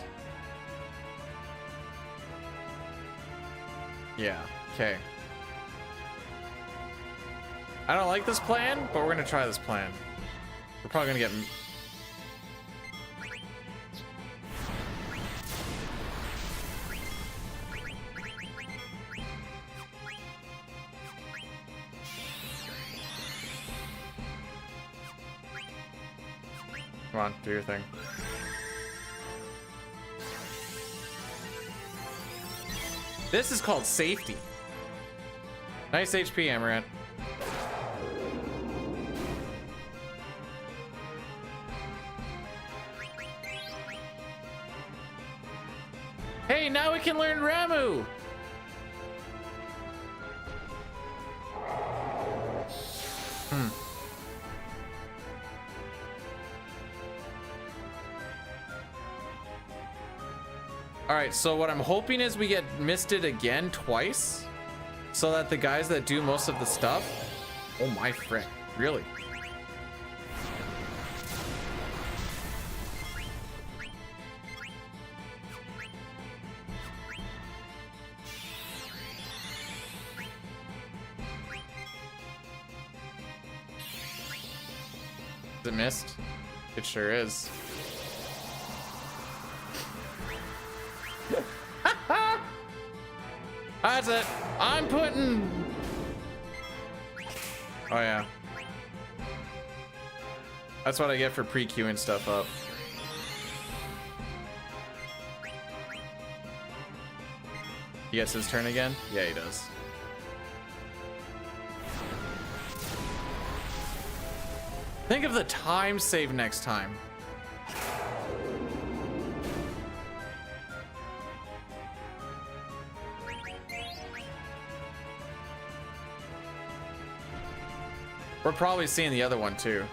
Yeah, okay. I don't like this plan, but we're gonna try this plan. We're probably gonna get... Come on, do your thing. This is called safety. Nice HP, Amaranth. Hey, now we can learn Ramu! Alright, so what I'm hoping is we get misted again twice, so that the guys that do most of the stuff... Oh my frick, really? Is it missed? It sure is. That's it. I'm putting... Oh yeah. That's what I get for pre-queuing stuff up. He gets his turn again? Yeah, he does. Think of the time save next time. We're probably seeing the other one too.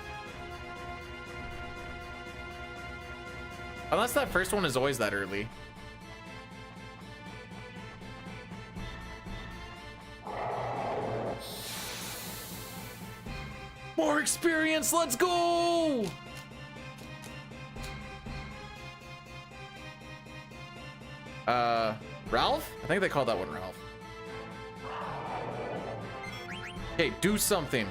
Unless that first one is always that early. More experience, let's go! Ralph? I think they called that one Ralph. Okay, do something.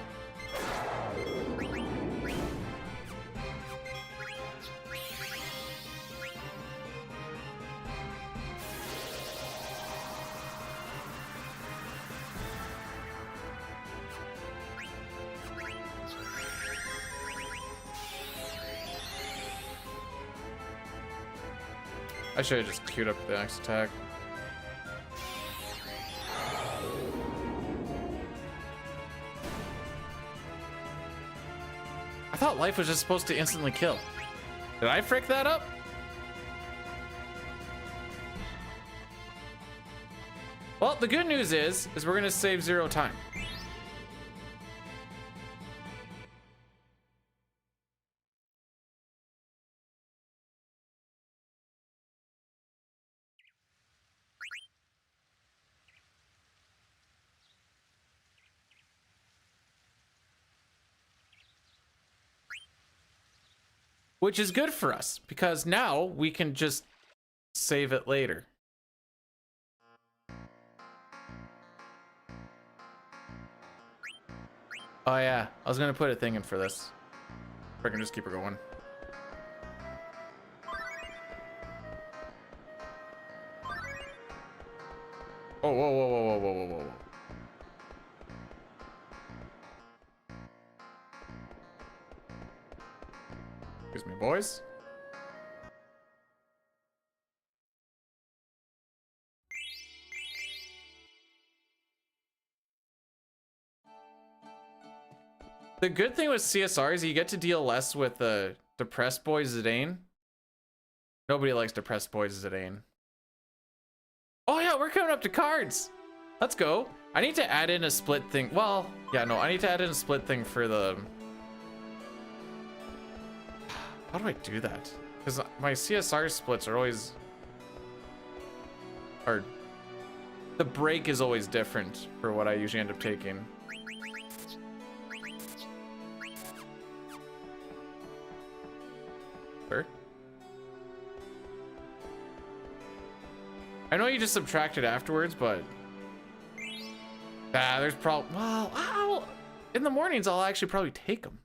I should have just queued up the next attack. I thought life was just supposed to instantly kill. Did I frick that up? Well, the good news is we're gonna save 0 time. Which is good for us because now we can just save it later. Oh yeah, I was gonna put a thing in for this. Or I can just keep her going. Oh, whoa, whoa, whoa, whoa, whoa, whoa, whoa. Excuse me, boys. The good thing with CSR is you get to deal less with depressed boy Zidane. Nobody likes depressed boy Zidane. Oh yeah, we're coming up to cards. Let's go. I need to add in a split thing. Well, yeah, no, I need to add in a split thing for the... How do I do that? Because my CSR splits are always... Or... The break is always different for what I usually end up taking. Sure. I know you just subtract it afterwards, but... there's probably... Well, in the mornings, I'll actually probably take them.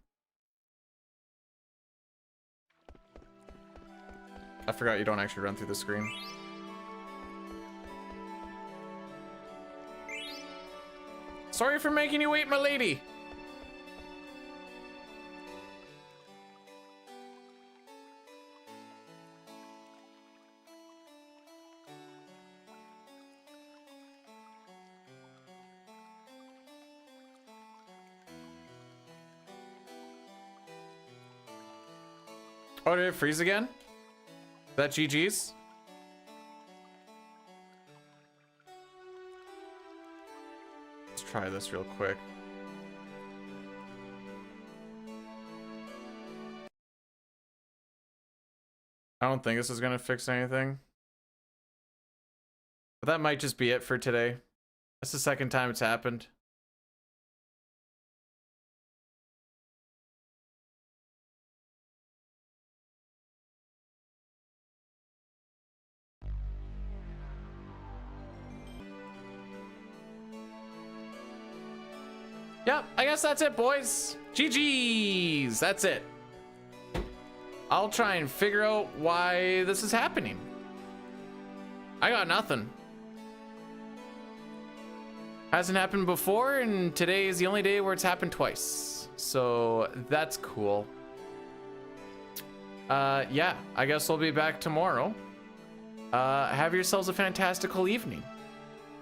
I forgot you don't actually run through the screen. Sorry for making you wait, my lady. Oh, did it freeze again? Is that GG's? Let's try this real quick. I don't think this is gonna fix anything. But that might just be it for today. That's the second time it's happened. Yep, I guess that's it, boys. GG's, that's it. I'll try and figure out why this is happening. I got nothing. Hasn't happened before, and today is the only day where it's happened twice. So that's cool. Yeah, I guess we'll be back tomorrow. Have yourselves a fantastical evening.